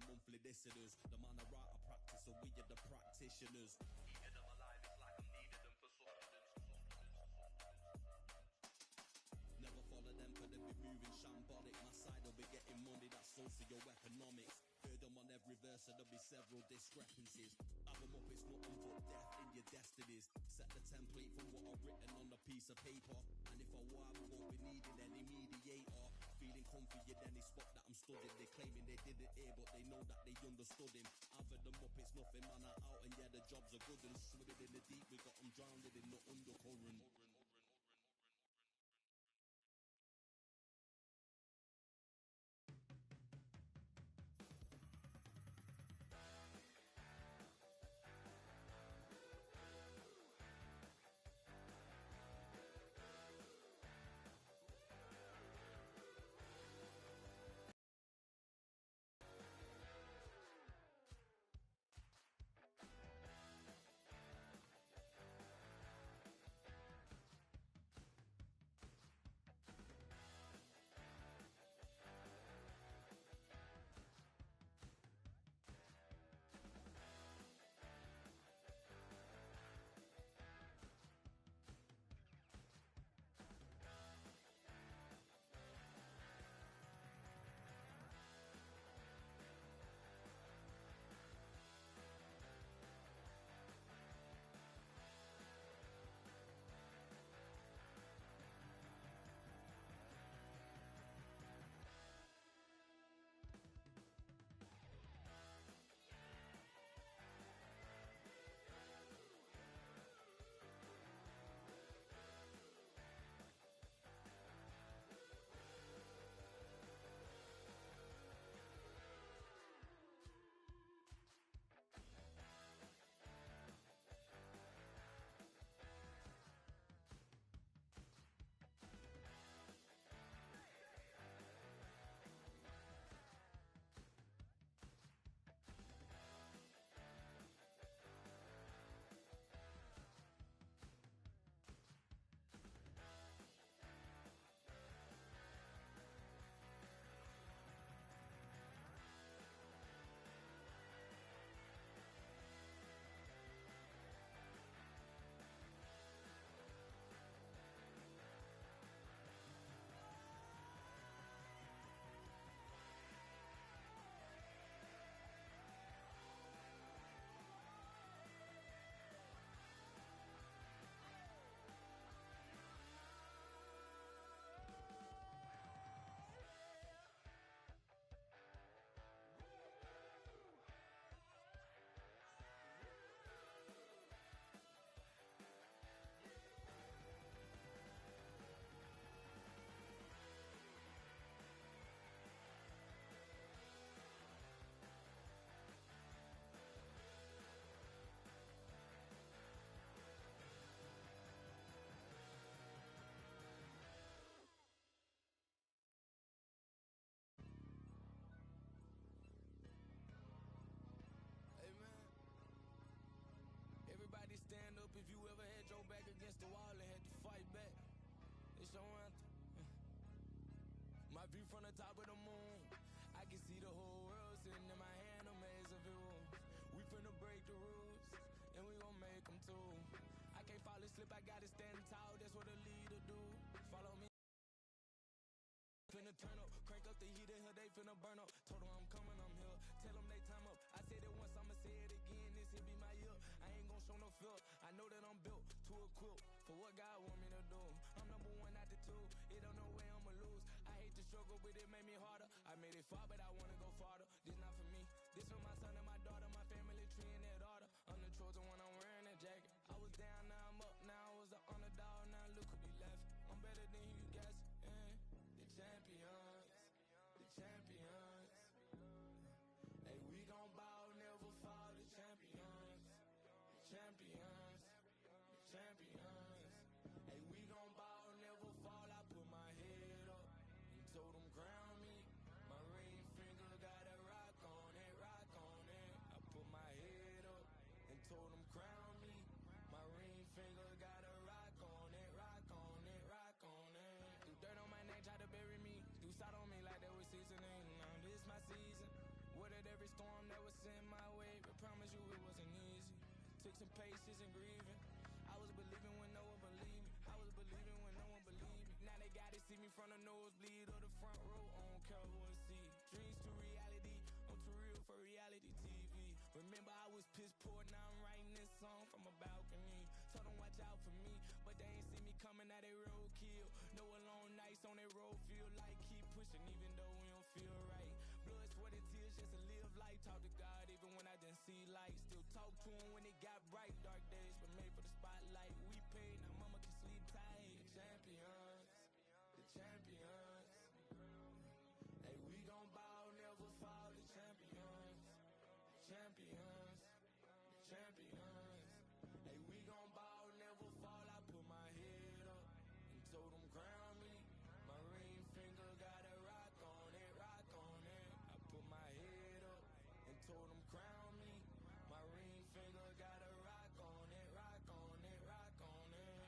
your monthly listeners. The man I write, I practice, so we are the practitioners. Keeping them alive, it's like I'm needing them for sustenance. Never follow them, cause they be moving shambolic. My side will be getting money, that's socio-economics. Heard them on every verse, so there'll be several discrepancies. Have them up, it's nothing but death in your destinies. Set the template from what I've written on a piece of paper. And if I were, we won't be needing any mediator. Feeling comfy in any spot that I'm studying. They claiming they didn't hear, but they know that they understood him. I've heard them up, it's nothing, man, I'm out. And yeah, the jobs are good and swimming in the deep. We got them drowned in the undercurrent. Everybody stand up if you ever had your back against the wall and had to fight back. It's your anthem. My view from the top of the moon, I can see the whole world sitting in my hand, a maze of rules. We finna break the rules, and we gon' make them too. I can't fall asleep, I gotta stand tall, that's what a leader do. Follow me. Finna turn up, crank up the heat in here, they finna burn up. Told them I'm coming, I'm here, tell them they time up. I said it once, I'ma say it again, this here be my year. I ain't gon' show no fear, I know that I'm built to equip for what God want me to do. I'm number one out the two, it don't know where I'ma lose. I hate to struggle, but it made me harder. I made it far, but I wanna go farther. This not for me, this for my son and my daughter, my family tree and that order. I'm the chosen one, I'm wearing that jacket. I was down, now I'm up, now I was the underdog, now look who be left. I'm better than you guys, yeah. The champions, the champions. Hey, we gon' ball, never fall, the champions, the champions, the champions. Hey, we gon' ball, never fall, I put my head up and told them crown me. My ring finger got a rock on it, rock on it. I put my head up and told them crown me. My ring finger got a rock on it, rock on it, rock on it. Do dirt on my neck, try to bury me. Do salt on me like that was seasoning. Now this my season. What at every storm that was sent my way, but promise you it wasn't easy. Took some patience and grieving. I was believing when no one believed me. I was believing when no one believed me. Now they gotta see me from the nosebleed or the front row on Cowboy seat. Dreams to reality, I'm too real for reality TV. Remember I was piss poor, now I'm writing this song from a balcony. Told them watch out for me, but they ain't see me coming out they roadkill. No alone nights on that road, feel like keep pushing even though we don't feel right. Blood, sweat, and tears just to live life. Talk to God even when I didn't see light. Still talk to him when it got bright. Dark days were made for the spotlight. We paid, now mama can sleep tight. The champions, the champions. Hey, we gon' ball, never fall. The champions, champions, champions. Hey, we gon' ball, never fall. I put my head up and told them crown me. My ring finger got a rock on it, rock on it. I put my head up and told them crown me. My ring finger got a rock on it, rock on it, rock on it.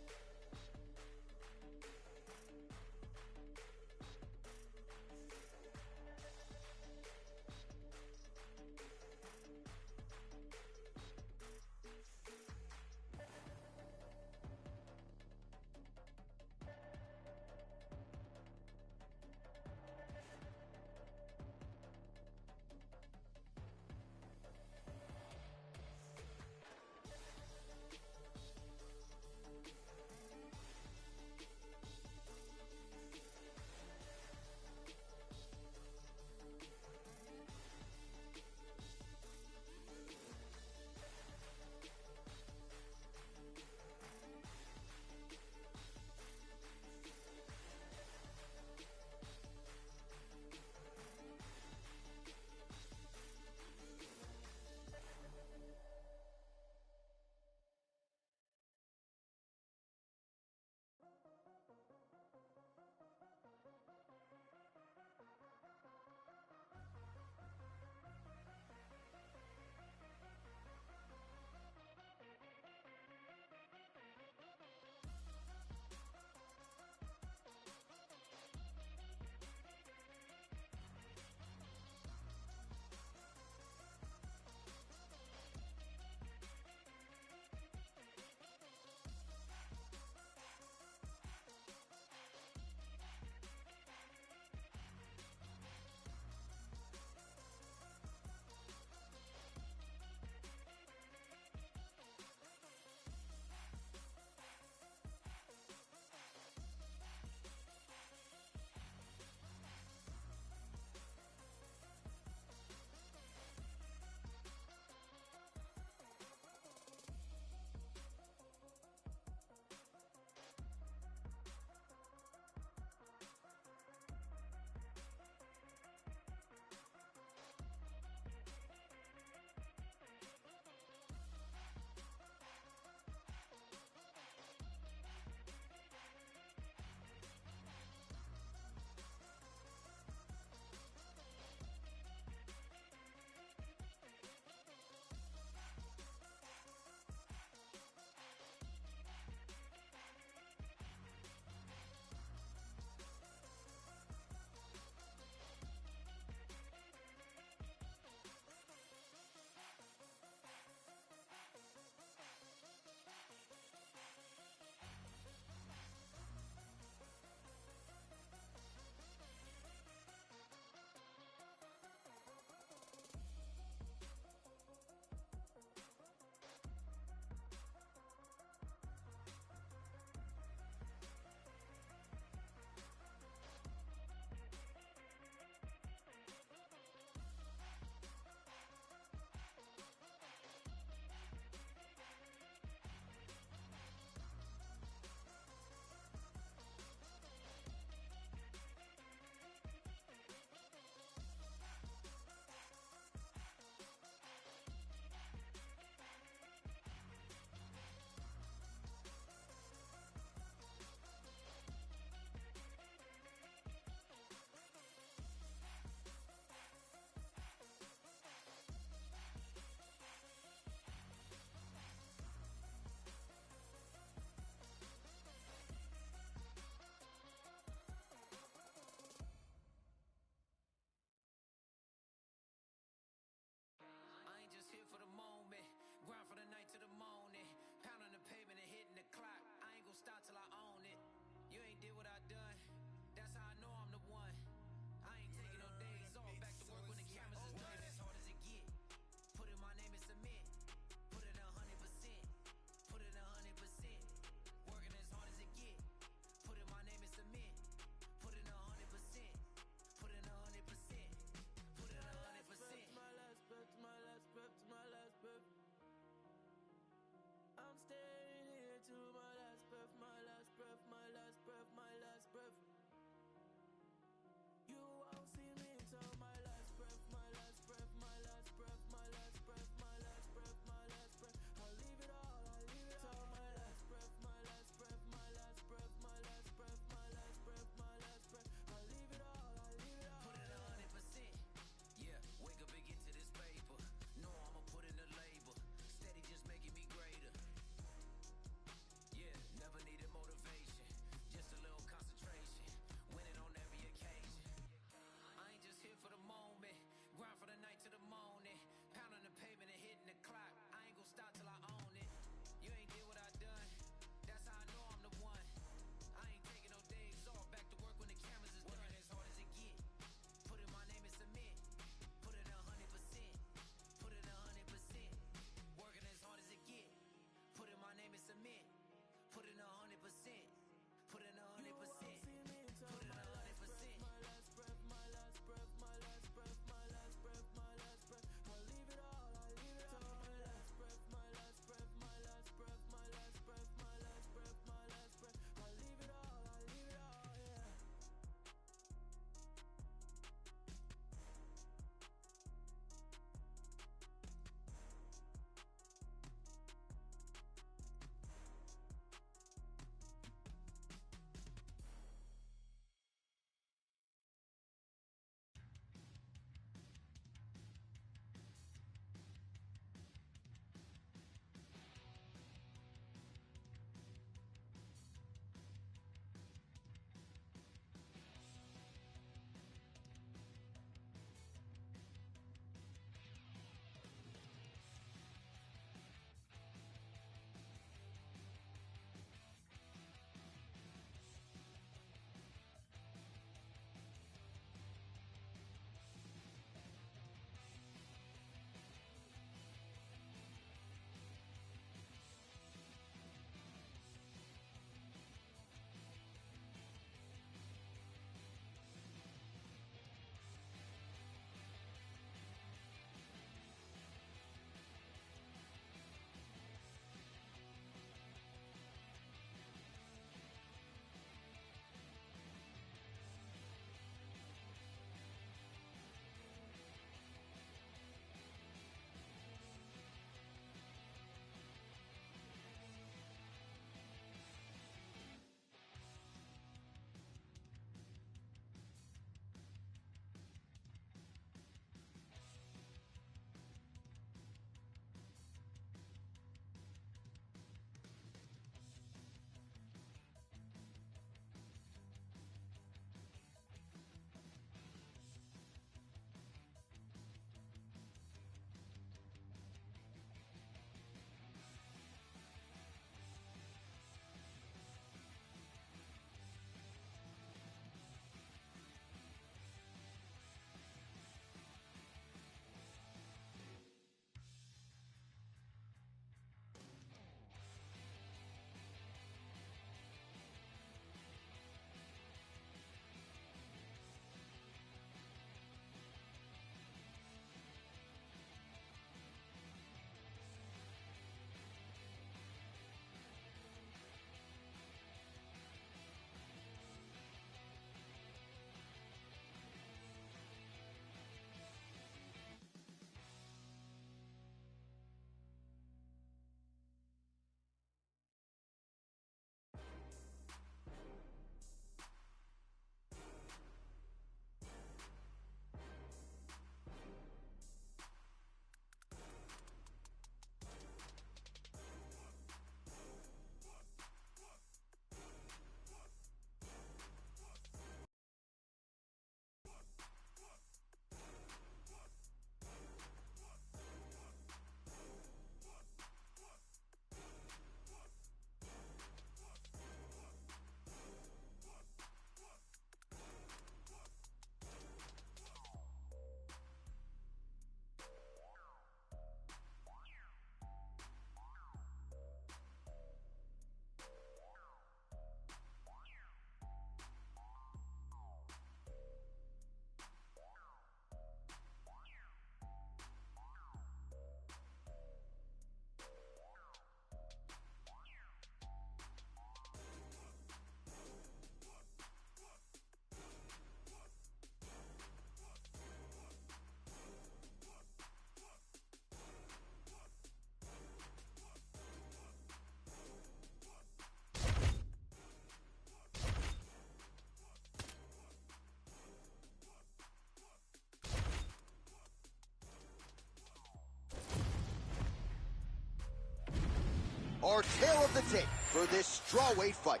our tale of the tape for this strawweight fight.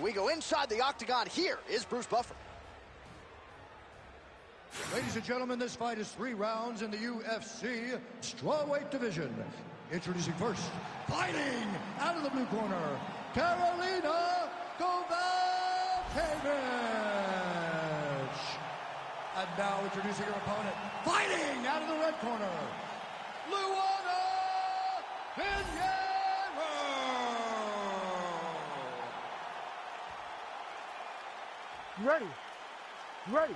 We go inside the octagon. Here is Bruce Buffer. Ladies and gentlemen, this fight is 3 rounds in the UFC strawweight division. Introducing first, fighting out of the blue corner, Carolina Kovalkiewicz. And now introducing her opponent, fighting out of the red corner, Luana Pinheiro. Ready. Ready.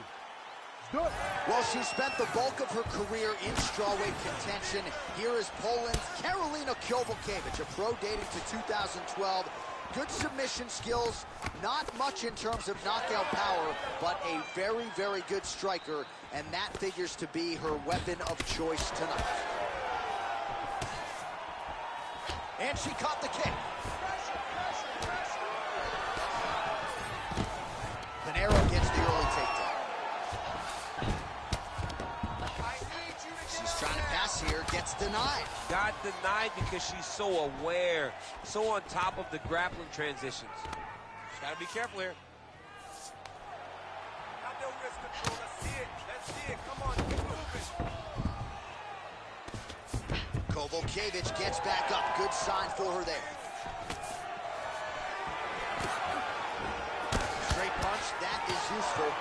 Good. Well, she spent the bulk of her career in strawweight contention. Here is Poland's Carolina Kovalkiewicz, a pro dating to 2012. Good submission skills, not much in terms of knockout power, but a very, very good striker, and that figures to be her weapon of choice tonight. And she caught the kick. Pinheiro gets the early takedown. She's trying to pass here, gets denied. Got denied because she's so aware, so on top of the grappling transitions. She's got to be careful here. Got no wrist control. Let's see it. Let's see it. Come on, keep moving. Kovalkiewicz gets back up. Good sign for her there. Straight punch, that is useful.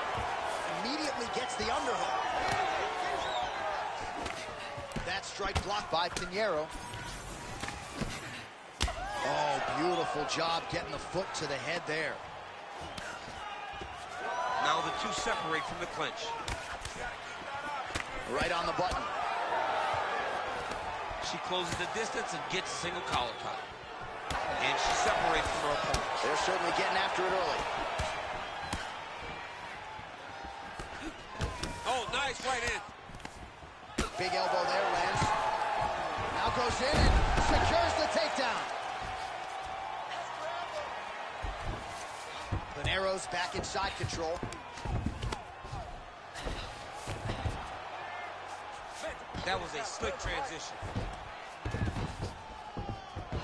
Immediately gets the underhook. That strike blocked by Pinheiro. Oh, beautiful job getting the foot to the head there. Now the two separate from the clinch. Right on the button. She closes the distance and gets a single collar tie. And she separates from her opponent. They're certainly getting after it early. Oh, nice right in. Big elbow there, lands. Now goes in and secures the takedown. Pinheiro's back in side control. That was a slick transition.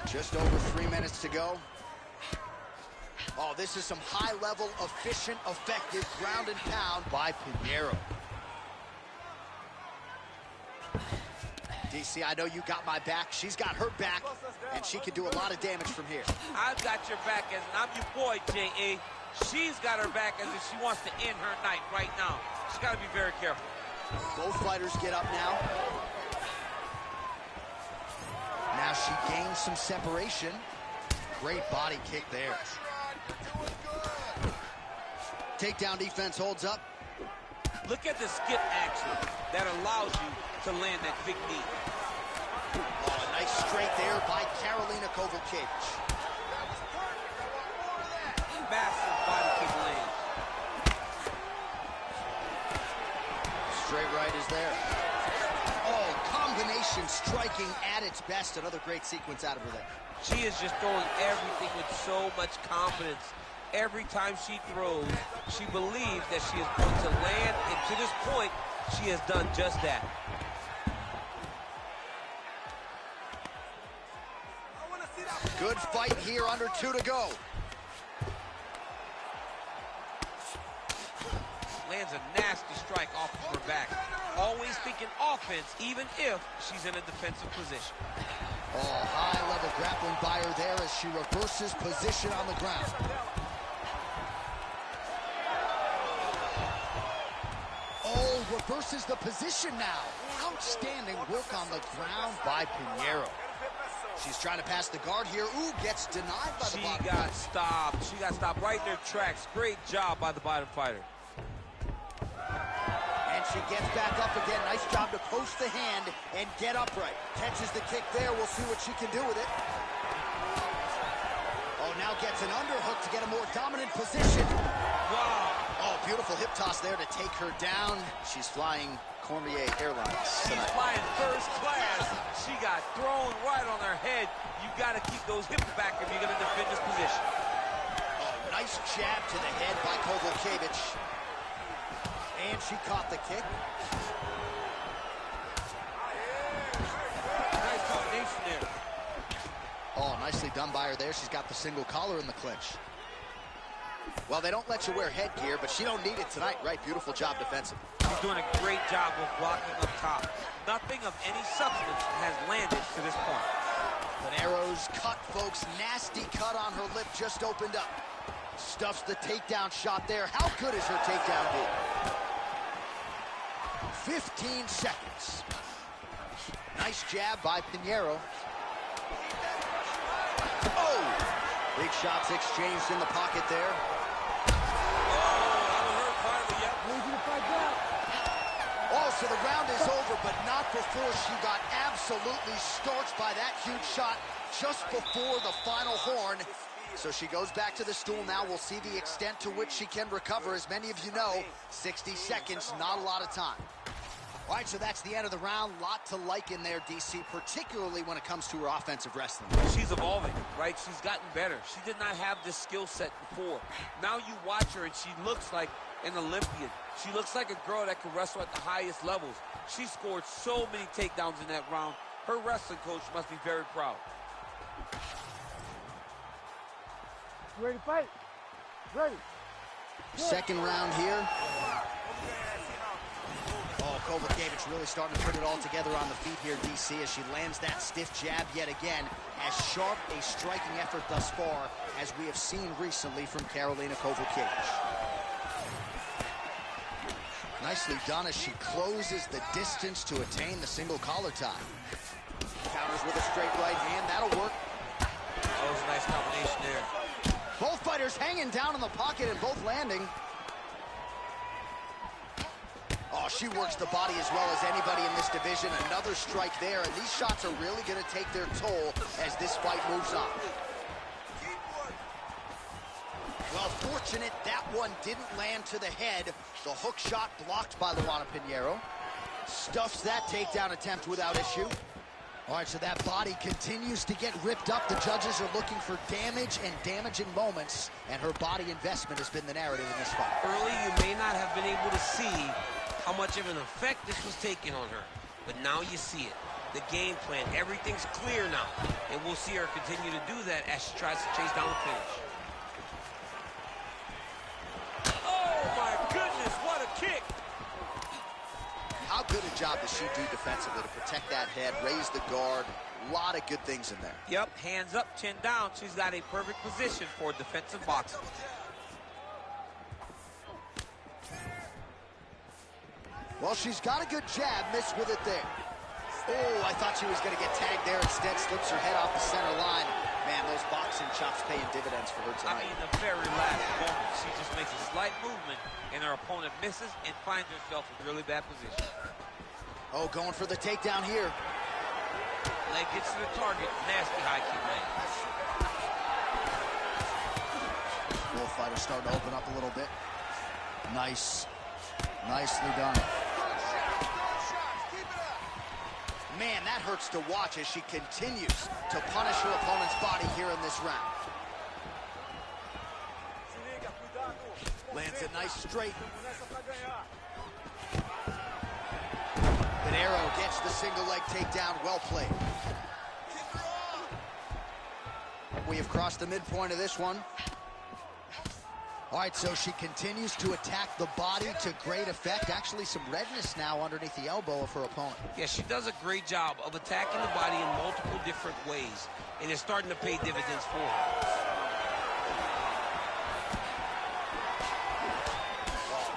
Just over 3 minutes to go. Oh, this is some high-level, efficient, effective ground and pound by Pinheiro. DC, I know you got my back. She's got her back, and she can do a lot of damage from here. I've got your back, as I'm your boy, J.A. She's got her back as if she wants to end her night right now. She's got to be very careful. Both fighters get up now. Now she gains some separation. Great body kick there. Takedown defense holds up. Look at the skip action that allows you to land that big knee. Oh, a nice straight there by Carolina Kovalkiewicz. Massive body kick land. Straight right is there. Oh, combination striking at its best. Another great sequence out of her there. She is just throwing everything with so much confidence. Every time she throws, she believes that she is going to land, and to this point, she has done just that. Good fight here, under 2 to go. Lands a nasty strike off of her back. Always thinking offense, even if she's in a defensive position. Oh, high-level grappling by her there as she reverses position on the ground. Oh, reverses the position now. Outstanding work on the ground by Pinheiro. She's trying to pass the guard here. Ooh, gets denied by the bottom. She got stopped. She got stopped right in her tracks. Great job by the bottom fighter. And she gets back up again. Nice job to post the hand and get upright. Catches the kick there. We'll see what she can do with it. Oh, now gets an underhook to get a more dominant position. Wow. Oh, beautiful hip toss there to take her down. She's flying Cormier Airlines She's tonight. flying first class. She got thrown right on her head. You got to keep those hips back if you're going to defend this position. Oh, nice jab to the head by Kovalkiewicz. And she caught the kick. Nice combination there. Oh, nicely done by her there. She's got the single collar in the clinch. Well, they don't let you wear headgear, but she don't need it tonight, right? Beautiful job defensively. She's doing a great job of blocking up top. Nothing of any substance has landed to this point. Pinero's cut, folks. Nasty cut on her lip, just opened up. Stuffs the takedown shot there. How good is her takedown D? 15 seconds. Nice jab by Pinheiro. Oh! Big shots exchanged in the pocket there. Oh, so the round is over, but not before she got absolutely starched by that huge shot just before the final horn. So she goes back to the stool now. We'll see the extent to which she can recover. As many of you know, 60 seconds, not a lot of time. All right, so that's the end of the round. Lot to like in there, DC, particularly when it comes to her offensive wrestling. She's evolving, right? She's gotten better. She did not have this skill set before. Now you watch her, and she looks like an Olympian. She looks like a girl that can wrestle at the highest levels. She scored so many takedowns in that round. Her wrestling coach must be very proud. You ready to fight? Ready. Second round here. Oh, Kovacevic really starting to put it all together on the feet here, DC, as she lands that stiff jab yet again. As sharp a striking effort thus far as we have seen recently from Karolina Kovacevic. Nicely done as she closes the distance to attain the single collar tie. Counters with a straight right hand. That'll work. That was a nice combination there. Both fighters hanging down in the pocket and both landing. Oh, she works the body as well as anybody in this division. Another strike there, and these shots are really going to take their toll as this fight moves on. Well, fortunate that one didn't land to the head. The hook shot blocked by Luana Pinheiro. Stuffs that takedown attempt without issue. All right, so that body continues to get ripped up. The judges are looking for damage and damaging moments, and her body investment has been the narrative in this fight. Early, you may not have been able to see how much of an effect this was taking on her, but now you see it. The game plan, everything's clear now, and we'll see her continue to do that as she tries to chase down the finish. Oh my goodness, what a kick! How good a job does she do defensively to protect that head, raise the guard? A lot of good things in there. Yep, hands up, chin down. She's got a perfect position for defensive boxing. Well, she's got a good jab, missed with it there. Oh, I thought she was going to get tagged there. Instead, slips her head off the center line. Man, those boxing chops paying dividends for her tonight. I mean, the very last moment, she just makes a slight movement, and her opponent misses and finds herself in really bad position. Oh, going for the takedown here. Leg gets to the target. Nasty high kick lands. Both fighters starting to open up a little bit. Nice. Nicely done. Man, that hurts to watch as she continues to punish her opponent's body here in this round. Lands a nice straight. Pinheiro gets the single leg takedown. Well played. We have crossed the midpoint of this one. All right, so she continues to attack the body to great effect. Actually, some redness now underneath the elbow of her opponent. Yeah, she does a great job of attacking the body in multiple different ways, and it's starting to pay dividends for her.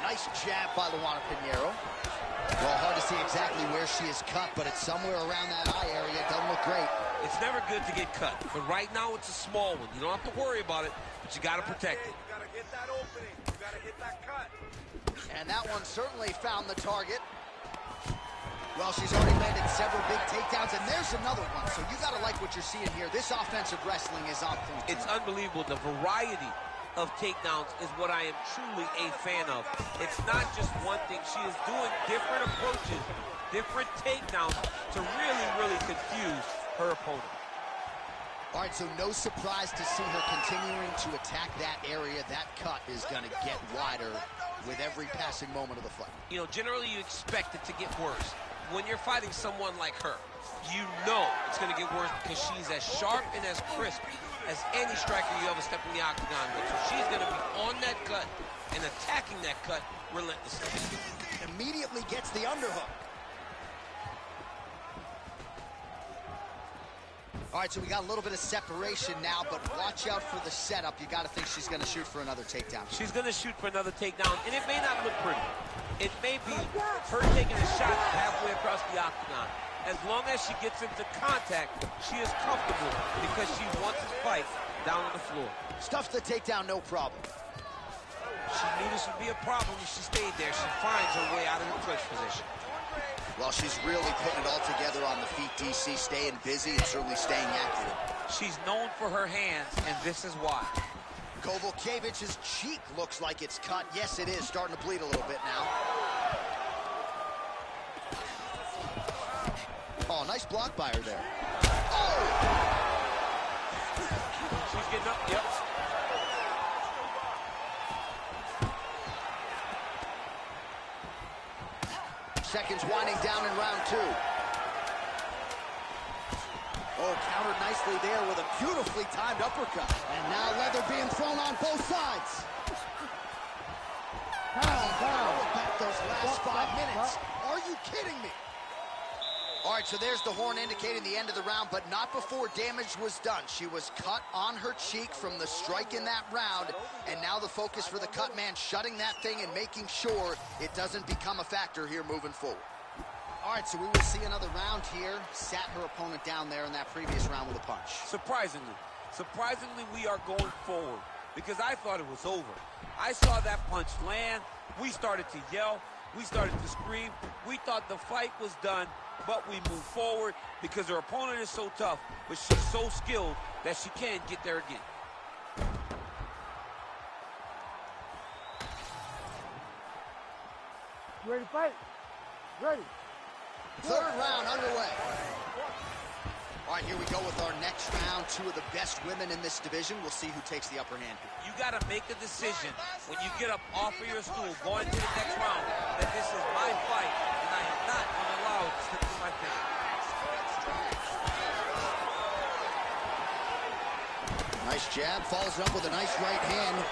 Nice jab by Luana Pinheiro. Well, hard to see exactly where she is cut, but it's somewhere around that eye area. It doesn't look great. It's never good to get cut, but right now it's a small one. You don't have to worry about it, but you got to protect it. You got to hit that opening. You got to hit that cut. And that one certainly found the target. Well, she's already landed several big takedowns, and there's another one. So you got to like what you're seeing here. This offensive wrestling is on point. It's unbelievable. The variety of takedowns is what I am truly a fan of. It's not just one thing. She is doing different approaches, different takedowns to really, really confuse her opponent. All right, so no surprise to see her continuing to attack that area. That cut is going to get wider with every passing moment of the fight. You know, generally you expect it to get worse when you're fighting someone like her. you know it's going to get worse because she's as sharp and as crisp as any striker you ever step in the octagon with. So she's going to be on that cut and attacking that cut relentlessly. Immediately gets the underhook. All right, so we got a little bit of separation now, but watch out for the setup. You got to think she's going to shoot for another takedown. She's going to shoot for another takedown, and it may not look pretty. It may be her taking a shot halfway across the octagon. As long as she gets into contact, she is comfortable because she wants to fight down on the floor. Stuffs the takedown, no problem. She knew this would be a problem if she stayed there. She finds her way out of the clinch position. Well, she's really putting it all together on the feet, DC, staying busy and certainly staying accurate. She's known for her hands, and this is why. Kowalkiewicz's cheek looks like it's cut. Yes, it is. Starting to bleed a little bit now. Oh, nice block by her there. Oh! She's getting up, yep. Seconds winding down in round 2. Oh, countered nicely there with a beautifully timed uppercut. And now leather being thrown on both sides. Back those last 5 minutes. Are you kidding me? All right, so there's the horn indicating the end of the round, but not before damage was done. She was cut on her cheek from the strike in that round, and now the focus for the cut man, shutting that thing and making sure it doesn't become a factor here moving forward. All right, so we will see another round here. Sat her opponent down there in that previous round with a punch. Surprisingly, we are going forward because I thought it was over. I saw that punch land. We started to yell. We started to scream. We thought the fight was done. But we move forward because her opponent is so tough, but she's so skilled that she can get there again. You ready to fight? Ready. Third round underway. All right, here we go with our next round. Two of the best women in this division. We'll see who takes the upper hand here. You got to make a decision when you get up off of your stool going to the next round that this is my fight and I am not going to allow it to slip through my fingers. Nice jab, follows it up with a nice right hand.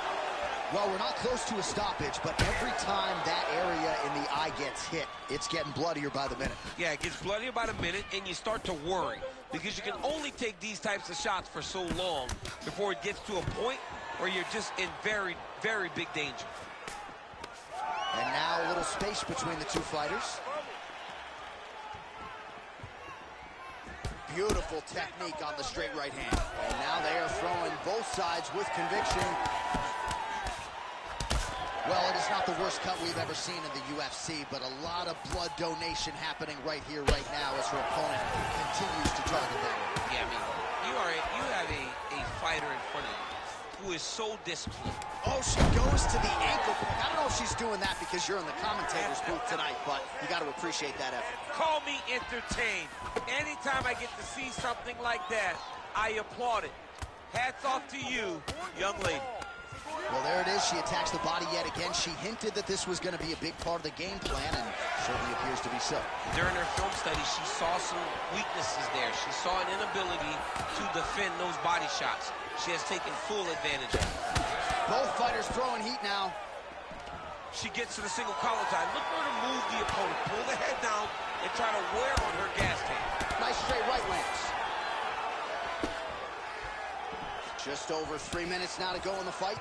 Well, we're not close to a stoppage, but every time that area in the eye gets hit, it's getting bloodier by the minute. Yeah, it gets bloodier by the minute, and you start to worry because you can only take these types of shots for so long before it gets to a point where you're just in very, very big danger. And now a little space between the two fighters. Beautiful technique on the straight right hand. And now they are throwing both sides with conviction. Well, it is not the worst cut we've ever seen in the UFC, but a lot of blood donation happening right here, right now, as her opponent continues to target that way. Yeah, I mean, you have a fighter in front of you who is so disciplined. Oh, she goes to the ankle. I don't know if she's doing that because you're in the commentator's booth tonight, but you got to appreciate that effort. Call me entertained. Anytime I get to see something like that, I applaud it. Hats off to you, young lady. Well, there it is. She attacks the body yet again. She hinted that this was going to be a big part of the game plan, and certainly appears to be so. During her film study, she saw some weaknesses there. She saw an inability to defend those body shots. She has taken full advantage of it. Both fighters throwing heat now. She gets to the single collar tie. Look for her to move the opponent. Pull the head down and try to wear on her gas tank. Nice straight right lands. Just over 3 minutes now to go in the fight.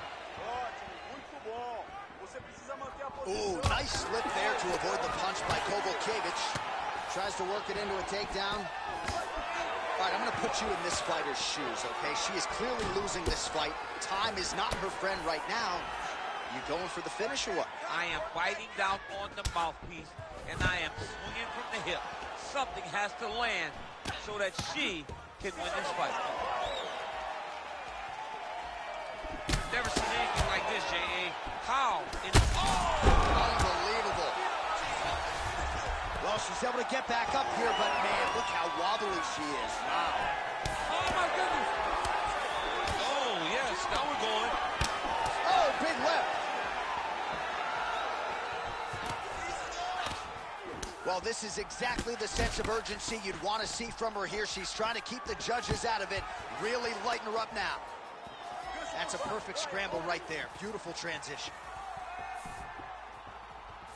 Ooh, nice slip there to avoid the punch by Kowalkiewicz. Tries to work it into a takedown. All right, I'm going to put you in this fighter's shoes, okay? She is clearly losing this fight. Time is not her friend right now. You going for the finish or what? I am biting down on the mouthpiece, and I am swinging from the hip. Something has to land so that she can win this fight. Never seen anything like this, J.A. How? Unbelievable. Well, she's able to get back up here, but man, look how wobbly she is. Wow. Oh, my goodness. Oh, yes, now we're going. Oh, big left. Well, this is exactly the sense of urgency you'd want to see from her here. She's trying to keep the judges out of it, really lighten her up now. That's a perfect scramble right there. Beautiful transition.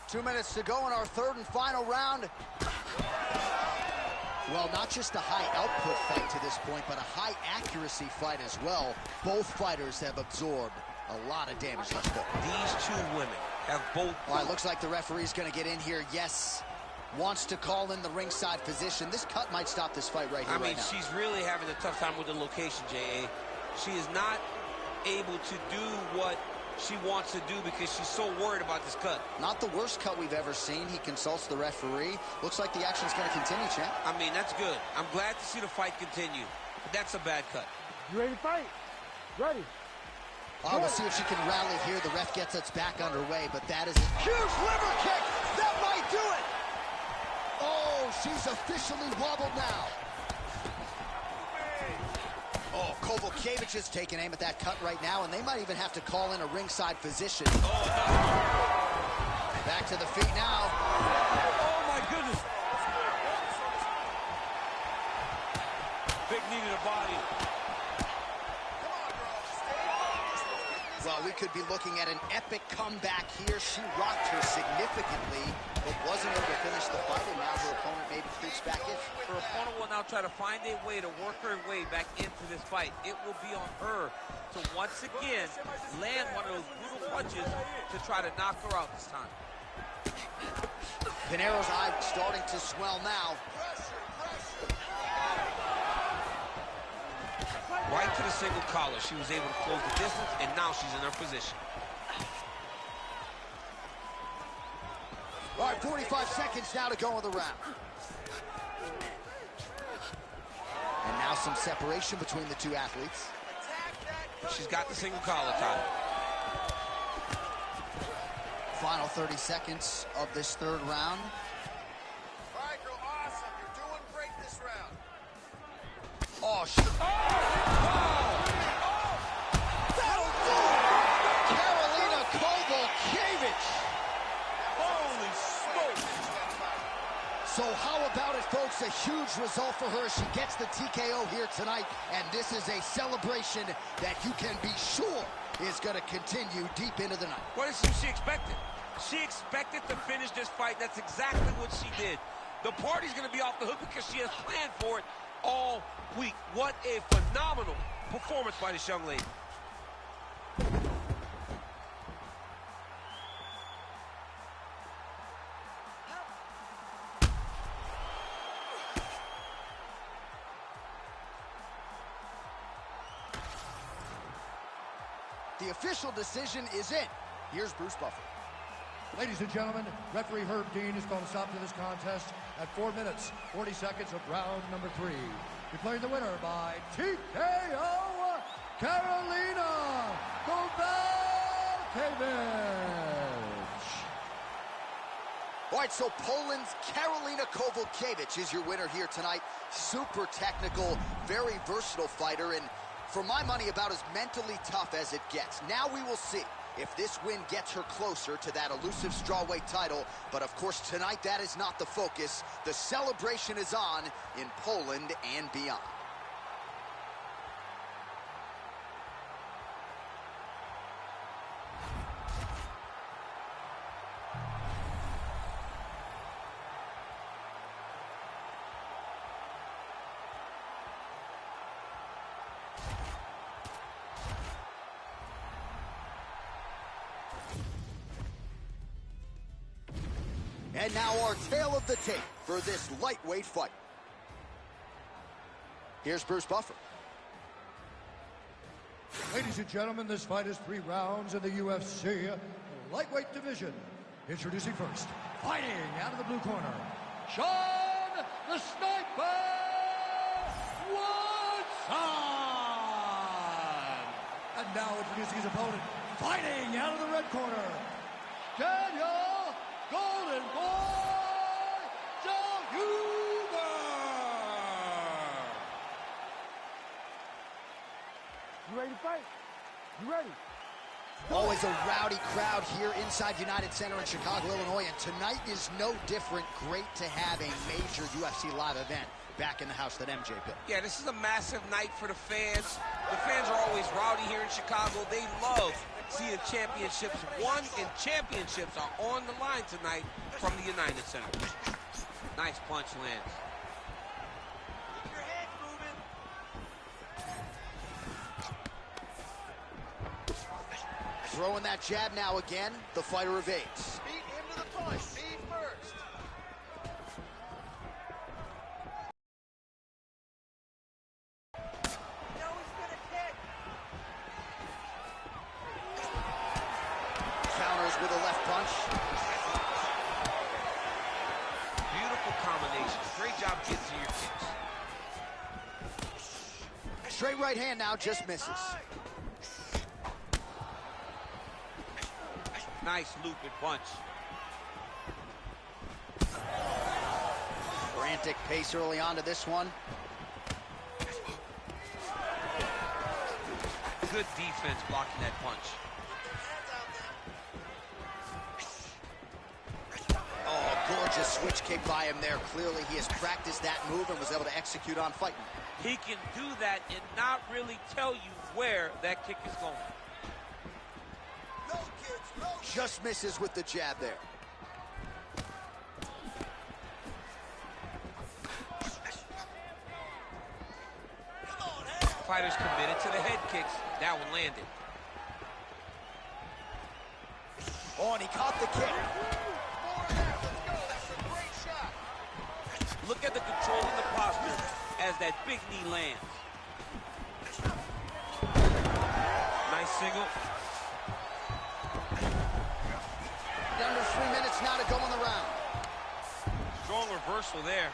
2 minutes to go in our third and final round. Well, not just a high output fight to this point, but a high accuracy fight as well. Both fighters have absorbed a lot of damage. Let's go. These two women have both... All right, looks like the referee's going to get in here. Yes, wants to call in the ringside physician. This cut might stop this fight right here, I mean, right now. she's really having a tough time with the location, J.A. She is not able to do what she wants to do because she's so worried about this cut. Not the worst cut we've ever seen. He consults the referee. Looks like the action's going to continue, champ. I mean, that's good. I'm glad to see the fight continue. But that's a bad cut. You ready to fight? Ready. Oh, we'll see if she can rally here. The ref gets us back underway, but that is a huge liver kick. That might do it. Oh, she's officially wobbled now. Oh, Kovalkiewicz is taking aim at that cut right now, and they might even have to call in a ringside physician. Oh, no. Back to the feet now. Oh, my goodness. Big knee to the body. Well, we could be looking at an epic comeback here. She rocked her significantly, but wasn't able to finish the fight, and now her opponent maybe creeps back in. Her opponent will now try to find a way to work her way back into this fight. It will be on her to once again land one of those brutal punches to try to knock her out this time. Pinero's eye starting to swell now. Right to the single collar. She was able to close the distance, and now she's in her position. All right, 45 seconds now to go in the round. And now some separation between the two athletes. She's got the single collar tied. Final 30 seconds of this third round. All right, girl, awesome. You're doing great this round. Oh, that'll do it! Karolina Kovalkiewicz. Holy smokes! So how about it, folks? A huge result for her. She gets the TKO here tonight, and this is a celebration that you can be sure is going to continue deep into the night. What is she expected? She expected to finish this fight. That's exactly what she did. The party's going to be off the hook because she has planned for it all week. What a phenomenal performance by this young lady. The official decision is in. Here's Bruce Buffer. Ladies and gentlemen, referee Herb Dean has called a stop to this contest at 4 minutes, 40 seconds of round number 3. Declaring the winner by TKO, Karolina Kovalkiewicz. All right, so Poland's Karolina Kovalkiewicz is your winner here tonight. Super technical, very versatile fighter, and for my money, about as mentally tough as it gets. Now we will see if this win gets her closer to that elusive strawweight title. But of course, tonight that is not the focus. The celebration is on in Poland and beyond. And now our tale of the tape for this lightweight fight. Here's Bruce Buffer. Ladies and gentlemen, this fight is 3 rounds in the UFC lightweight division. Introducing first, fighting out of the blue corner, Sean the Sniper Woodson. And now introducing his opponent, fighting out of the red corner, Daniel Golden Boy Huber. You ready to fight? You ready? Always a rowdy crowd here inside United Center in Chicago, Illinois, and tonight is no different. Great to have a major UFC live event back in the house that MJ built. Yeah, this is a massive night for the fans. The fans are always rowdy here in Chicago. They love seeing championships won, and championships are on the line tonight from the United Center. Nice punch lands. Keep your head moving. Throwing that jab now again, the fighter evades. Beat him to the punch. Feet first. No, he's gonna kick. Counters with a left punch. Beautiful combination. Great job getting to your kicks. Straight right hand now, just misses. Nice looping punch. Frantic pace early on to this one. Good defense blocking that punch. Oh, gorgeous switch kick by him there. Clearly he has practiced that move and was able to execute on fighting. He can do that and not really tell you where that kick is going. No, kids, no. Just misses with the jab there. Fighters committed to the head kicks. That one landed. Oh, and he caught the kick. More of that. Let's go. That's a great shot. Look at the control in the posture as that big knee lands. Nice single. Under 3 minutes now to go in the round. Strong reversal there.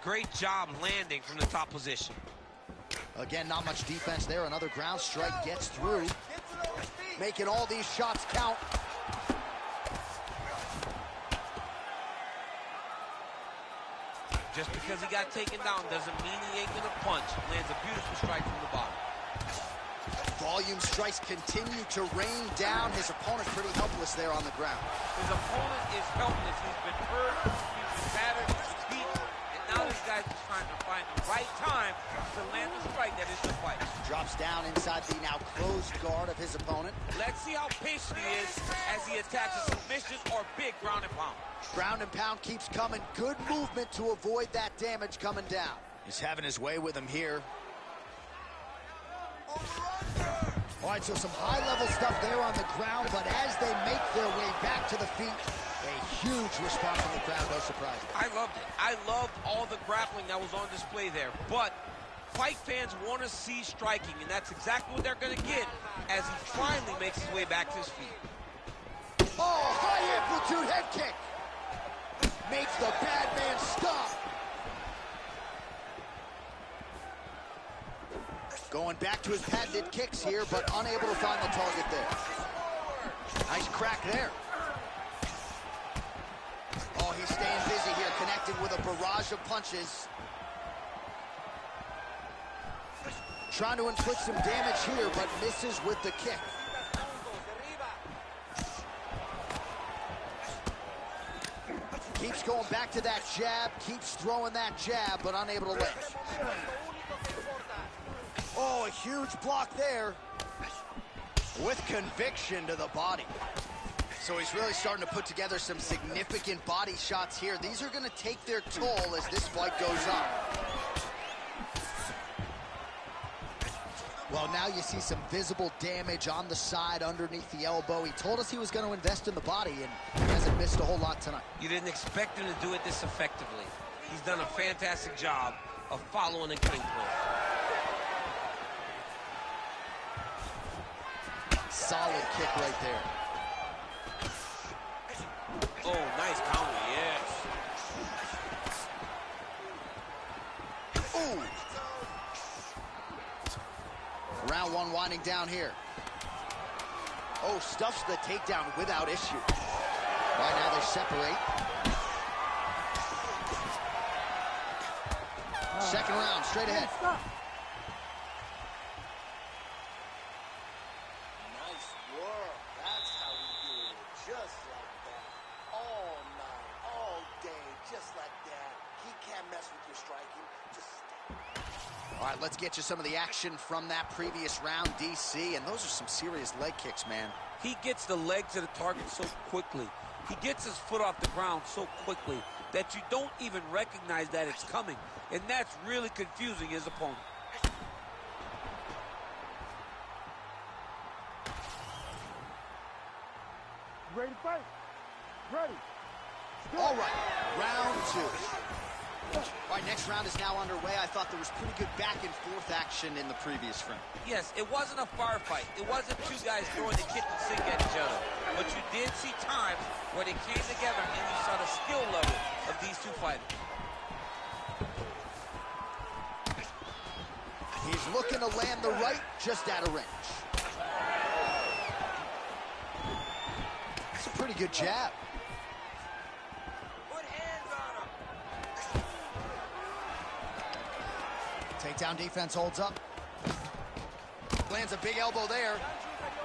Great job landing from the top position. Again, not much defense there. Another ground strike gets through. Gets it over his feet. Making all these shots count. Just because he got taken down doesn't mean he ain't gonna punch. Lands a beautiful strike from the bottom. Volume strikes continue to rain down. His opponent pretty helpless there on the ground. His opponent is helpless. He's been hurt, he's been battered, he's been beaten, and now this guy's just trying to find the right time to land the strike that is the fight. Drops down inside the now closed guard of his opponent. Let's see how patient he is as he attacks a submission or big ground and pound. Ground and pound keeps coming. Good movement to avoid that damage coming down. He's having his way with him here. All right, so some high-level stuff there on the ground, but as they make their way back to the feet, a huge response from the crowd, no surprise. I loved it. I loved all the grappling that was on display there, but fight fans want to see striking, and that's exactly what they're going to get as he finally makes his way back to his feet. Oh, high-amplitude head kick. Makes the bad man stop. Going back to his patented kicks here, but unable to find the target there. Nice crack there. Oh, he's staying busy here, connecting with a barrage of punches. Trying to inflict some damage here, but misses with the kick. Keeps going back to that jab, keeps throwing that jab, but unable to land. Oh, a huge block there with conviction to the body. So he's really starting to put together some significant body shots here. These are going to take their toll as this fight goes on. Well, now you see some visible damage on the side underneath the elbow. He told us he was going to invest in the body, and he hasn't missed a whole lot tonight. You didn't expect him to do it this effectively. He's done a fantastic job of following the game plan. Solid kick right there. Oh, nice counter, yes. Ooh. Round one winding down here. Oh, stuffs the takedown without issue. Right now they separate. Second round, straight ahead. Stop. Nice work. That's how we do it. Just like that. All night, all day, just like that. He can't mess with your striking. Just stay. All right, let's get you some of the action from that previous round, DC. And those are some serious leg kicks, man. He gets the legs of the target so quickly. He gets his foot off the ground so quickly that you don't even recognize that it's coming. And that's really confusing his opponent. Ready to fight? Ready. All right, round two. All right, next round is now underway. I thought there was pretty good back and forth action in the previous round. Yes, it wasn't a firefight. It wasn't two guys throwing the kitchen sink at each other. But you did see times where they came together and you saw the skill level of these two fighters. He's looking to land the right just out of range. It's a pretty good jab. Put hands on him. Takedown defense holds up. Lands a big elbow there.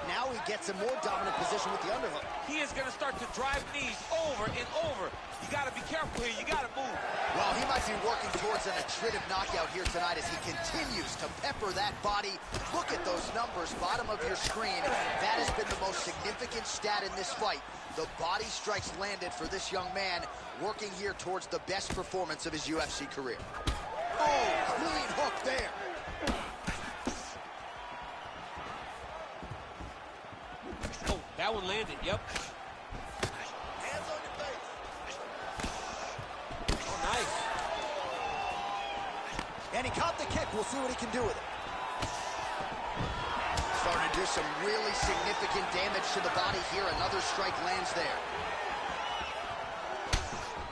Now he gets a more dominant position with the underhook. He is going to start to drive knees over and over. You got to be careful here. You got to move. Well, he might be working towards an attritive knockout here tonight as he continues to pepper that body. Look at those numbers, bottom of your screen. That has been the most significant stat in this fight. The body strikes landed for this young man, working here towards the best performance of his UFC career. Oh, clean hook there. Oh, that one landed, yep. Hands on your face. Oh, nice. And he caught the kick. We'll see what he can do with it. Starting to do some really significant damage to the body here. Another strike lands there.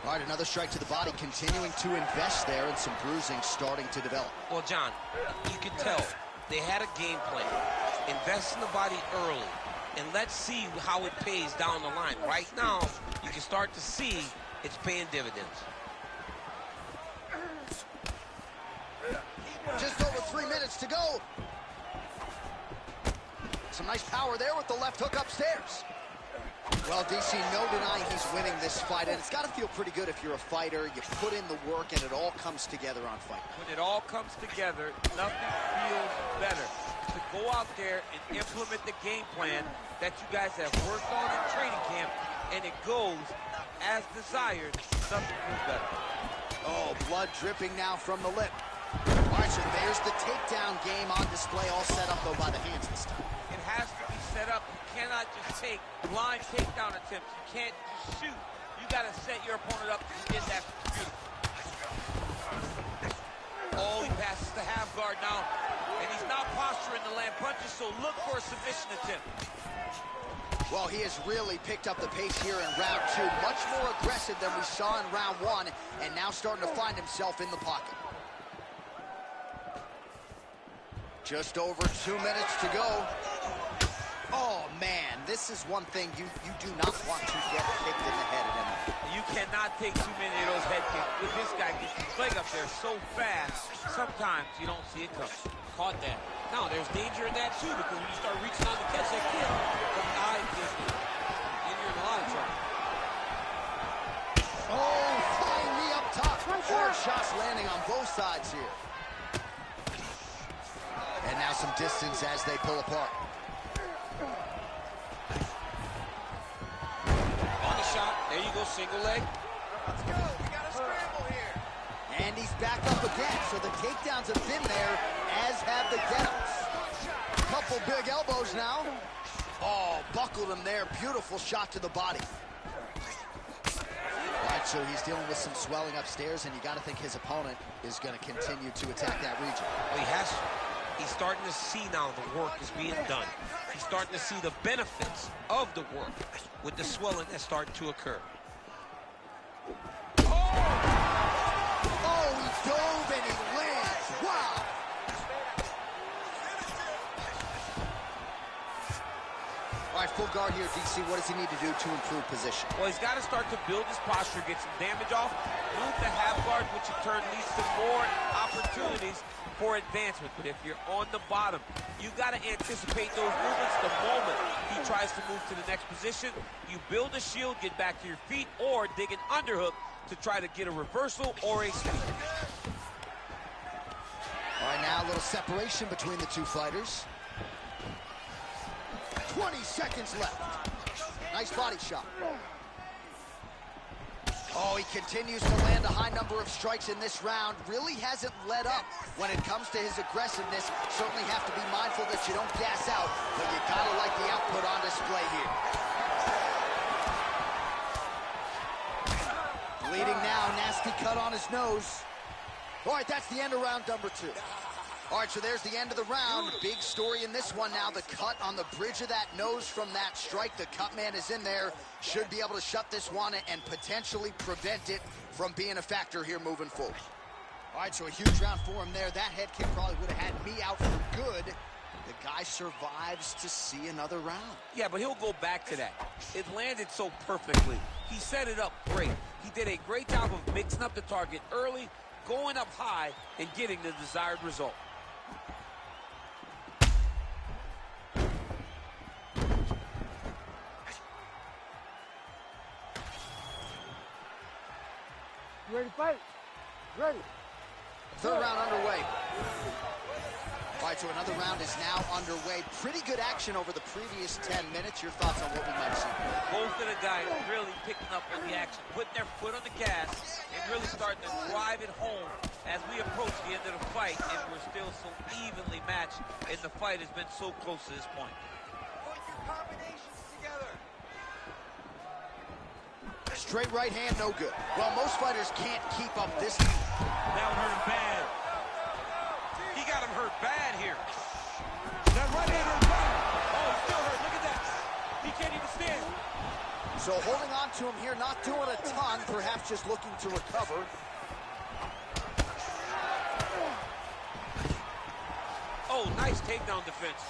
All right, another strike to the body, continuing to invest there, and some bruising starting to develop. Well, John, you can tell they had a game plan. Invest in the body early, and let's see how it pays down the line. Right now, you can start to see it's paying dividends. Just over 3 minutes to go. Some nice power there with the left hook upstairs. Well, DC, no denying he's winning this fight, and it's got to feel pretty good if you're a fighter. You put in the work, and it all comes together on fight. When it all comes together, nothing feels better to go out there and implement the game plan that you guys have worked on in training camp, and it goes as desired. Nothing feels better. Oh, blood dripping now from the lip. All right, so there's the takedown game on display, all set up, though, by the hands this time. It has to be set up. You cannot just take blind takedown attempts. You can't just shoot. You got to set your opponent up. He did that. Beautiful. Oh, he passes the half guard now. And he's not posturing to land punches, so look for a submission attempt. Well, he has really picked up the pace here in round two. Much more aggressive than we saw in round one, and now starting to find himself in the pocket. Just over 2 minutes to go. Oh, man, this is one thing you do not want to get kicked in the head at MMA. You cannot take too many of those head kicks. With this guy gets his leg up there so fast, sometimes you don't see it coming. Caught that. Now, there's danger in that, too, because when you start reaching out to catch that kick, and you're in a lot of trouble. Oh, flying knee up top. Hard shots landing on both sides here. And now some distance as they pull apart. On the shot. There you go, single leg. Let's go. We got a scramble here. And he's back up again, so the takedowns have been there, as have the get-ups. Couple big elbows now. Oh, buckled him there. Beautiful shot to the body. All right, so he's dealing with some swelling upstairs, and you got to think his opponent is going to continue to attack that region. Well, he has to. He's starting to see now the work is being done. He's starting to see the benefits of the work with the swelling that's starting to occur. Oh, he dove and he lands. Wow. All right, full guard here, DC. What does he need to do to improve position? Well, he's got to start to build his posture, get some damage off, move to half guard, which in turn leads to more opportunities for advancement. But if you're on the bottom, you got to anticipate those movements the moment he tries to move to the next position. You build a shield, get back to your feet, or dig an underhook to try to get a reversal or a sweep. All right, now a little separation between the two fighters. 20 seconds left. Nice body shot. Oh, he continues to land a high number of strikes in this round. Really hasn't let up when it comes to his aggressiveness. Certainly have to be mindful that you don't gas out, but you gotta like the output on display here. Bleeding now, nasty cut on his nose. All right, that's the end of round number 2. All right, so there's the end of the round. Big story in this one now. The cut on the bridge of that nose from that strike. The cut man is in there. Should be able to shut this one and potentially prevent it from being a factor here moving forward. All right, so a huge round for him there. That head kick probably would have had me out for good. The guy survives to see another round. Yeah, but he'll go back to that. It landed so perfectly. He set it up great. He did a great job of mixing up the target early, going up high, and getting the desired result. You ready to fight? Ready. Third round underway. All right, so another round is now underway. Pretty good action over the previous 10 minutes. Your thoughts on what we might see? Both of the guys really picking up on the action, putting their foot on the gas, and really starting to drive it home as we approach the end of the fight, and we're still so evenly matched, and the fight has been so close to this point. Put your combinations together. Straight right hand, no good. Well, most fighters can't keep up this. That one hurt him bad. He got him hurt bad here. That right hand hurt bad. Oh, he's still hurt. Look at that. He can't even stand. So holding on to him here, not doing a ton, perhaps just looking to recover. Oh, nice takedown defense.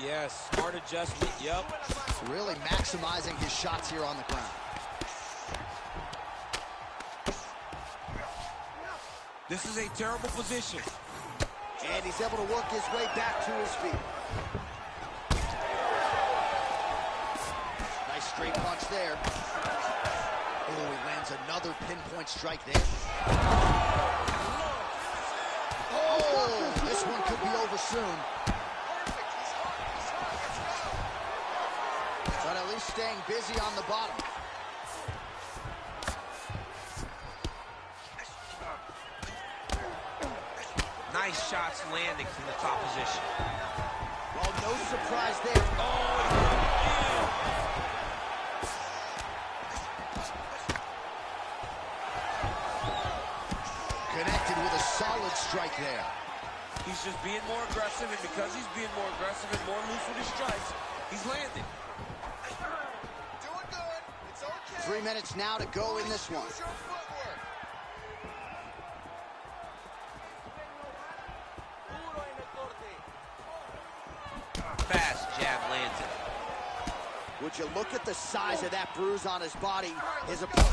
Yes, smart adjustment, yep. Really maximizing his shots here on the ground. This is a terrible position. And he's able to work his way back to his feet. Nice straight punch there. Oh, he lands another pinpoint strike there. Oh, this one could be over soon. But at least staying busy on the bottom. Nice shots landing from the top position. Well, no surprise there. Connected with a solid strike there. He's just being more aggressive, and because he's being more aggressive and more loose with his strikes, he's landing. Doing good. It's okay. 3 minutes now to go in this one. Use your footwork. Fast jab lands it. Would you look at the size of that bruise on his body? His opponent.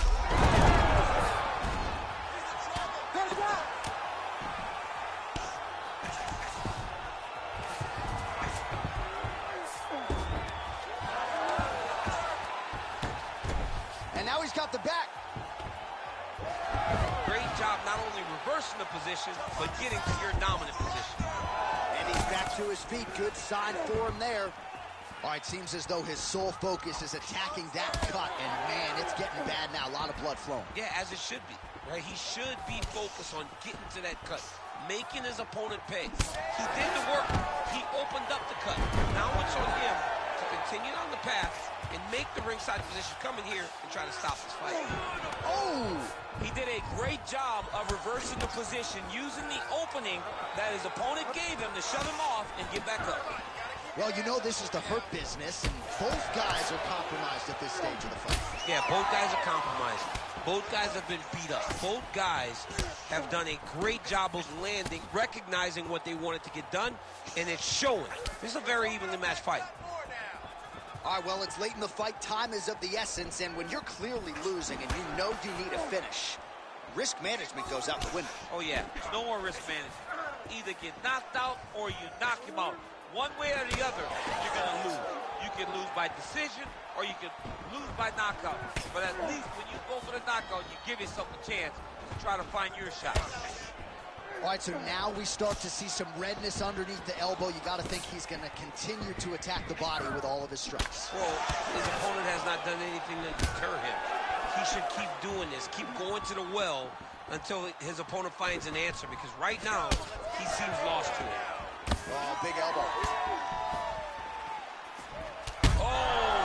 And now he's got the back. Great job not only reversing the position, but getting to your dominant position. And he's back to his feet. Good sign for him there. All right, seems as though his sole focus is attacking that cut. And, man, it's getting bad now. A lot of blood flowing. Yeah, as it should be, right? He should be focused on getting to that cut, making his opponent pay. He did the work. He opened up the cut. Now it's on him to continue on the path and make the ringside position, come in here and try to stop this fight. Oh! He did a great job of reversing the position, using the opening that his opponent gave him to shut him off and get back up. Well, you know this is the hurt business, and both guys are compromised at this stage of the fight. Yeah, both guys are compromised. Both guys have been beat up. Both guys have done a great job of landing, recognizing what they wanted to get done, and it's showing. This is a very evenly matched fight. All right, well, it's late in the fight. Time is of the essence, and when you're clearly losing and you know you need a finish, risk management goes out the window. Oh, yeah. There's no more risk management. Either get knocked out or you knock him out. One way or the other, you're going to lose. You can lose by decision or you can lose by knockout. But at least when you go for the knockout, you give yourself a chance to try to find your shot. All right, so now we start to see some redness underneath the elbow. You got to think he's going to continue to attack the body with all of his strikes. Well, his opponent has not done anything to deter him. He should keep doing this, keep going to the well until his opponent finds an answer, because right now, he seems lost to it. Oh, big elbow. Oh!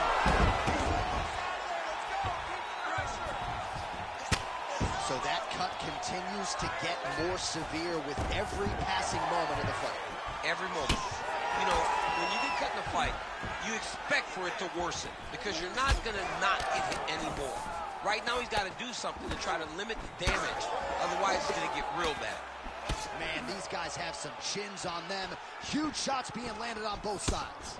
So that cut continues to get more severe with every passing moment of the fight. Every moment. You know, when you get cut in a fight, you expect for it to worsen, because you're not going to not get hit anymore. Right now, he's got to do something to try to limit the damage. Otherwise, it's going to get real bad. Man, these guys have some chins on them. Huge shots being landed on both sides.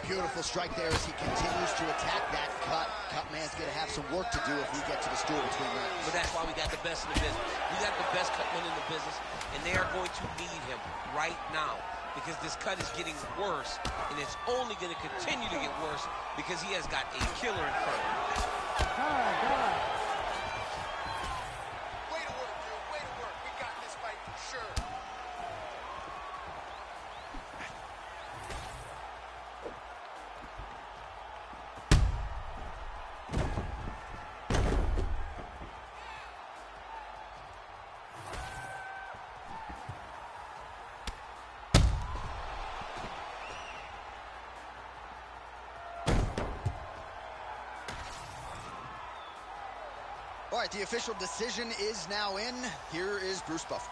Beautiful strike there as he continues to attack that cut. Cut man's going to have some work to do if we get to the stool between rounds. But that's why we got the best in the business. We got the best cutman in the business, and they are going to need him right now, because this cut is getting worse, and it's only going to continue to get worse because he has got a killer in front of him. Way to work, dude. Way to work. We got this fight for sure. All right, the official decision is now in. Here is Bruce Buffer.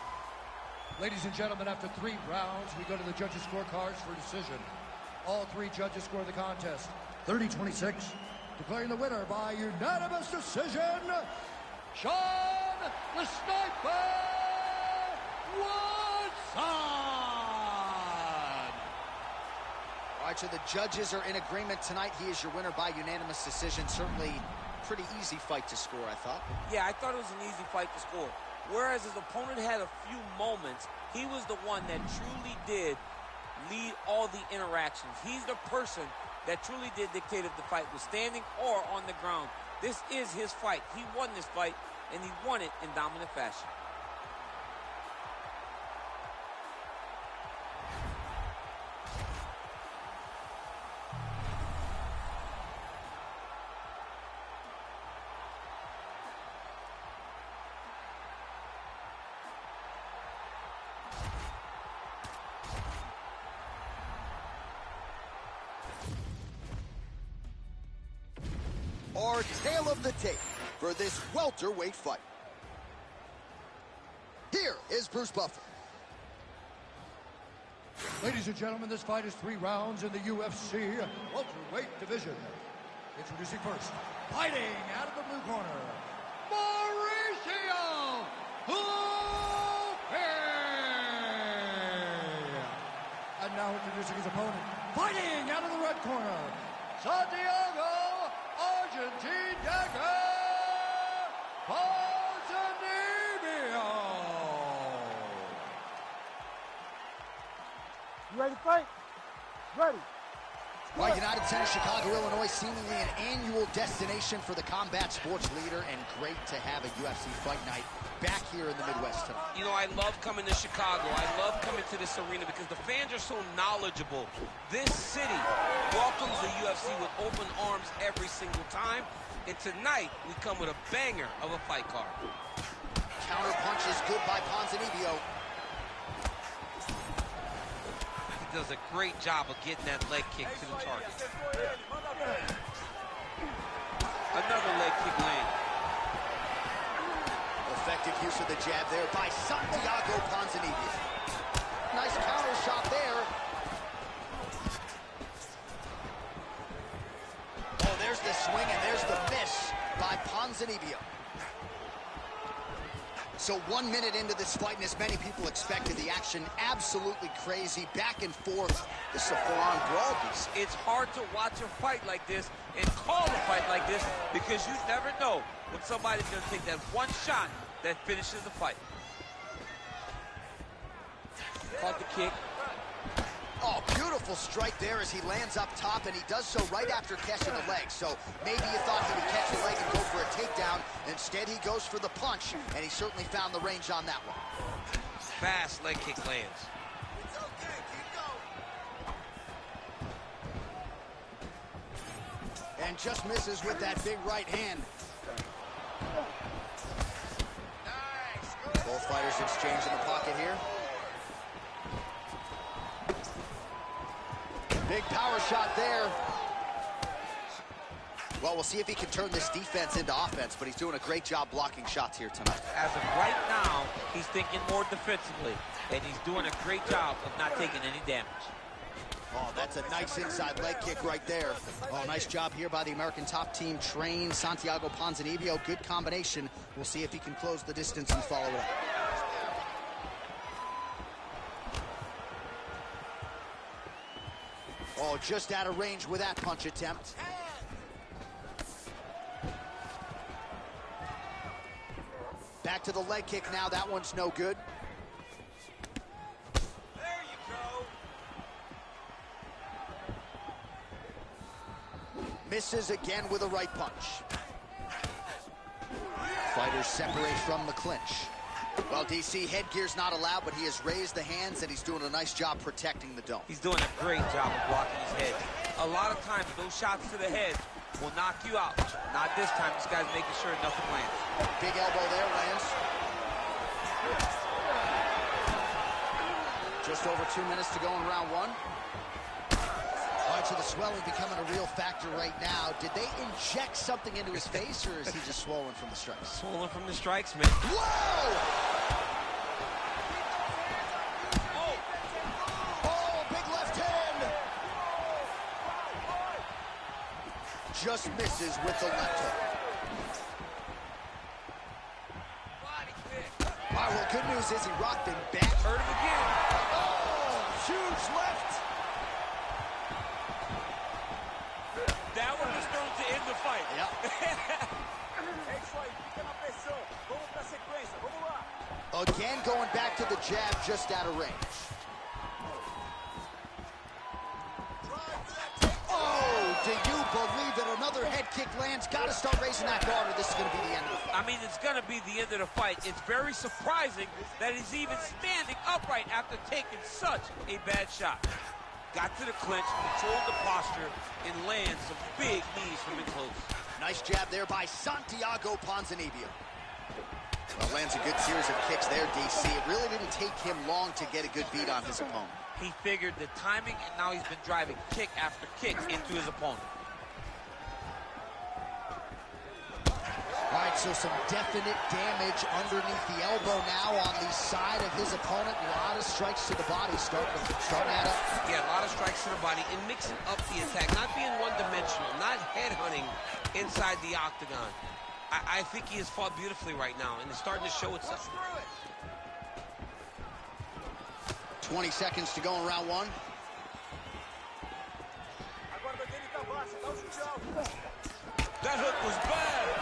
Ladies and gentlemen, after 3 rounds, we go to the judges' scorecards for decision. All 3 judges score the contest 30-26, declaring the winner by unanimous decision, Sean the Sniper Woodson! All right, so the judges are in agreement tonight. He is your winner by unanimous decision. Certainly pretty easy fight to score, I thought. Yeah, I thought it was an easy fight to score. Whereas his opponent had a few moments, he was the one that truly did lead all the interactions. He's the person that truly did dictate if the fight was standing or on the ground. This is his fight. He won this fight, and he won it in dominant fashion. Our tale of the tape for this welterweight fight. Here is Bruce Buffer. Ladies and gentlemen, this fight is 3 rounds in the UFC welterweight division. Introducing first, fighting out of the blue corner, Mauricio Hooper! And now introducing his opponent, fighting out of the red corner, Santiago Argentina Ponzinibbio! You ready to fight? Ready. Well, United Center, Chicago, Illinois, seemingly an annual destination for the combat sports leader, and great to have a UFC fight night back here in the Midwest tonight. You know, I love coming to Chicago. I love coming to this arena because the fans are so knowledgeable. This city welcomes the UFC with open arms every single time. And tonight, we come with a banger of a fight card. Counter punch is good by Ponzinibbio. He does a great job of getting that leg kick to the target. Another leg kick landed. Effective use of the jab there by Santiago Ponzinibbio. Nice counter shot there. swing, and there's the miss by Ponzinibbio. So 1 minute into this fight, and as many people expected, the action absolutely crazy, back and forth. This is a full-on brawl, DC. It's hard to watch a fight like this and call a fight like this because you never know when somebody's going to take that one shot that finishes the fight. Caught the kick. Oh, beautiful strike there as he lands up top, and he does so right after catching the leg. So maybe you thought he would catch the leg and go for a takedown. Instead, he goes for the punch, and he certainly found the range on that one. Fast leg kick lands. It's okay, keep going. And just misses with that big right hand. Nice. Both fighters exchange in the pocket here. Big power shot there. Well, we'll see if he can turn this defense into offense, but he's doing a great job blocking shots here tonight. As of right now, he's thinking more defensively, and he's doing a great job of not taking any damage. Oh, that's a nice inside leg kick right there. Oh, nice job here by the American top team trained Santiago Ponzinibbio. Good combination. We'll see if he can close the distance and follow it up. Oh, just out of range with that punch attempt. Back to the leg kick now. That one's no good. There you go. Misses again with a right punch. Fighters separate from the clinch. Well, DC, headgear's not allowed, but he has raised the hands, and he's doing a nice job protecting the dome. He's doing a great job of blocking his head. A lot of times, those shots to the head will knock you out. Not this time. This guy's making sure nothing lands. Big elbow there, lands. Just over 2 minutes to go in round one. All right, so the swelling becoming a real factor right now. Did they inject something into his face, or is he just swollen from the strikes? Swollen from the strikes, man. Whoa! Oh, big left hand! Just misses with the left hook. All right, well, good news is he rocked him back. Hurt him again. Oh, huge left. That one was thrown to end the fight. Yep. É isso aí, fica na pressão. Vamos pra sequência, vamos lá. Again, going back to the jab, just out of range. Oh, do you believe it? Another head kick lands. Got to start raising that guard, or this is going to be the end of the fight. I mean, it's going to be the end of the fight. It's very surprising that he's even standing upright after taking such a bad shot. Got to the clinch, controlled the posture, and lands some big knees from in close. Nice jab there by Santiago Ponzinibbio. Well, lands a good series of kicks there, DC. It really didn't take him long to get a good beat on his opponent. He figured the timing, and now he's been driving kick after kick into his opponent. All right, so some definite damage underneath the elbow now on the side of his opponent. A lot of strikes to the body starting to add up. Yeah, a lot of strikes to the body and mixing up the attack, not being one-dimensional, not headhunting inside the octagon. I think he has fought beautifully right now, and it's starting to show itself. 20 seconds to go in round one. That hook was bad.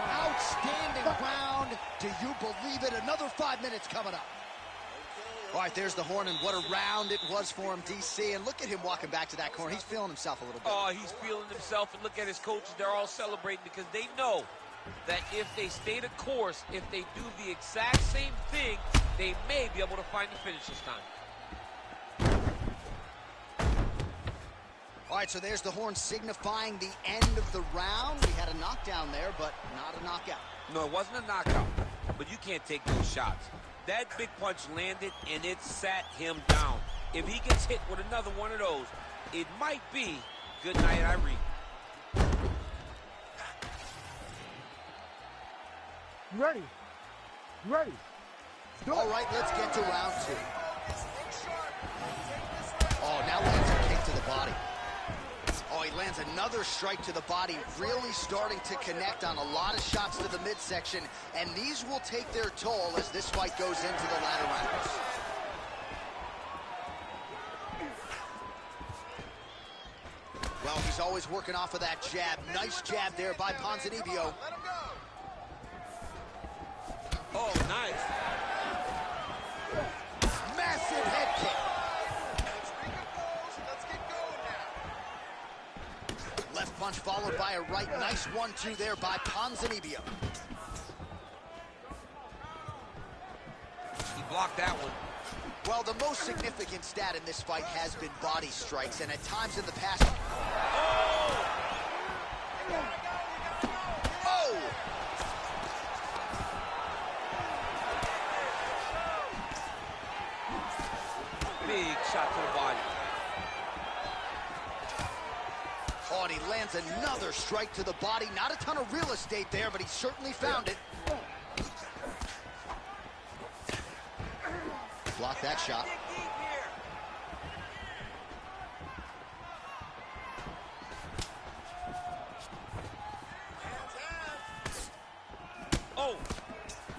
Outstanding round. Do you believe it? Another 5 minutes coming up. All right, there's the horn, and what a round it was for him, DC. And look at him walking back to that corner. He's feeling himself a little bit. Oh, he's feeling himself, and look at his coaches. They're all celebrating because they know that if they stay the course, if they do the exact same thing, they may be able to find the finish this time. All right, so there's the horn signifying the end of the round. We had a knockdown there, but not a knockout. No, it wasn't a knockout, but you can't take those shots. That big punch landed, and it sat him down. If he gets hit with another one of those, it might be good night, Irene. You ready? Ready. All right, let's get to round 2. Oh, now lands a kick to the body. Oh, he lands another strike to the body, really starting to connect on a lot of shots to the midsection, and these will take their toll as this fight goes into the latter rounds. Well, he's always working off of that jab. Nice jab there by Ponzinibbio. Oh, nice. Massive head kick. Left punch followed by a right. Nice 1-2 there by Ponzinibbio. He blocked that one. Well, the most significant stat in this fight has been body strikes, and at times in the past... Oh! Big shot to the body. Oh, and he lands another strike to the body. Not a ton of real estate there, but he certainly found it. Block that shot. Oh!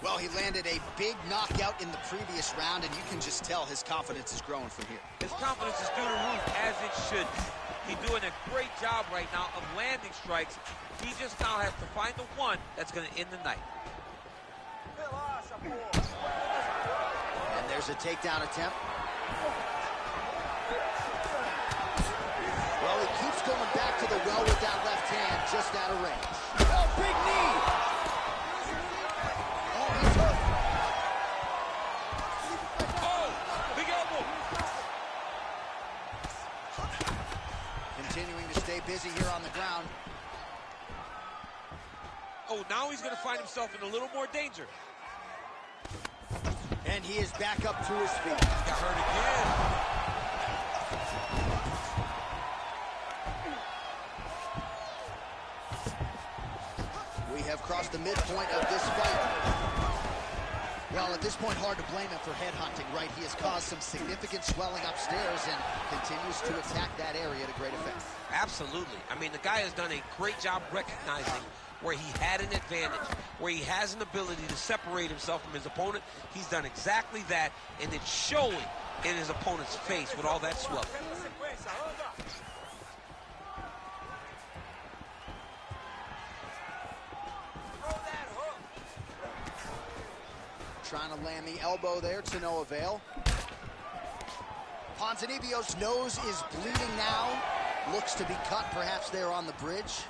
Well, he landed a big knockout in the previous round, and you can just tell his confidence is growing from here. His confidence is through the roof, as it should be. He's doing a great job right now of landing strikes. He just now has to find the one that's going to end the night. And there's a takedown attempt. Well, he keeps going back to the well with that left hand, just out of range. Oh, big knee! Oh, he's hurt. Oh, big elbow. Continuing to stay busy here on the ground. Oh, now he's going to find himself in a little more danger. And he is back up to his feet. Got hurt again. We have crossed the midpoint of this fight. Well, at this point, hard to blame him for headhunting, right? He has caused some significant swelling upstairs and continues to attack that area to great effect. Absolutely. I mean, the guy has done a great job recognizing where he had an advantage, where he has an ability to separate himself from his opponent. He's done exactly that, and it's showing in his opponent's face with all that swelling. Trying to land the elbow there to no avail. Ponzinibbio's nose is bleeding now. Looks to be cut perhaps there on the bridge.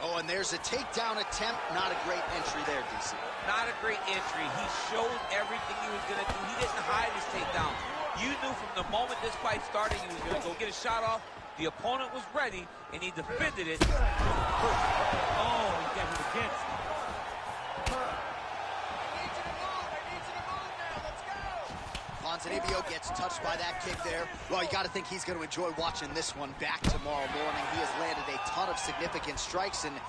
Oh, and there's a takedown attempt. Not a great entry there, DC. Not a great entry. He showed everything he was going to do. He didn't hide his takedown. You knew from the moment this fight started he was going to go get a shot off. The opponent was ready, and he defended it. Oh, he got hit against. Ponzinibbio gets touched by that kick there. Well, you got to think he's going to enjoy watching this one back tomorrow morning. He has landed a ton of significant strikes, and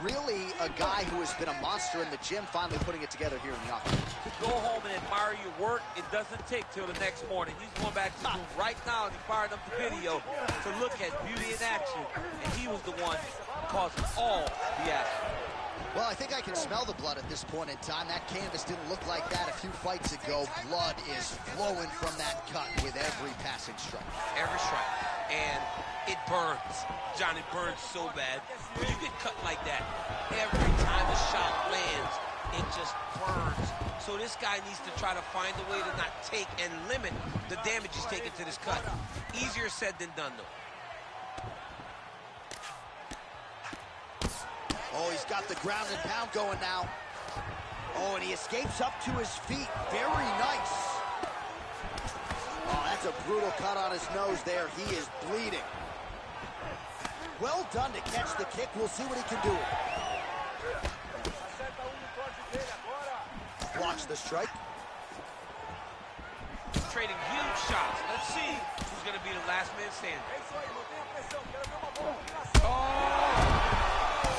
really a guy who has been a monster in the gym, finally putting it together here in the office. To go home and admire your work, it doesn't take till the next morning. He's going back to the room right now, and he fired up the video to look at beauty in action, and he was the one causing all the action. Well, I think I can smell the blood at this point in time. That canvas didn't look like that a few fights ago. Blood is flowing from that cut with every passing strike. Every strike. And it burns. Johnny, burns so bad. When you get cut like that, every time the shot lands, it just burns. So this guy needs to try to find a way to not take and limit the damage he's taking to this cut. Easier said than done, though. Oh, he's got the ground and pound going now. Oh, and he escapes up to his feet. Very nice. Oh, that's a brutal cut on his nose there. He is bleeding. Well done to catch the kick. We'll see what he can do. Blocks the strike. Trading huge shots. Let's see who's going to be the last man standing.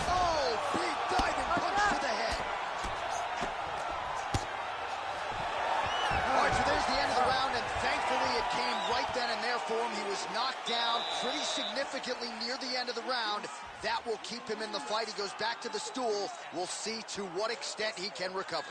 Oh, big diving punch to the head. significantly near the end of the round. That will keep him in the fight. He goes back to the stool. We'll see to what extent he can recover.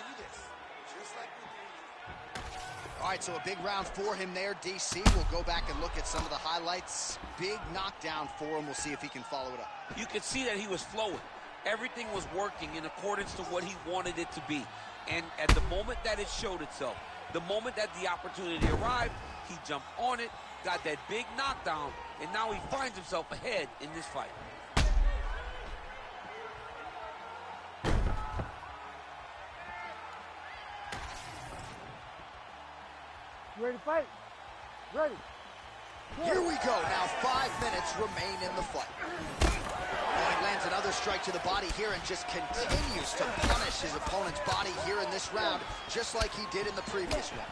All right, so a big round for him there, DC. We'll go back and look at some of the highlights. Big knockdown for him. We'll see if he can follow it up. You could see that he was flowing. Everything was working in accordance to what he wanted it to be. And at the moment that it showed itself, the moment that the opportunity arrived, he jumped on it, got that big knockdown, and now he finds himself ahead in this fight. Ready to fight? Ready. Here we go. Now 5 minutes remain in the fight. Oh, he lands another strike to the body here and just continues to punish his opponent's body here in this round, just like he did in the previous round.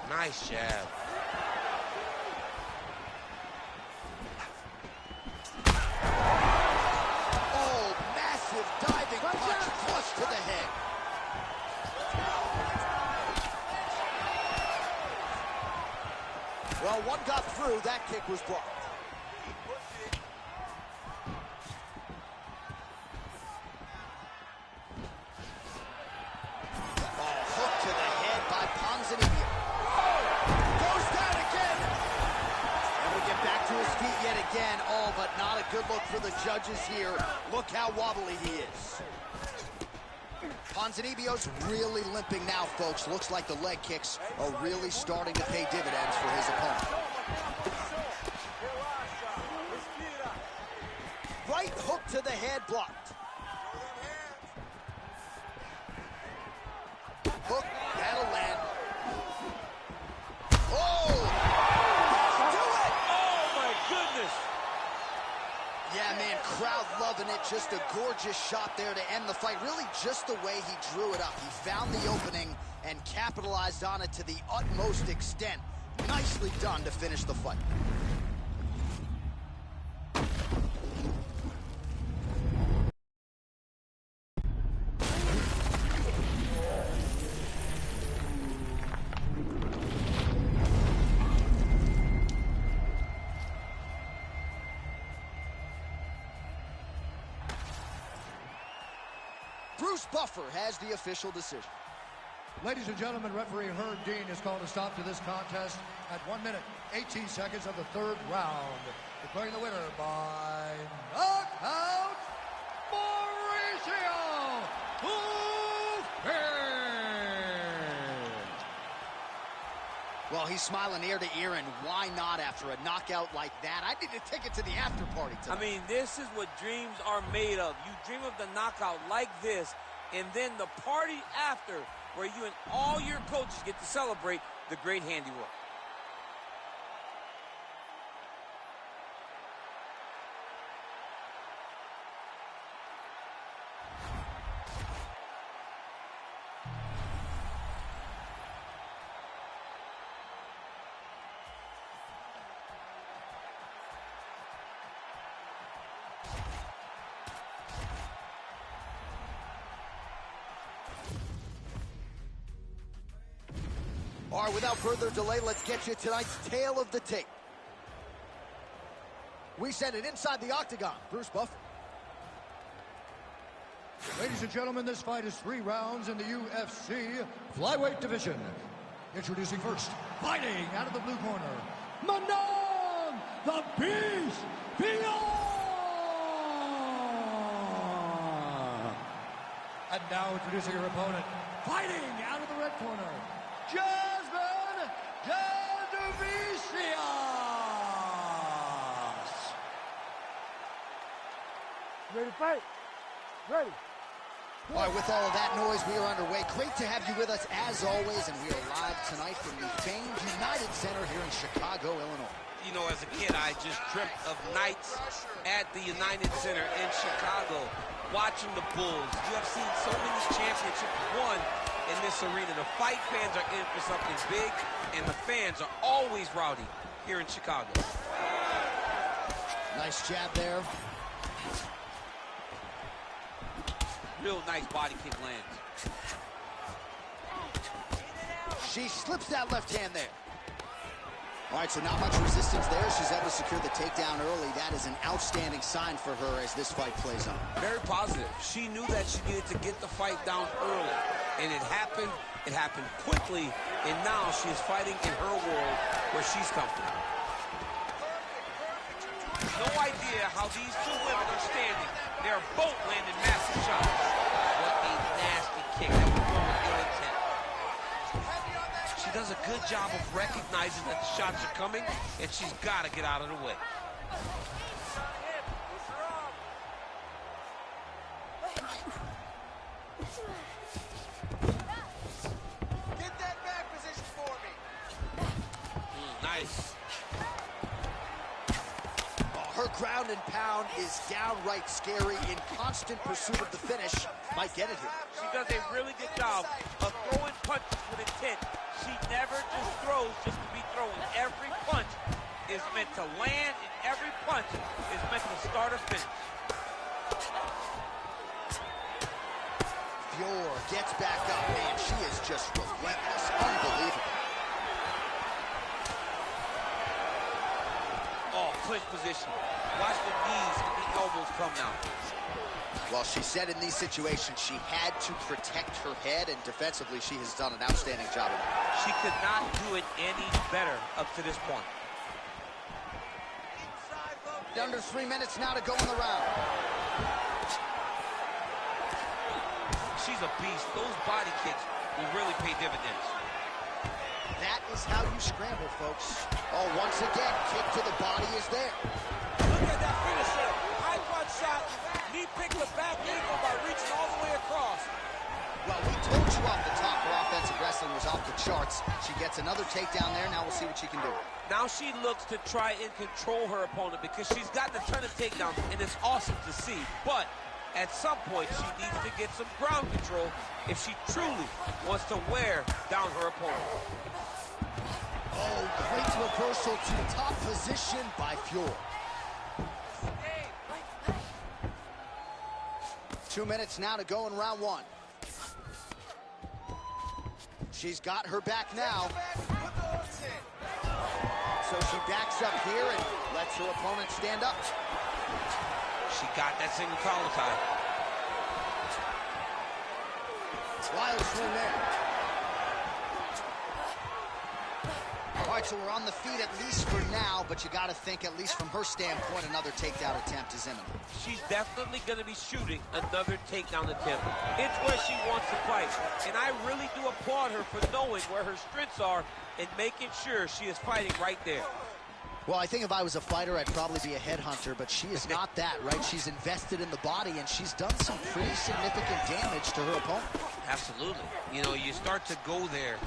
Nice jab. Oh, massive diving punch flush to the head. Well, one got through. That kick was blocked. Again, oh, but not a good look for the judges here. Look how wobbly he is. Ponzinibbio's really limping now, folks. Looks like the leg kicks are really starting to pay dividends for his opponent. Right hook to the head blocked. Hook, that'll land. Yeah, man, crowd loving it. Just a gorgeous shot there to end the fight. Really just the way he drew it up. He found the opening and capitalized on it to the utmost extent. Nicely done to finish the fight. Bruce Buffer has the official decision. Ladies and gentlemen, referee Herb Dean has called a stop to this contest at 1 minute, 18 seconds of the third round. Declaring the winner by knockout, Mauricio Usman. Well, he's smiling ear to ear, and why not after a knockout like that? I need a ticket to the after party tonight. I mean, this is what dreams are made of. You dream of the knockout like this, and then the party after, where you and all your coaches get to celebrate the great handiwork. All right, without further delay, let's get you tonight's tale of the tape. We send it inside the octagon. Bruce Buffer. Ladies and gentlemen, this fight is 3 rounds in the UFC flyweight division. Introducing first, fighting out of the blue corner, Manon the Beast Beyond. And now introducing her opponent, fighting out of the red corner, Usman Jadovicius. Ready to fight? Ready. All right, with all of that noise, we are underway. Great to have you with us as always, and we are live tonight from the famed United Center here in Chicago, Illinois. You know, as a kid, I just dreamt of nights at the United Center in Chicago, watching the Bulls. You have seen so many championships won in this arena. The fight fans are in for something big, and the fans are always rowdy here in Chicago. Nice jab there. Real nice body kick lands. She slips that left hand there. All right, so not much resistance there. She's able to secure the takedown early. That is an outstanding sign for her as this fight plays on. Very positive. She knew that she needed to get the fight down early, and it happened. It happened quickly, and now she is fighting in her world where she's comfortable. No idea how these two women are standing. They're both landing massive shots. What a nasty kick. That was one with ill intent. She does a good job of recognizing that the shots are coming, and she's got to get out of the way. Get that back position for me. Nice. Her ground and pound is downright scary. In constant pursuit of the finish, might get it here. She does a really good job of throwing punches with intent. She never just throws just to be throwing. Every punch is meant to land, and every punch is meant to start or finish. Fior gets back up, man. She is just relentless. Unbelievable. Oh, clinch position. Watch the knees and the elbows come now. Well, she said in these situations she had to protect her head, and defensively she has done an outstanding job of it. She could not do it any better up to this point. Under 3 minutes now to go in the round. She's a beast. Those body kicks will really pay dividends. That is how you scramble, folks. Oh, once again, kick to the body is there. Look at that finisher. High punch shot. Knee picked the back ankle by reaching all the way across. Well, we told you off the top her offensive wrestling was off the charts. She gets another takedown there. Now we'll see what she can do. Now she looks to try and control her opponent because she's gotten a ton of takedowns, and it's awesome to see. But at some point, she needs to get some ground control if she truly wants to wear down her opponent. Oh, great reversal to top position by Fior. 2 minutes now to go in round one. She's got her back now. So she backs up here and lets her opponent stand up. She got that single collar tie. Wild swing there. All right, so we're on the feet at least for now, but you got to think, at least from her standpoint, another takedown attempt is imminent. She's definitely going to be shooting another takedown attempt. It's where she wants to fight, and I really do applaud her for knowing where her strengths are and making sure she is fighting right there. Well, I think if I was a fighter, I'd probably be a headhunter, but she is not that, right? She's invested in the body, and she's done some pretty significant damage to her opponent. Absolutely. You know, you start to go there,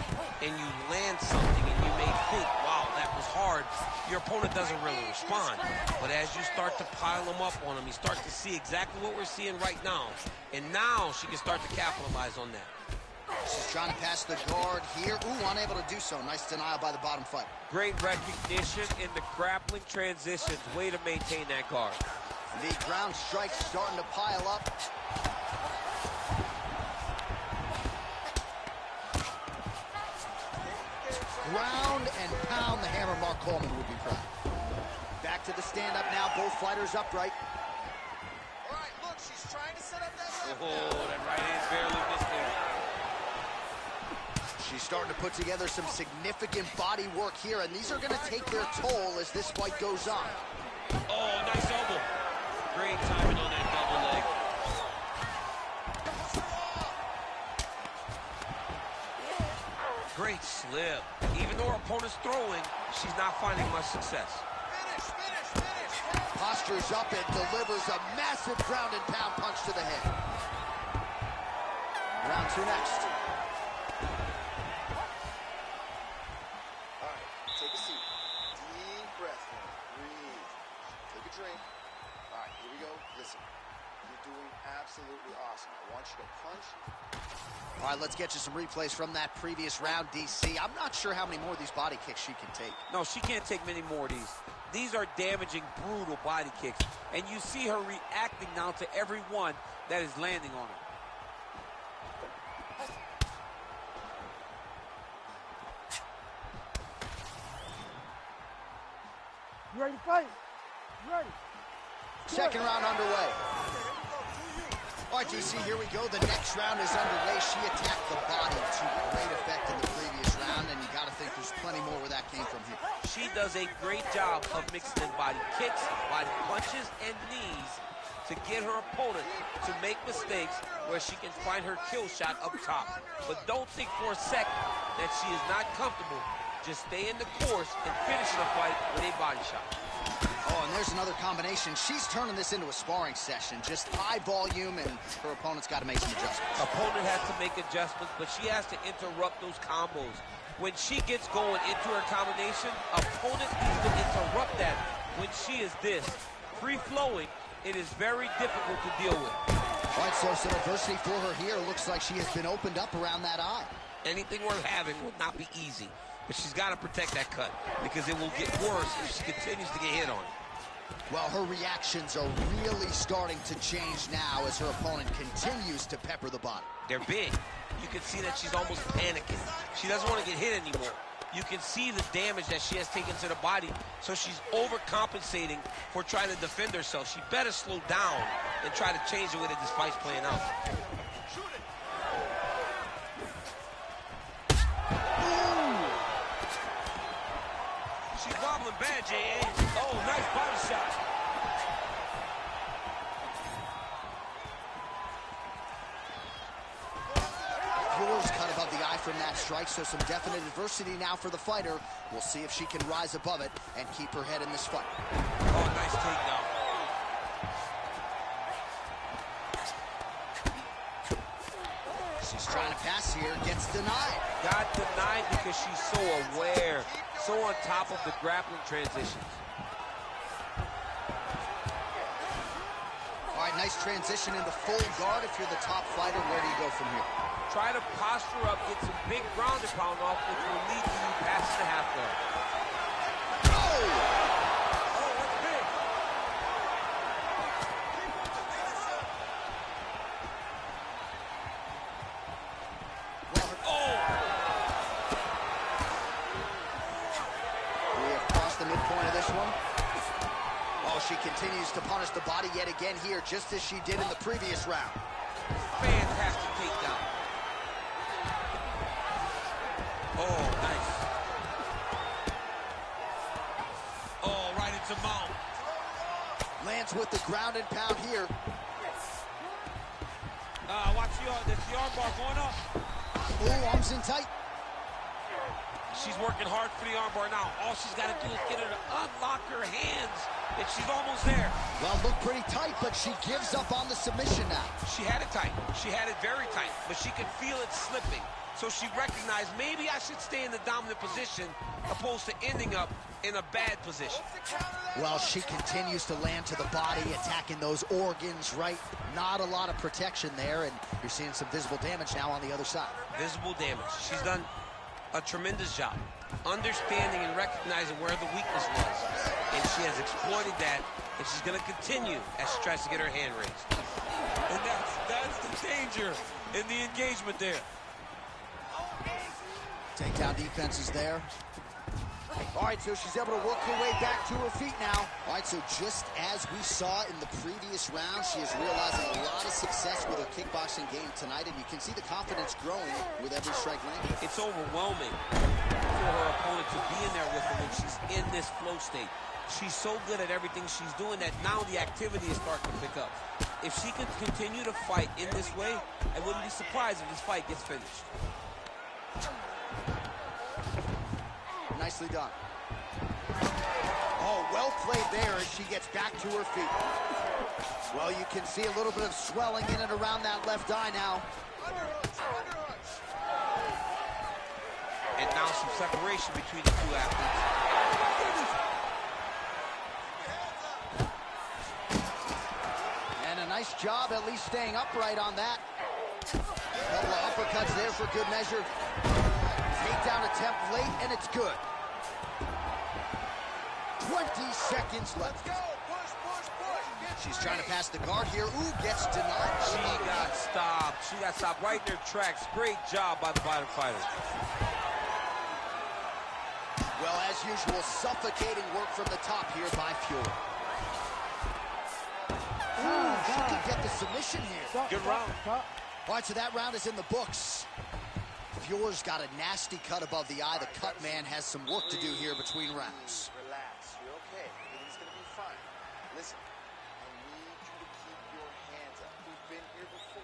and you land something, and you may think, wow, that was hard. Your opponent doesn't really respond. But as you start to pile them up on him, you start to see exactly what we're seeing right now. And now she can start to capitalize on that. She's trying to pass the guard here. Ooh, unable to do so. Nice denial by the bottom fighter. Great recognition in the grappling transitions. Way to maintain that guard. The ground strikes starting to pile up. Ground and pound. The hammer, Mark Coleman would be proud. Back to the stand-up now. Both fighters upright. All right, look, she's trying to set up that left. Oh, that right hand barely missed there. She's starting to put together some significant body work here, and these are going to take their toll as this fight goes on. Oh, nice elbow. Great timing on that double leg. Great slip. Even though her opponent's throwing, she's not finding much success. Finish. Postures up and delivers a massive ground and pound punch to the head. Round two next. All right, take a seat. Deep breath. Breathe. Take a drink. All right, here we go. Listen, you're doing absolutely awesome. I want you to punch. All right, let's get you some replays from that previous round, DC. I'm not sure how many more of these body kicks she can take. No, she can't take many more of these. These are damaging, brutal body kicks. And you see her reacting now to every one that is landing on her. You ready to fight? You ready? Second round underway. All right, DC, here we go. The next round is underway. She attacked the body to great effect in the previous round, and you got to think there's plenty more where that came from here. She does a great job of mixing in body kicks, body punches, and knees to get her opponent to make mistakes where she can find her kill shot up top. But don't think for a second that she is not comfortable. Just stay in the course and finish the fight with a body shot. Oh, and there's another combination. She's turning this into a sparring session. Just high volume, and her opponent's got to make some adjustments. Opponent has to make adjustments, but she has to interrupt those combos. When she gets going into her combination, opponent needs to interrupt that. When she is this free-flowing, it is very difficult to deal with. All right, so some adversity for her here. Looks like she has been opened up around that eye. Anything worth having will not be easy, but she's got to protect that cut because it will get worse if she continues to get hit on. Well, her reactions are really starting to change now as her opponent continues to pepper the body. They're big. You can see that she's almost panicking. She doesn't want to get hit anymore. You can see the damage that she has taken to the body, so she's overcompensating for trying to defend herself. She better slow down and try to change the way that this fight's playing out. She's wobbling bad, J.A. Oh, nice body shot. Yours cut above the eye from that strike, so some definite adversity now for the fighter. We'll see if she can rise above it and keep her head in this fight. Oh, nice takedown. She's trying to pass here, gets denied. Got denied because she's so aware, so on top of the grappling transitions. All right, nice transition into full guard. If you're the top fighter, where do you go from here? Try to posture up, get some big ground and pound off, which will lead to you passing the half guard. Oh! Oh, that's big. We have crossed the midpoint of this one. Oh, she continues to punish the body yet again here, just as she did in the previous round. Fantastic takedown. Oh, nice. Oh, right into mount. Lands with the ground and pound here. Watch the arm bar going up. Ooh, arms in tight. She's working hard for the armbar now. All she's got to do is get her to unlock her hands, and she's almost there. Well, looked pretty tight, but she gives up on the submission now. She had it tight. She had it very tight, but she could feel it slipping. So she recognized maybe I should stay in the dominant position opposed to ending up in a bad position. Well, she continues to land to the body, attacking those organs, right? Not a lot of protection there, and you're seeing some visible damage now on the other side. Visible damage. She's done a tremendous job understanding and recognizing where the weakness was, and she has exploited that, and she's going to continue as she tries to get her hand raised. And that's the danger in the engagement there. Takedown defense is there. All right, so she's able to work her way back to her feet now. All right, so just as we saw in the previous round, she is realizing a lot of success with her kickboxing game tonight, and you can see the confidence growing with every strike landed. It's overwhelming for her opponent to be in there with her when she's in this flow state. She's so good at everything she's doing that now the activity is starting to pick up. If she can continue to fight in this way, I wouldn't be surprised if this fight gets finished. Nicely done. Oh, well played there as she gets back to her feet. Well, you can see a little bit of swelling in and around that left eye now. And now some separation between the two athletes. And a nice job at least staying upright on that. Couple of uppercuts there for good measure. Takedown attempt late, and it's good. 20 seconds left. She's trying to pass the guard here. Ooh, gets denied. She got stopped. She got stopped right in her tracks. Great job by the bottom fighter. Well, as usual, suffocating work from the top here by Fury. Ooh, she could get the submission here. Good round. All right, so that round is in the books. Fury's got a nasty cut above the eye. The cut man has some work to do here between rounds. Relax, you're okay. Everything's gonna be fine. Listen, I need you to keep your hands up. We've been here before.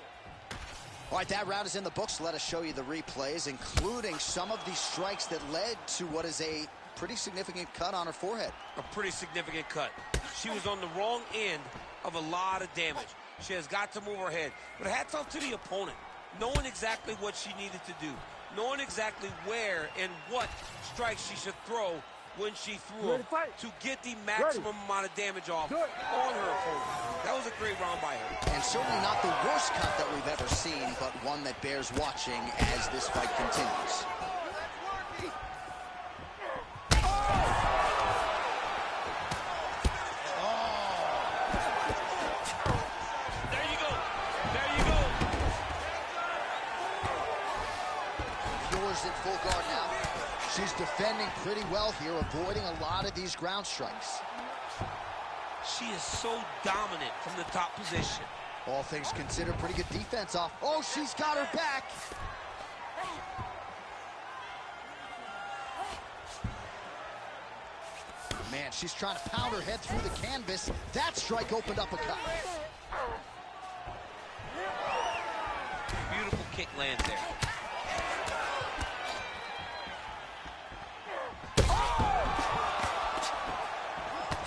All right, that round is in the books. Let us show you the replays, including some of the strikes that led to what is a pretty significant cut on her forehead. A pretty significant cut. She was on the wrong end of a lot of damage. She has got to move her head. But hats off to the opponent, knowing exactly what she needed to do, knowing exactly where and what strikes she should throw when she threw them to get the maximum amount of damage off on her opponent. That was a great round by her. And certainly not the worst cut that we've ever seen, but one that bears watching as this fight continues. In full guard now. She's defending pretty well here, avoiding a lot of these ground strikes. She is so dominant from the top position. All things considered, pretty good defense off. Oh, she's got her back. Man, she's trying to pound her head through the canvas. That strike opened up a cut. Beautiful kick lands there.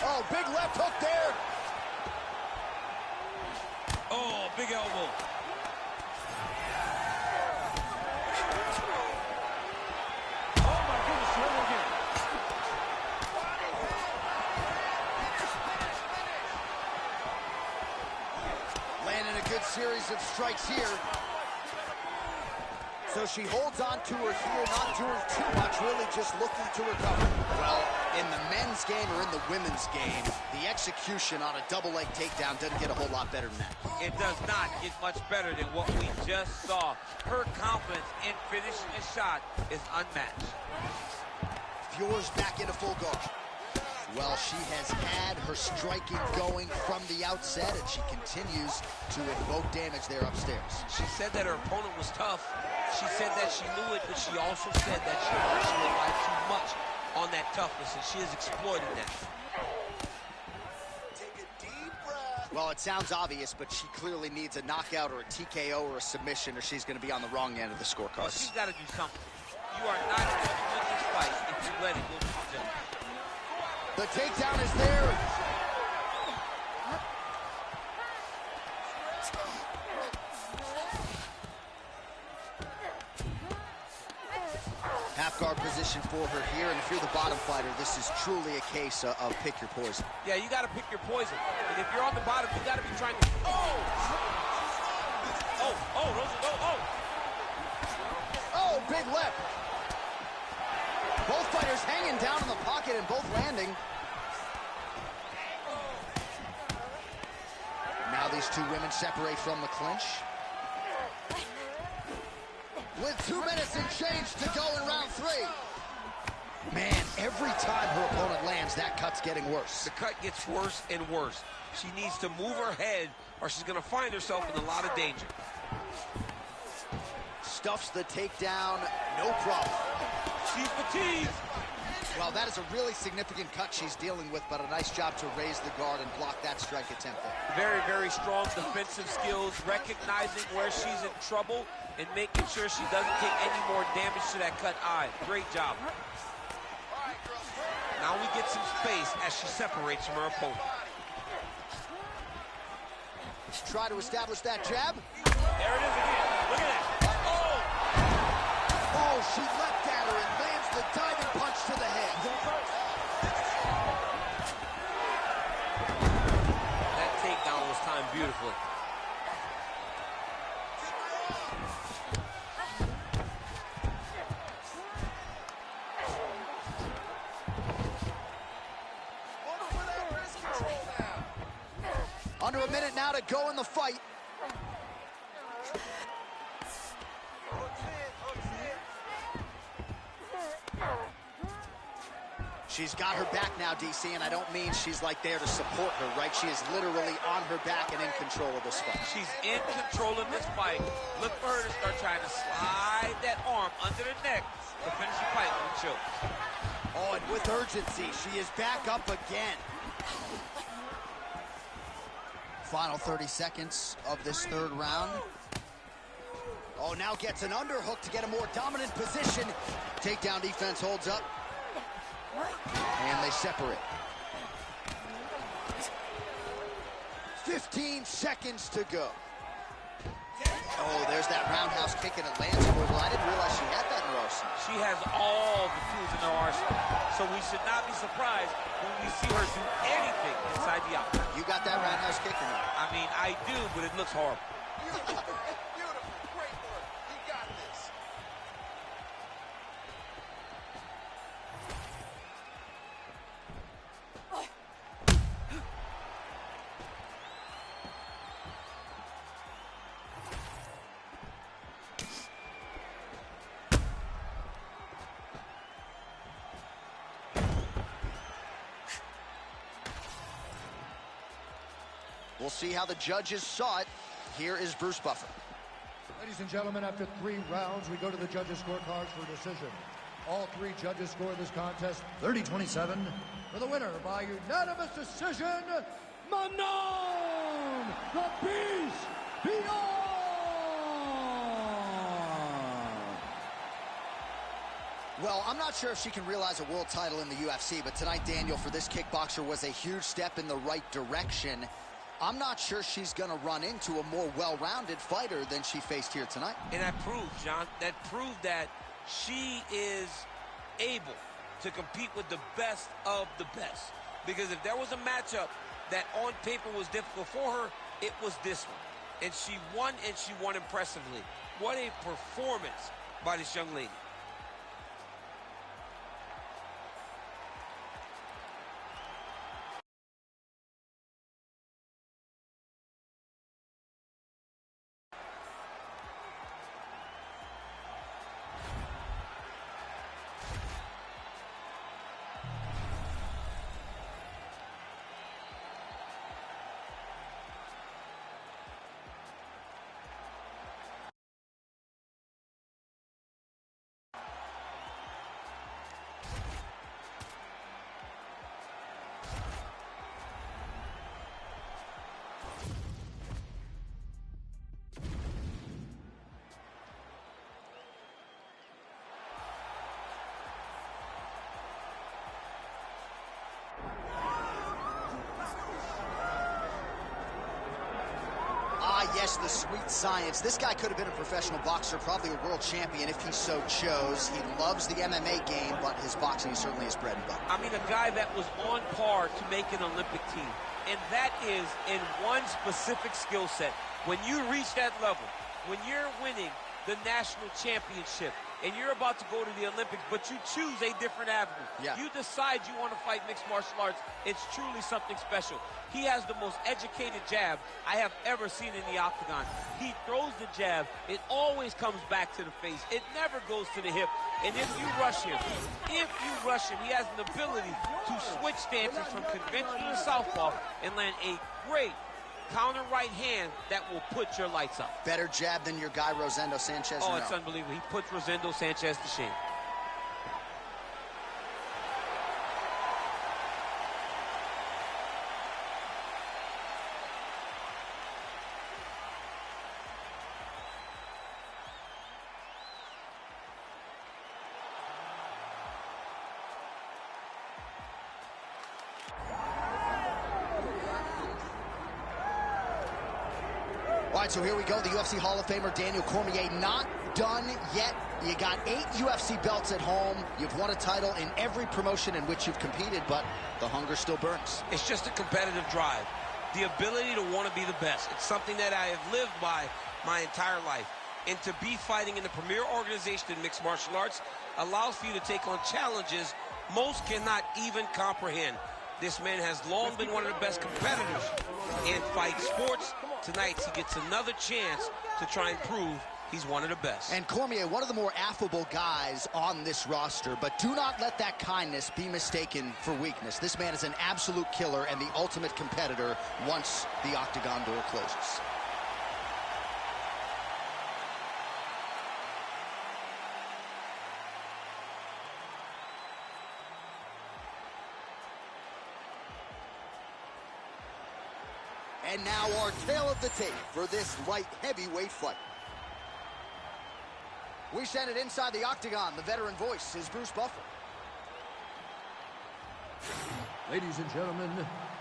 Oh, big left hook there. Oh, big elbow. Oh my goodness, here again. Landing a good series of strikes here. So she holds on to her here, not doing too much, really just looking to recover. Well, in the men's game or in the women's game, the execution on a double leg takedown doesn't get a whole lot better than that. It does not get much better than what we just saw. Her confidence in finishing a shot is unmatched. Fury's back into full guard. Well, she has had her striking going from the outset, and she continues to invoke damage there upstairs. She said that her opponent was tough. She said that she knew it, but she also said that she relied too much on that toughness, and she is exploiting that. Take a deep breath. Well, it sounds obvious, but she clearly needs a knockout or a TKO or a submission, or she's going to be on the wrong end of the scorecard. Well, she's got to do something. You are not going to win this fight if you let it go to the judge. The takedown is there. Half guard position for her here, and if you're the bottom fighter, this is truly a case of pick your poison. Yeah, you got to pick your poison. And if you're on the bottom, you got to be trying to... Oh, big left. Both fighters hanging down in the pocket and both landing. Now these two women separate from the clinch. With 2 minutes and change to go in round 3. Man, every time her opponent lands, that cut's getting worse. The cut gets worse and worse. She needs to move her head or she's going to find herself in a lot of danger. Stuffs the takedown, no problem. She's fatigued. Well, that is a really significant cut she's dealing with, but a nice job to raise the guard and block that strike attempt there. Very, very strong defensive skills, recognizing where she's in trouble and making sure she doesn't take any more damage to that cut eye. Great job. Now we get some space as she separates from her opponent. Try to establish that jab. There it is again. Look at that. Oh, she leapt at her and lands the diving punch to the head. That takedown was timed beautifully. Under a minute now to go in the fight. She's got her back now, DC, and I don't mean she's like there to support her, right? She is literally on her back and in control of this fight. She's in control of this fight. Look for her to start trying to slide that arm under the neck to finish the fight with a choke. Oh, and with urgency, she is back up again. Final 30 seconds of this third round. Oh, now gets an underhook to get a more dominant position. Takedown defense holds up. And they separate. 15 seconds to go. Oh, there's that roundhouse kick and it lands for her. Well, I didn't realize she had that in her arsenal. She has all the tools in her arsenal. So we should not be surprised when we see her do anything inside the octagon. You got that roundhouse kick in her? I mean, I do, but it looks horrible. Beautiful. Great work. You got this. We'll see how the judges saw it. Here is Bruce Buffer. Ladies and gentlemen, after 3 rounds, we go to the judges' scorecards for decision. All 3 judges scored this contest 30-27 for the winner by unanimous decision, Manon, the Beast Beyond! Well, I'm not sure if she can realize a world title in the UFC, but tonight, Daniel, for this kickboxer was a huge step in the right direction. I'm not sure she's going to run into a more well-rounded fighter than she faced here tonight. And that proves, John, that she is able to compete with the best of the best. Because if there was a matchup that on paper was difficult for her, it was this one. And she won impressively. What a performance by this young lady. Yes, the sweet science. This guy could have been a professional boxer, probably a world champion if he so chose. He loves the MMA game, but his boxing is certainly his bread and butter. I mean, a guy that was on par to make an Olympic team. And that is in one specific skill set. When you reach that level, when you're winning the national championship, and you're about to go to the Olympics, but you choose a different avenue. Yeah. You decide you want to fight mixed martial arts. It's truly something special. He has the most educated jab I have ever seen in the octagon. He throws the jab. It always comes back to the face. It never goes to the hip. And if you rush him, he has an ability to switch stances from conventional to southpaw and land a great counter right hand that will put your lights up. Better jab than your guy Rosendo Sanchez. Oh, it's unbelievable. He puts Rosendo Sanchez to shame. All right, so here we go. The UFC Hall of Famer Daniel Cormier not done yet. You got 8 UFC belts at home. You've won a title in every promotion in which you've competed, but the hunger still burns. It's just a competitive drive. The ability to want to be the best. It's something that I have lived by my entire life. And to be fighting in the premier organization in mixed martial arts allows for you to take on challenges most cannot even comprehend. This man has long been one of the best competitors in fight sports. Tonight, he gets another chance to try and prove He's one of the best. And Cormier, one of the more affable guys on this roster, but do not let that kindness be mistaken for weakness. This man is an absolute killer and the ultimate competitor once the octagon door closes. And now our tale of the tape for this light heavyweight fight. We send it inside the octagon. The veteran voice is Bruce Buffer. Ladies and gentlemen,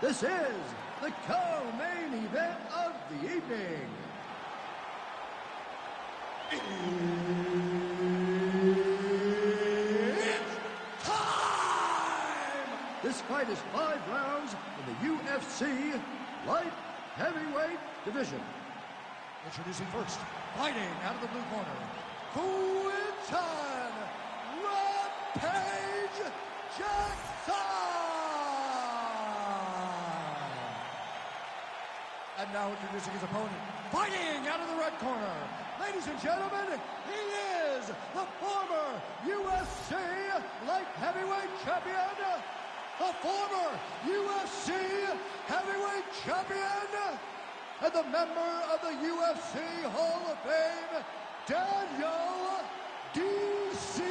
this is the co-main event of the evening. It's time! This fight is 5 rounds in the UFC light heavyweight division. Introducing first, fighting out of the blue corner, Quinton Rampage Jackson! And now introducing his opponent, fighting out of the red corner. Ladies and gentlemen, he is the former UFC light heavyweight champion, the former UFC heavyweight champion, and the member of the UFC Hall of Fame, Daniel D.C.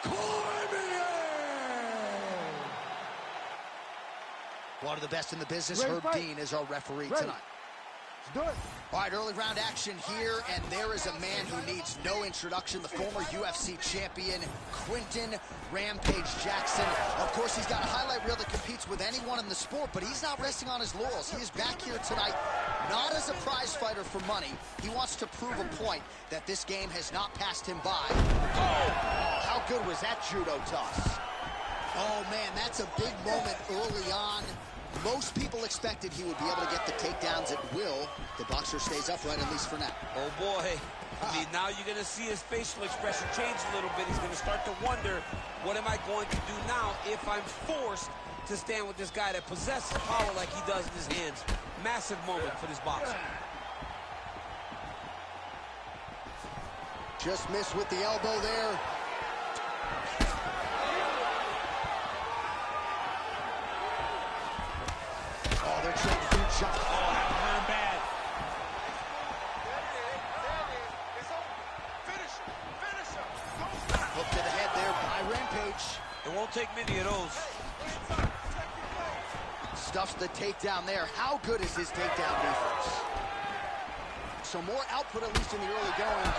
Cormier. One of the best in the business, Herb Dean, is our referee tonight. Do it. All right, early round action here, and there is a man who needs no introduction, the former UFC champion, Quinton Rampage Jackson. Of course, he's got a highlight reel that competes with anyone in the sport, but he's not resting on his laurels. He is back here tonight, not as a prize fighter for money. He wants to prove a point that this game has not passed him by. Oh, how good was that judo toss? Oh, man, that's a big moment early on. Most people expected he would be able to get the takedowns at will. The boxer stays upright, at least for now. Oh, boy. I mean, now you're going to see his facial expression change a little bit. He's going to start to wonder, what am I going to do now if I'm forced to stand with this guy that possesses power like he does in his hands? Massive moment for this boxer. Just missed with the elbow there. Oh, they're trying to huge shot. Oh, that hurt bad. Hook to the head there by Rampage. It won't take many of those. Stuffs the takedown there. How good is his takedown defense? So more output, at least in the early going.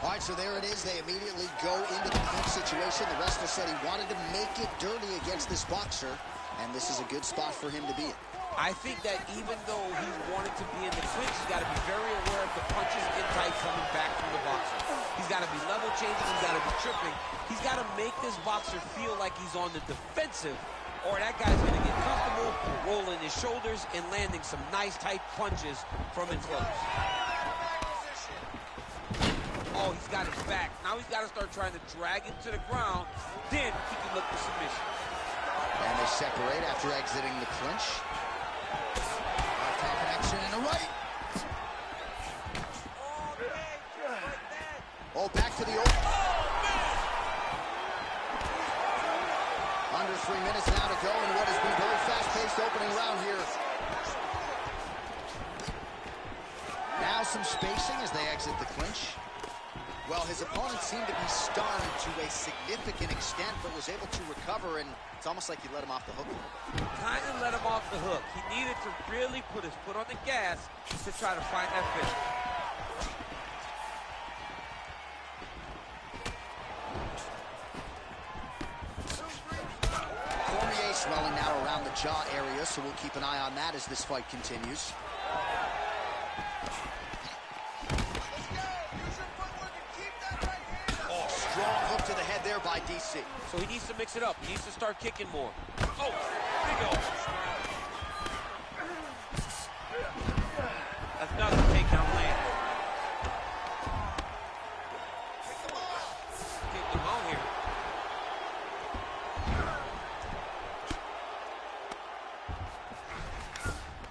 All right, so there it is. They immediately go into the clinch situation. The wrestler said he wanted to make it dirty against this boxer, and this is a good spot for him to be in. I think that even though he wanted to be in the clinch, he's got to be very aware of the punches in tight coming back from the boxer. He's got to be level changing. He's got to be tripping. He's got to make this boxer feel like he's on the defensive, or that guy's going to get comfortable, rolling his shoulders and landing some nice tight punches from in close. Oh, he's got his back. Now he's got to start trying to drag him to the ground. Then he can look for submission. And they separate after exiting the clinch. Left-hand connection and a right. Oh, back to the open. Under 3 minutes now to go in what has been a very fast-paced opening round here. Now some spacing as they exit the clinch. Well, his opponent seemed to be stunned to a significant extent, but was able to recover, and it's almost like he let him off the hook a little bit. Kind of let him off the hook. He needed to really put his foot on the gas to try to find that finish. Cormier swelling now around the jaw area, so we'll keep an eye on that as this fight continues. Strong hook to the head there by DC. So he needs to mix it up. He needs to start kicking more. Oh, big O. That's another takedown land. Kicked him out here.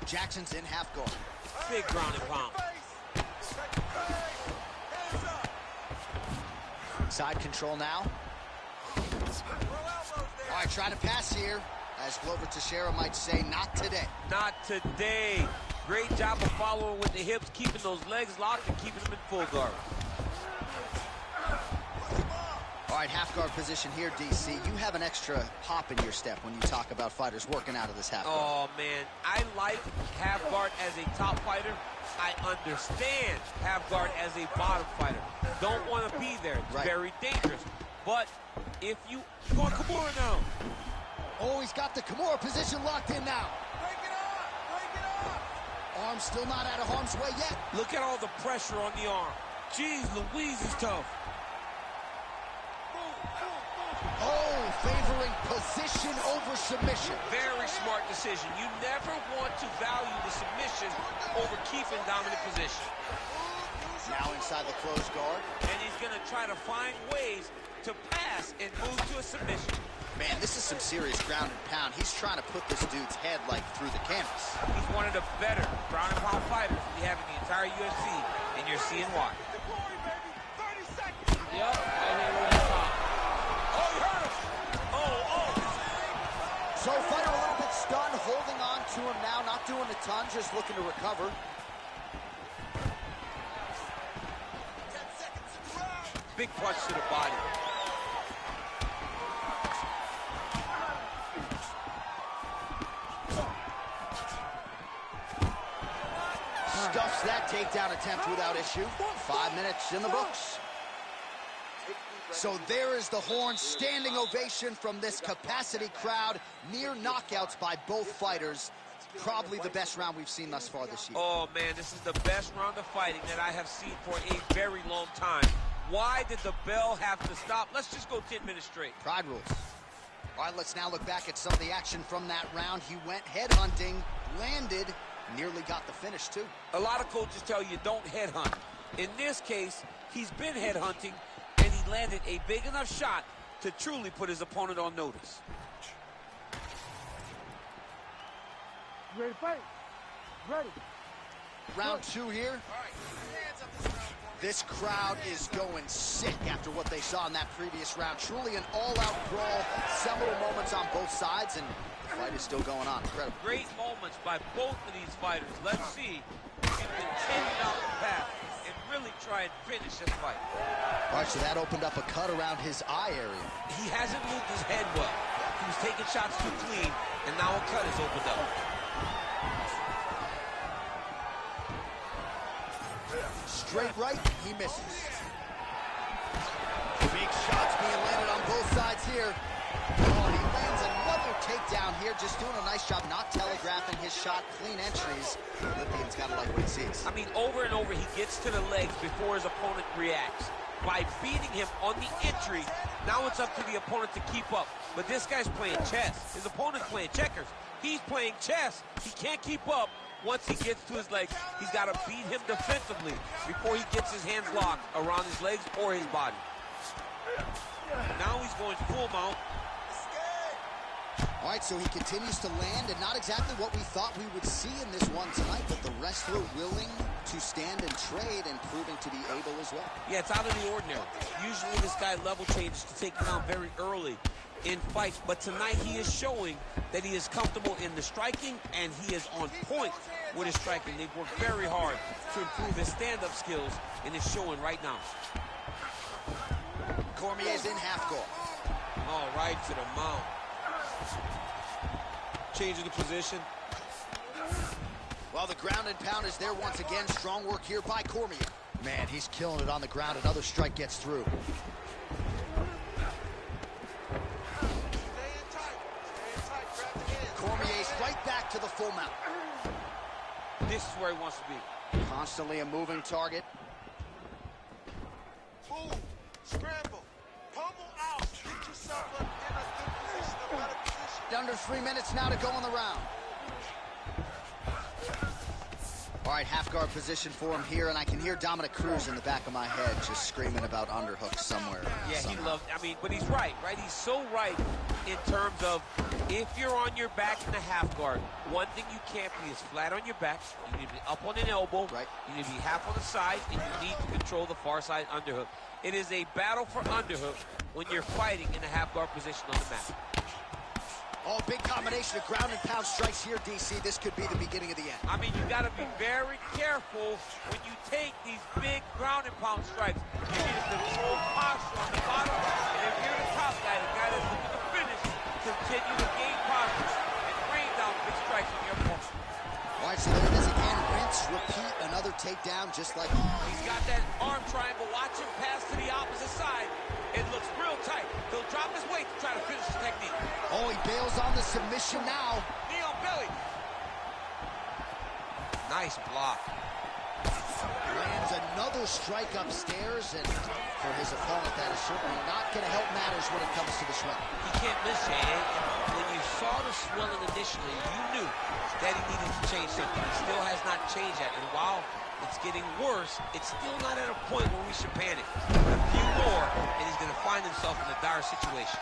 Jackson's in half guard. Big ground and pound. Side control now. All right, trying to pass here. As Glover Teixeira might say, not today. Not today. Great job of following with the hips, keeping those legs locked and keeping them in full guard. All right, half guard position here, DC. You have an extra hop in your step when you talk about fighters working out of this half guard. Oh, man. I like half guard as a top fighter. I understand half guard as a bottom fighter. Don't want to be there. It's very dangerous. But if you... Go on Kimura now. Oh, he's got the Kimura position locked in now. Break it up! Break it up! Arm still not out of harm's way yet. Look at all the pressure on the arm. Jeez, Louise is tough. Oh, favoring position over submission. Very smart decision. You never want to value the submission over keeping dominant position. Now inside the closed guard. And he's going to try to find ways to pass and move to a submission. Man, this is some serious ground and pound. He's trying to put this dude's head, like, through the canvas. He's one of the better ground and pound fighters we have in the entire UFC, and you're seeing why. Yep, right here with the top. Oh, he hurt him! Oh! So fighter a little bit stunned, holding on to him now, not doing a ton, just looking to recover. 10 seconds in the round. Big punch to the body. Stuffs that takedown attempt without issue. 5 minutes in the books. So there is the horn, standing ovation from this capacity crowd. Near knockouts by both fighters. Probably the best round we've seen thus far this year. Oh, man, this is the best round of fighting that I have seen for a very long time. Why did the bell have to stop? Let's just go 10 minutes straight. Pride rules. All right, let's now look back at some of the action from that round. He went headhunting, landed, nearly got the finish, too. A lot of coaches tell you don't headhunt. In this case, he's been headhunting, and he landed a big enough shot to truly put his opponent on notice. You ready to fight? Ready. Round 2 here. This crowd is going sick after what they saw in that previous round. Truly an all-out brawl. Several moments on both sides, and the fight is still going on. Incredible. Great moments by both of these fighters. Let's see who can continue down the path and really try and finish this fight. All right, so that opened up a cut around his eye area. He hasn't moved his head well. He was taking shots too clean, and now a cut has opened up. Straight right, he misses. Big shots being landed on both sides here. Oh, he lands another takedown here, just doing a nice job not telegraphing his shot. Clean entries. The Olympian's got to like what he sees. I mean, over and over, he gets to the legs before his opponent reacts. By beating him on the entry, now it's up to the opponent to keep up. But this guy's playing chess. His opponent's playing checkers. He's playing chess. He can't keep up. Once he gets to his legs, he's got to beat him defensively before he gets his hands locked around his legs or his body. Now he's going full mount. All right, so he continues to land, and not exactly what we thought we would see in this one tonight, but the wrestler willing to stand and trade and proving to be able as well. Yeah, it's out of the ordinary. Usually this guy level changes to take him down very early in fights, but tonight he is showing that he is comfortable in the striking, and he is on point with his striking. They've worked very hard to improve his stand-up skills, and it's showing right now. Cormier's in half guard. All right, to the mount. Changing the position. Well, the ground and pound is there once again. Strong work here by Cormier. Man, he's killing it on the ground. Another strike gets through. Cormier's right back to the full mount. This is where he wants to be. Constantly a moving target. Move, scramble, pummel out. Get yourself up in a good position, a better position. Under 3 minutes now to go in the round. All right, half guard position for him here, and I can hear Dominic Cruz in the back of my head just screaming about underhooks somewhere. Yeah, somehow. he loved, I mean, but he's right? He's so right in terms of if you're on your back in the half guard, One thing you can't be is flat on your back. You need to be up on an elbow. Right. You need to be half on the side, and you need to control the far side underhook. It is a battle for underhook when you're fighting in a half guard position on the mat. Oh, big combination of ground and pound strikes here, DC. This could be the beginning of the end. I mean, you got to be very careful when you take these big ground and pound strikes. You need to control posture on the bottom, and if you're the top guy, the guy that's looking to finish, continue to gain posture and rain down big strikes on your opponent. All right, so there it is again. Rinse, repeat, another takedown just like... He's got that arm triangle. Watch him pass to the opposite side. It looks real tight. He'll drop his weight to try to finish the technique. Oh, he bails on the submission now. Knee on belly. Nice block. Lands another strike upstairs, and for his opponent, that is certainly not going to help matters when it comes to the swelling. He can't miss, Jay. When you saw the swelling initially, you knew that he needed to change something. He still has not changed that, and while it's getting worse, it's still not at a point where we should panic. A few more, and he's going to find himself in a dire situation.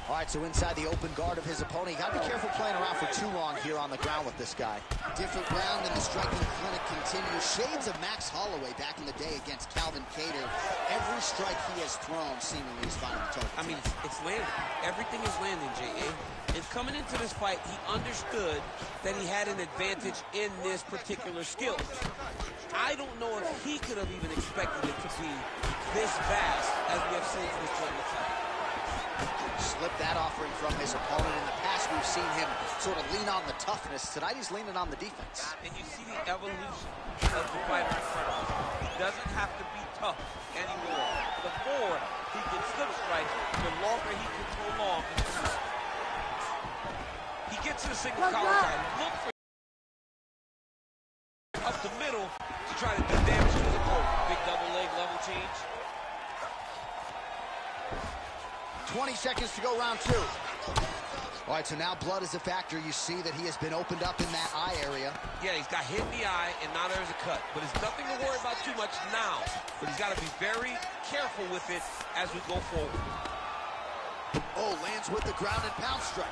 All right, so inside the open guard of his opponent, you got to be careful playing around for too long here on the ground with this guy. Different round, and the striking clinic continues. Shades of Max Holloway back in the day against Calvin Kattar. Every strike he has thrown seemingly is finding the target. I mean, it's landing. Everything is landing, J.A. And coming into this fight, he understood that he had an advantage in this particular skill. I don't know if he could have even expected it to be this vast as we have seen for this point in the fight. Slipped that offering from his opponent. In the past, we've seen him sort of lean on the toughness. Tonight, he's leaning on the defense. And you see the evolution of the fighter in front of him. He doesn't have to be tough anymore. The more he can slip strike, the longer he can prolong his position. He gets to the single collar side. Look for up the middle to try to do damage to his opponent. Big double leg level change. 20 seconds to go, round two. All right, so now blood is a factor. You see that he has been opened up in that eye area. Yeah, he's got hit in the eye, and now there's a cut. But it's nothing to worry about too much now. But he's got to be very careful with it as we go forward. Oh, lands with the ground and pound strike.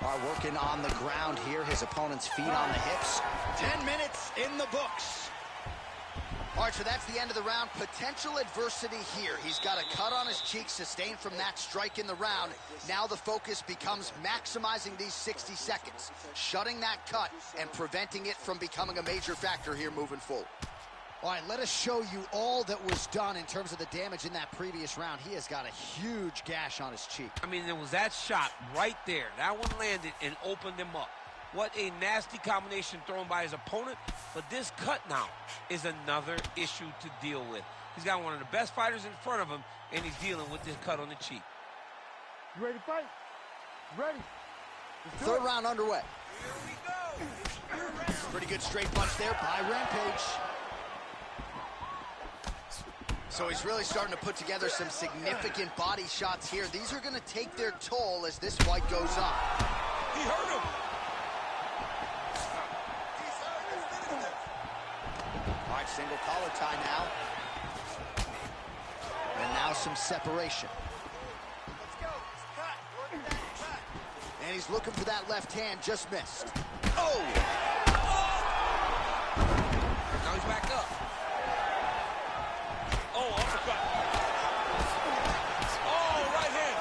All right, working on the ground here. His opponent's feet on the hips. 10 minutes in the books. All right, so that's the end of the round. Potential adversity here. He's got a cut on his cheek sustained from that strike in the round. Now the focus becomes maximizing these 60 seconds, shutting that cut and preventing it from becoming a major factor here moving forward. All right, let us show you all that was done in terms of the damage in that previous round. He has got a huge gash on his cheek. I mean, there was that shot right there. That one landed and opened him up. What a nasty combination thrown by his opponent. But this cut now is another issue to deal with. He's got one of the best fighters in front of him, and he's dealing with this cut on the cheek. You ready to fight? Ready. Third round underway. Here we go. Pretty good straight punch there by Rampage. So he's really starting to put together some significant body shots here. These are going to take their toll as this fight goes on. He hurt him. All right, single collar tie now. And now some separation. Let's go. Cut. Work that cut. And he's looking for that left hand, just missed. Oh! Now he's back up. Oh, uppercut. Oh, right hand.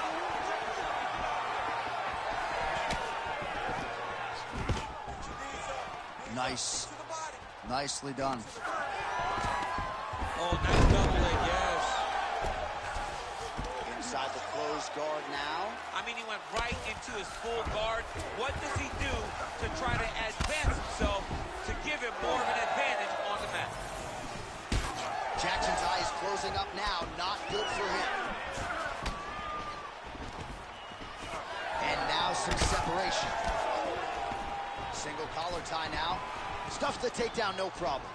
Nice. Nicely done. Oh, nice double leg, yes. Inside the closed guard now. I mean, he went right into his full guard. What does he do to try to advance himself to give him more of an advantage on the mat? Jackson's eye is closing up now. Not good for him. And now some separation. Single collar tie now. Stuffs the takedown, no problem.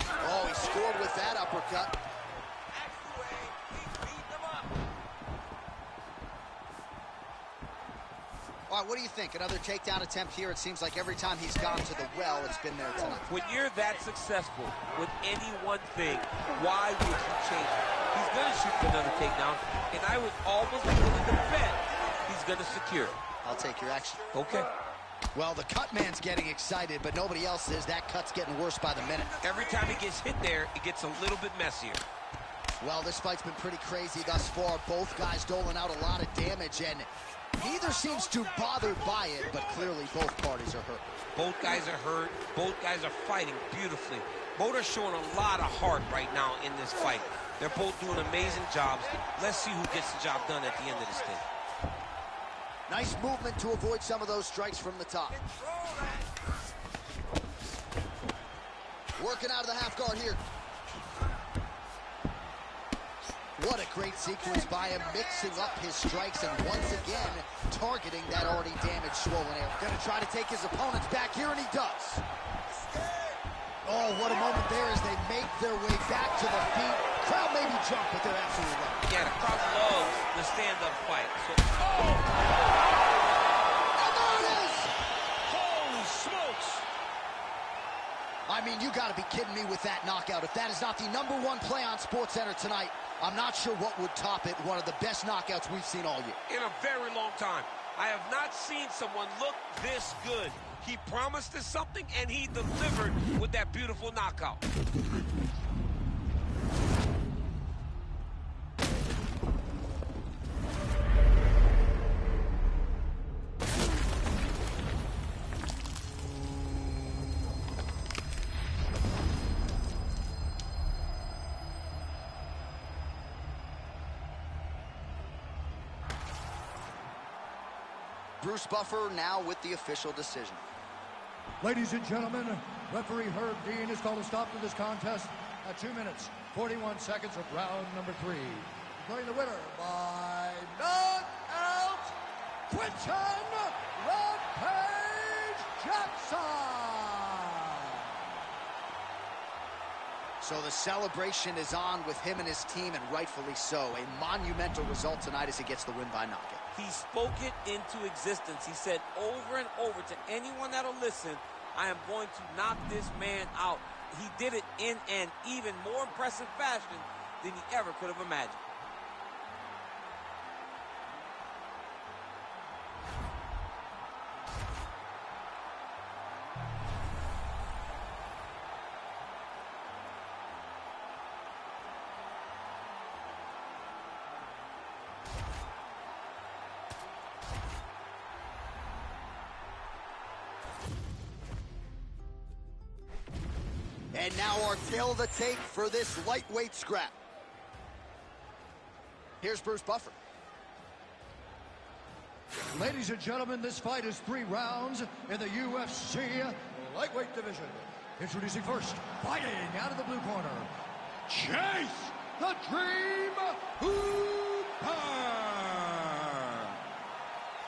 Oh, he scored with that uppercut. All right, what do you think? Another takedown attempt here. It seems like every time he's gone to the well, it's been there tonight. When you're that successful with any one thing, why would you change it? He's going to shoot for another takedown, and I would almost be willing to bet he's going to secure. I'll take your action. Okay. Well, the cut man's getting excited, but nobody else is. That cut's getting worse by the minute. Every time he gets hit there, it gets a little bit messier. Well, this fight's been pretty crazy thus far. Both guys doling out a lot of damage, and neither seems too bothered by it, but clearly both parties are hurt. Both guys are hurt. Both guys are fighting beautifully. Both are showing a lot of heart right now in this fight. They're both doing amazing jobs. Let's see who gets the job done at the end of this thing. Nice movement to avoid some of those strikes from the top. Working out of the half guard here. What a great sequence by him, mixing up his strikes and once again targeting that already damaged swollen area. Gonna try to take his opponents back here, and he does. Oh, what a moment there as they make their way back to the feet. Crowd may be drunk, but they're absolutely right. Yeah, the crowd loves the stand-up fight. So, oh! And there it is! Holy smokes! I mean, you gotta be kidding me with that knockout. If that is not the #1 play on SportsCenter tonight, I'm not sure what would top it. One of the best knockouts we've seen all year. In a very long time. I have not seen someone look this good. He promised us something, and he delivered with that beautiful knockout. Bruce Buffer now with the official decision. Ladies and gentlemen, referee Herb Dean has called a stop to this contest at 2 minutes, 41 seconds of round number 3. Declaring the winner by knockout, Quinton Rampage Jackson! So the celebration is on with him and his team, and rightfully so. A monumental result tonight as he gets the win by knockout. He spoke it into existence. He said over and over to anyone that'll listen, I am going to knock this man out. He did it in an even more impressive fashion than he ever could have imagined. And now our tail of the tape for this lightweight scrap. Here's Bruce Buffer. Ladies and gentlemen, this fight is 3 rounds in the UFC lightweight division. Introducing first, fighting out of the blue corner, Chase the Dream Hooper.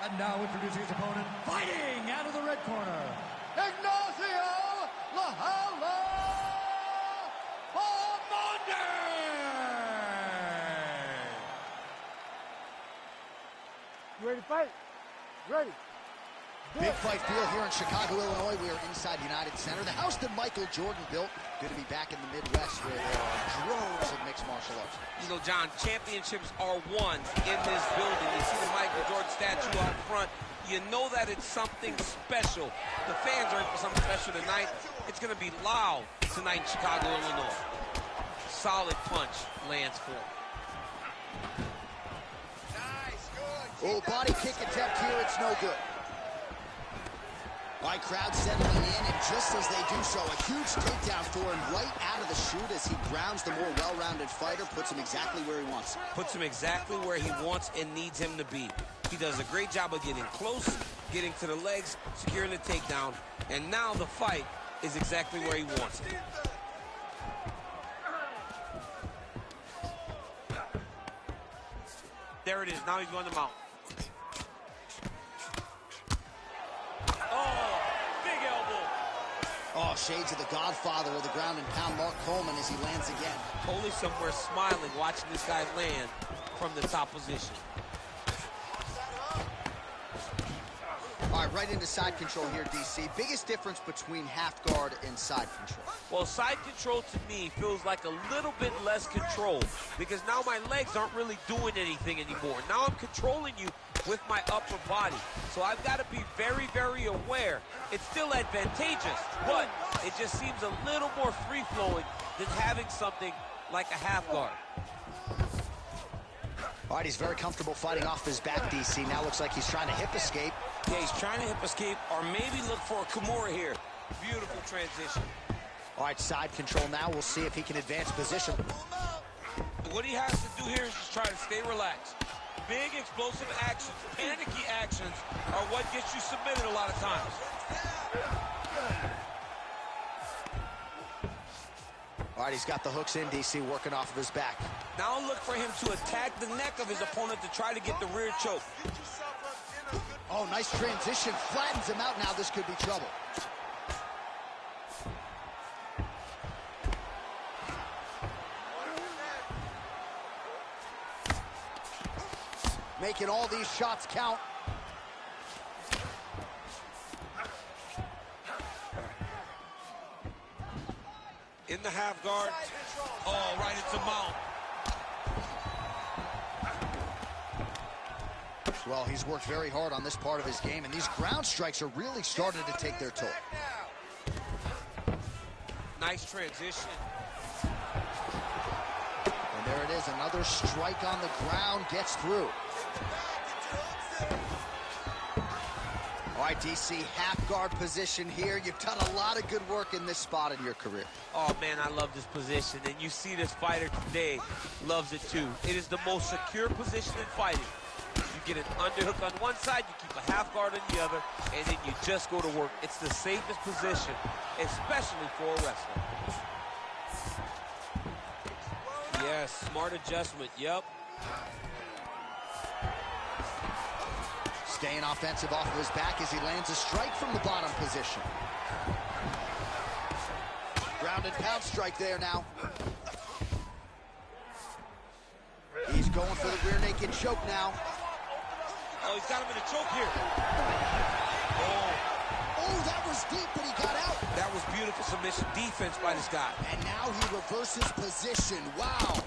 And now introducing his opponent, fighting out of the red corner, Ignacio Lahala. You ready to fight? Ready. Big fight field here in Chicago, Illinois. We are inside United Center, the house that Michael Jordan built. Good to be back in the Midwest where there are droves of mixed martial arts. You know, John, championships are won in this building. You see the Michael Jordan statue out front. You know that it's something special. The fans are in for something special tonight. It's going to be loud tonight in Chicago, Illinois. Solid punch lands for him. Oh, body kick attempt here, it's no good. All right, crowd settling in, and just as they do so, a huge takedown for him right out of the chute as he grounds the more well-rounded fighter, puts him exactly where he wants him. Puts him exactly where he wants and needs him to be. He does a great job of getting close, getting to the legs, securing the takedown, and now the fight is exactly where he wants it. There it is. Now he's going to mount. Oh, big elbow. Oh, shades of the godfather of the ground and pound, Mark Coleman, as he lands again. Totally somewhere smiling, watching this guy land from the top position. All right, right into side control here, DC. Biggest difference between half guard and side control? Well, side control to me feels like a little bit less control because now my legs aren't really doing anything anymore. Now I'm controlling you with my upper body. So I've got to be very, very aware. It's still advantageous, but it just seems a little more free-flowing than having something like a half guard. All right, he's very comfortable fighting off his back, DC. Now looks like he's trying to hip escape. Yeah, he's trying to hip escape or maybe look for a Kimura here. Beautiful transition. All right, side control now. We'll see if he can advance position. What he has to do here is just try to stay relaxed. Big explosive actions, panicky actions are what gets you submitted a lot of times. All right, he's got the hooks in, DC, working off of his back. Now look for him to attack the neck of his opponent to try to get the rear choke. Oh, nice transition. Flattens him out now. This could be trouble. Making all these shots count. In the half guard. Oh, right into mount. Well, he's worked very hard on this part of his game, and these ground strikes are really starting to take their toll. Nice transition. And there it is, another strike on the ground, gets through. All right, DC, half guard position here. You've done a lot of good work in this spot in your career. Oh, man, I love this position. And you see this fighter today loves it, too. It is the most secure position in fighting. You get an underhook on one side, you keep a half guard on the other, and then you just go to work. It's the safest position, especially for a wrestler. Yes, smart adjustment, yep. Staying offensive off of his back as he lands a strike from the bottom position. Ground and pound strike there now. He's going for the rear naked choke now. Oh, he's got him in a choke here. Oh, that was deep, but he got out. That was beautiful submission defense by this guy. And now he reverses position. Wow.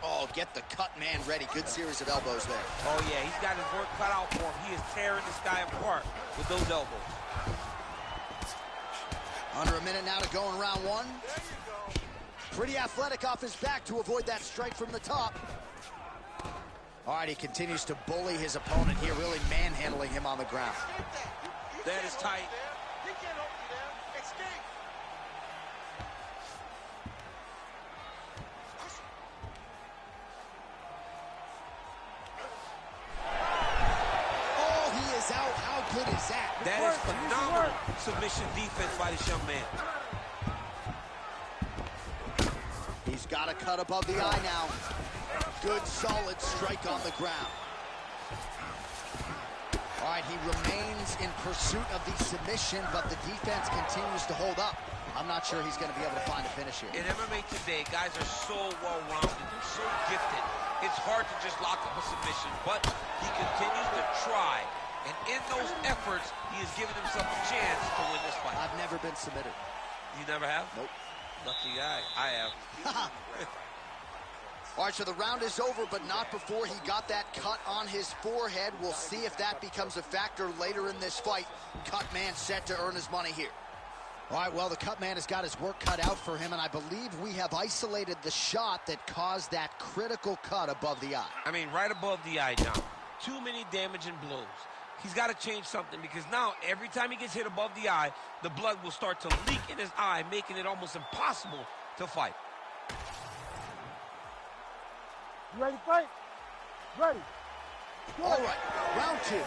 Oh, get the cut man ready. Good series of elbows there. Oh, yeah, he's got his work cut out for him. He is tearing this guy apart with those elbows. Under a minute now to go in round one. Pretty athletic off his back to avoid that strike from the top. All right, he continues to bully his opponent here, really manhandling him on the ground. That is tight. He can't hold you down. Escape. Oh, he is out. How good is that? That is phenomenal submission defense by this young man. He's got a cut above the eye now. Good, solid strike on the ground. All right, he remains in pursuit of the submission, but the defense continues to hold up. I'm not sure he's going to be able to find a finish here. In MMA today, guys are so well-rounded. They're so gifted. It's hard to just lock up a submission, but he continues to try. And in those efforts, he has given himself a chance to win this fight. I've never been submitted. You never have? Nope. Lucky guy. I have. All right, so the round is over, but not before he got that cut on his forehead. We'll see if that becomes a factor later in this fight. Cut man set to earn his money here. All right, well, the cut man has got his work cut out for him, and I believe we have isolated the shot that caused that critical cut above the eye. I mean, right above the eye now. Too many damaging blows. He's got to change something because now every time he gets hit above the eye, the blood will start to leak in his eye, making it almost impossible to fight. You ready to fight? Ready. All right, round two.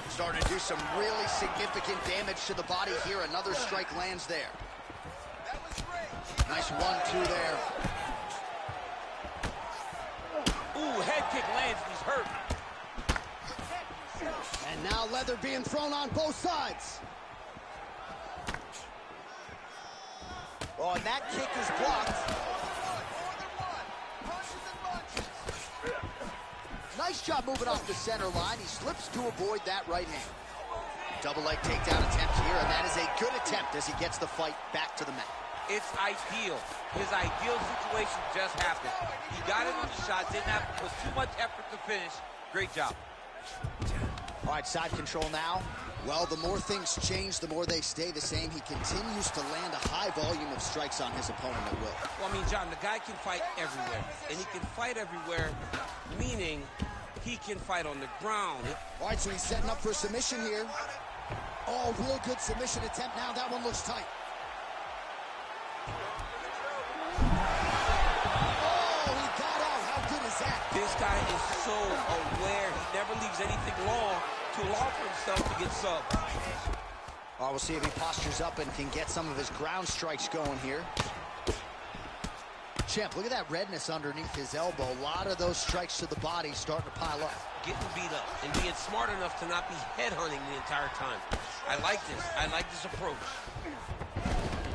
Starting to do some really significant damage to the body here. Another strike lands there. Nice 1-2 there. Ooh, head kick lands, he's hurt. And now leather being thrown on both sides. Oh, and that kick is blocked. Nice job moving off the center line. He slips to avoid that right hand. Double leg takedown attempt here, and that is a good attempt as he gets the fight back to the mat. It's ideal. His ideal situation just happened. He got it on the shot, didn't have to put too much effort to finish, Great job. All right, side control now. Well, the more things change, the more they stay the same. He continues to land a high volume of strikes on his opponent at will. Well, I mean, John, the guy can fight everywhere. And he can fight everywhere, meaning he can fight on the ground. All right, so he's setting up for submission here. Oh, real good submission attempt now. That one looks tight. Oh, he got out. How good is that? This guy is so aware. He never leaves anything long to allow for himself to get subbed. Oh, we'll see if he postures up and can get some of his ground strikes going here. Champ, look at that redness underneath his elbow. A lot of those strikes to the body starting to pile up. Getting beat up and being smart enough to not be headhunting the entire time. I like this. I like this approach.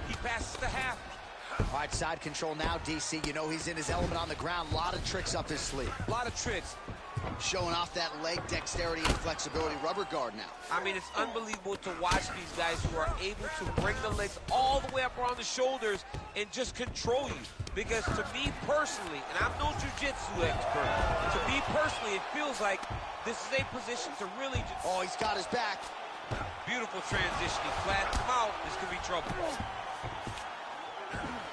He passes the half. All right, side control now, DC. You know he's in his element on the ground. A lot of tricks up his sleeve. A lot of tricks. Showing off that leg dexterity and flexibility. Rubber guard now. I mean, it's unbelievable to watch these guys who are able to bring the legs all the way up around the shoulders and just control you. Because to me personally, and I'm no jiu-jitsu expert, to me personally, it feels like this is a position to really just... Oh, he's got his back. Beautiful transition. He flattens him out. This could be trouble.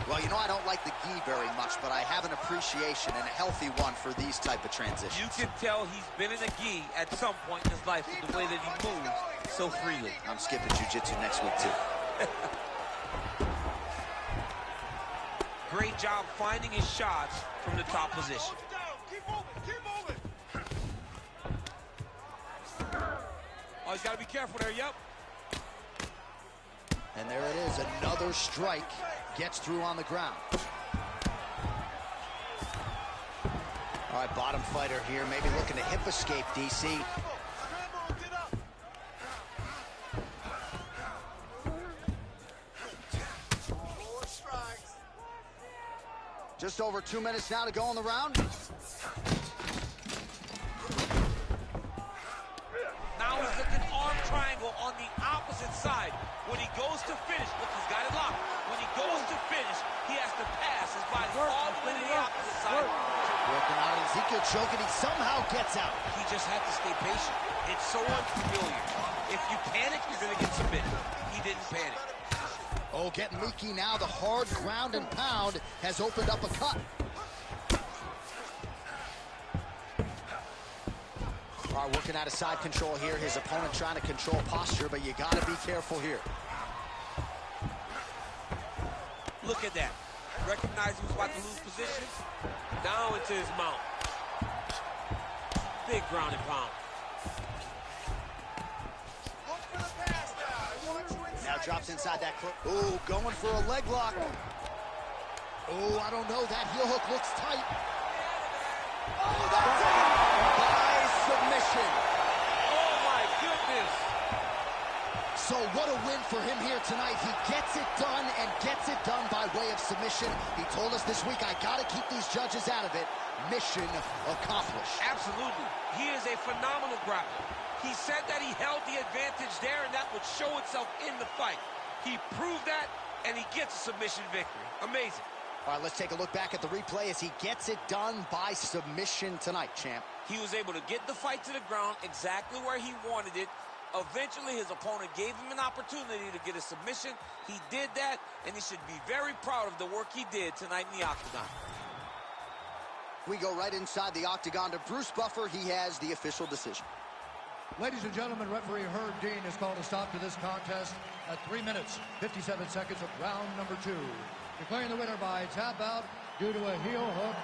Well, you know I don't like the gi very much, but I have an appreciation and a healthy one for these type of transitions. You can tell he's been in a gi at some point in his life with the way that he moves so freely. I'm skipping jiu-jitsu next week, too. Great job finding his shots from the top position. Keep moving, keep moving. Oh, he's got to be careful there, yep. And there it is, another strike gets through on the ground. All right, bottom fighter here, maybe looking to hip escape, DC. Just over 2 minutes now to go in the round. Now he's looking arm triangle on the opposite side. When he goes to finish, look, he's got it locked. When he goes to finish, he has to pass his body all the way to the opposite side. Working on Ezekiel choking, he somehow gets out. He just had to stay patient. It's so unfamiliar. If you panic, you're going to get submitted. He didn't panic. Oh, getting leaky now. The hard ground and pound has opened up a cut. All right, working out of side control here. His opponent trying to control posture, but you got to be careful here. Look at that. Recognize he was about to lose position. Down into his mount. Big ground and pound. Now drops inside that clip. Ooh, going for a leg lock. Ooh, I don't know. That heel hook looks tight. Oh, that's it! By submission. Oh, my goodness. So what a win for him here tonight. He gets it done and gets it done by way of submission. He told us this week, I got to keep these judges out of it. Mission accomplished. Absolutely. He is a phenomenal grappler. He said that he held the advantage there, and that would show itself in the fight. He proved that, and he gets a submission victory. Amazing. All right, let's take a look back at the replay as he gets it done by submission tonight, champ. He was able to get the fight to the ground exactly where he wanted it. Eventually, his opponent gave him an opportunity to get a submission. He did that, and he should be very proud of the work he did tonight in the octagon. We go right inside the octagon to Bruce Buffer. He has the official decision. Ladies and gentlemen, referee Herb Dean has called a stop to this contest at 3 minutes, 57 seconds of round number 2. Declaring the winner by tap out due to a heel hook,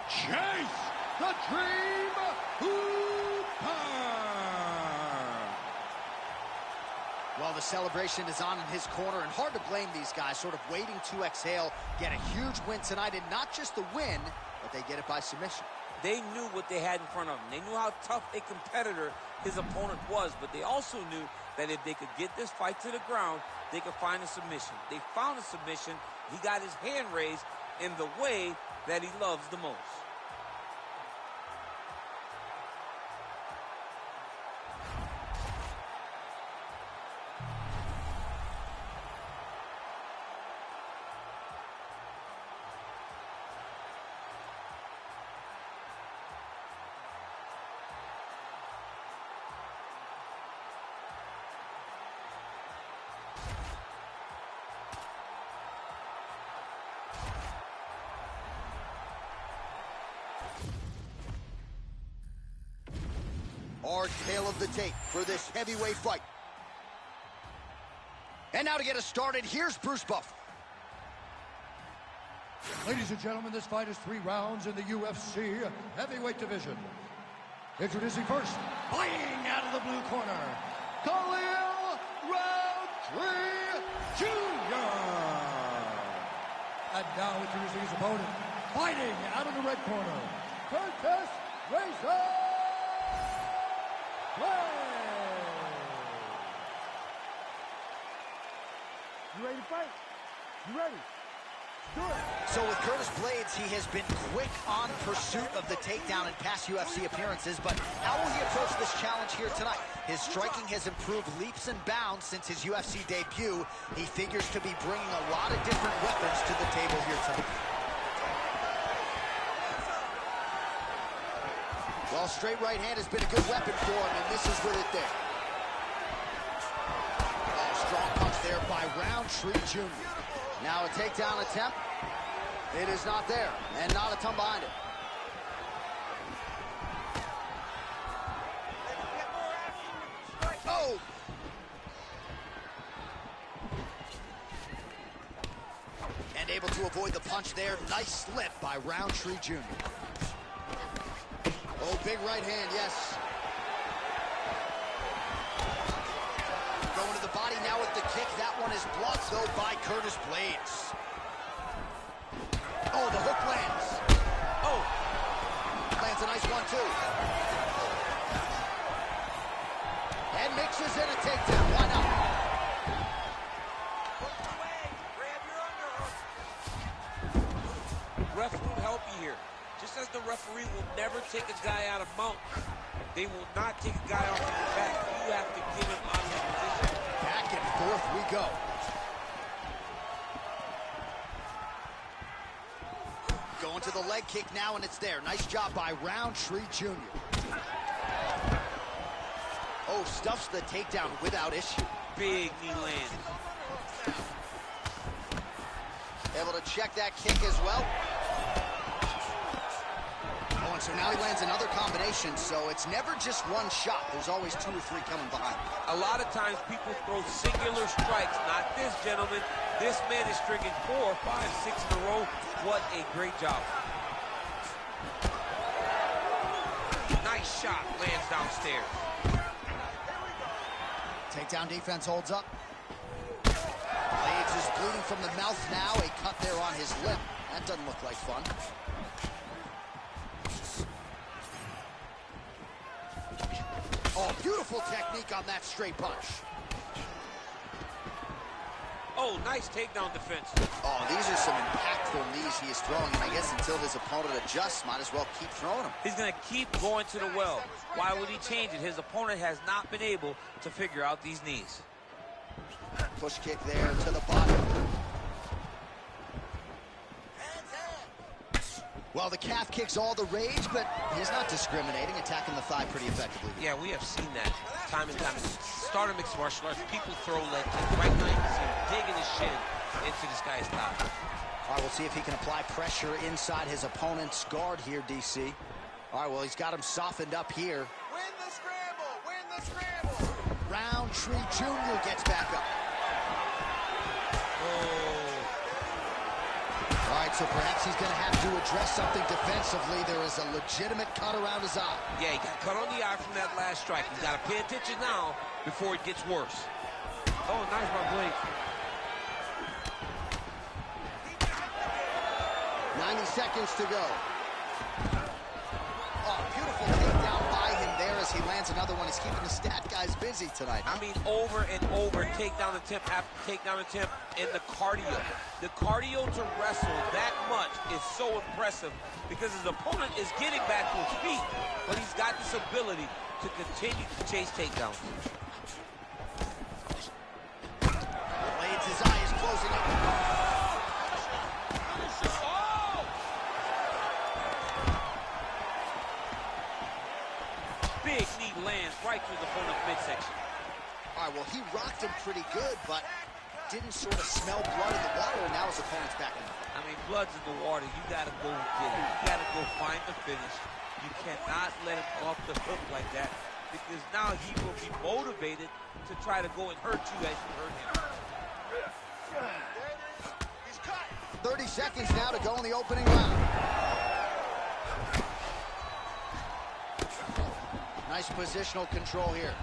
Chase the Dream Hooper! Well, the celebration is on in his corner, and hard to blame these guys, sort of waiting to exhale, get a huge win tonight, and not just the win, but they get it by submission. They knew what they had in front of them. They knew how tough a competitor his opponent was, but they also knew that if they could get this fight to the ground, they could find a submission. They found a submission. He got his hand raised in the way that he loves the most. Hard tale of the tape for this heavyweight fight. And now to get us started, here's Bruce Buffer. Ladies and gentlemen, this fight is 3 rounds in the UFC heavyweight division. Introducing first, fighting out of the blue corner, Khalil Roundtree Jr. And now introducing his opponent, fighting out of the red corner, Curtis Razor Blades. You ready to fight? You ready? Do it. So with Curtis Blades, he has been quick on pursuit of the takedown in past UFC appearances, but how will he approach this challenge here tonight? His striking has improved leaps and bounds since his UFC debut. He figures to be bringing a lot of different weapons to the table here tonight. Well, straight right hand has been a good weapon for him, and this is with it there. Oh, strong punch there by Roundtree Jr. Now a takedown attempt. It is not there, and not a ton behind it. Oh! And able to avoid the punch there. Nice slip by Roundtree Jr. Oh, big right hand, yes. Going to the body now with the kick. That one is blocked, though, by Curtis Blades. Oh, the hook lands. Oh. Lands a nice one, too. And mixes in a takedown. Why not? Ref will help you here. Just as the referee will never take a guy out of mount, they will not take a guy off of the back. You have to give him out of his position. Back and forth we go. Going to the leg kick now, and it's there. Nice job by Roundtree Jr. Oh, stuffs the takedown without issue. Big knee land. Able to check that kick as well. Oh, and so now he lands another combination, so it's never just one shot. There's always 2 or 3 coming behind. A lot of times people throw singular strikes. Not this gentleman. This man is stringing 4, 5, 6 in a row. What a great job. Nice shot. Lands downstairs. Takedown defense holds up. Blades is bleeding from the mouth now. A cut there on his lip. That doesn't look like fun. Oh, beautiful technique on that straight punch. Oh, nice takedown defense. Oh, these are some impactful knees he is throwing, and I guess until his opponent adjusts, might as well keep throwing them. He's going to keep going to the well. Why would he change it? His opponent has not been able to figure out these knees. Push kick there to the body. Well, the calf kick's all the rage, but he's not discriminating, attacking the thigh pretty effectively. Yeah, we have seen that time and time. Start of mixed martial arts, people throw leg kicks. Right now you can see him digging his shin into this guy's thigh. All right, we'll see if he can apply pressure inside his opponent's guard here, DC. All right, well, he's got him softened up here. Win the scramble! Win the scramble! Roundtree Jr. gets back up. All right, so perhaps he's going to have to address something defensively. There is a legitimate cut around his eye. Yeah, he got cut on the eye from that last strike. He's got to pay attention now before it gets worse. Oh, nice by Blade. 90 seconds to go. Oh, beautiful takedown by him there as he lands another one. He's keeping the stat guys busy tonight. I mean, over and over, takedown attempt after takedown attempt, and the cardio. The cardio to wrestle that much is so impressive because his opponent is getting back to his feet, but he's got this ability to continue to chase takedowns. Blades, his eye is closing up. Big knee lands right through the opponent's midsection. All right, well, he rocked him pretty good, but didn't sort of smell blood in the water, and now his opponent's back in. I mean, blood's in the water. You got to go get it. You got to go find the finish. You cannot let him off the hook like that. because now he will be motivated to try to go and hurt you as you hurt him. There it is. He's cut. 30 seconds now to go in the opening round. Nice positional control here.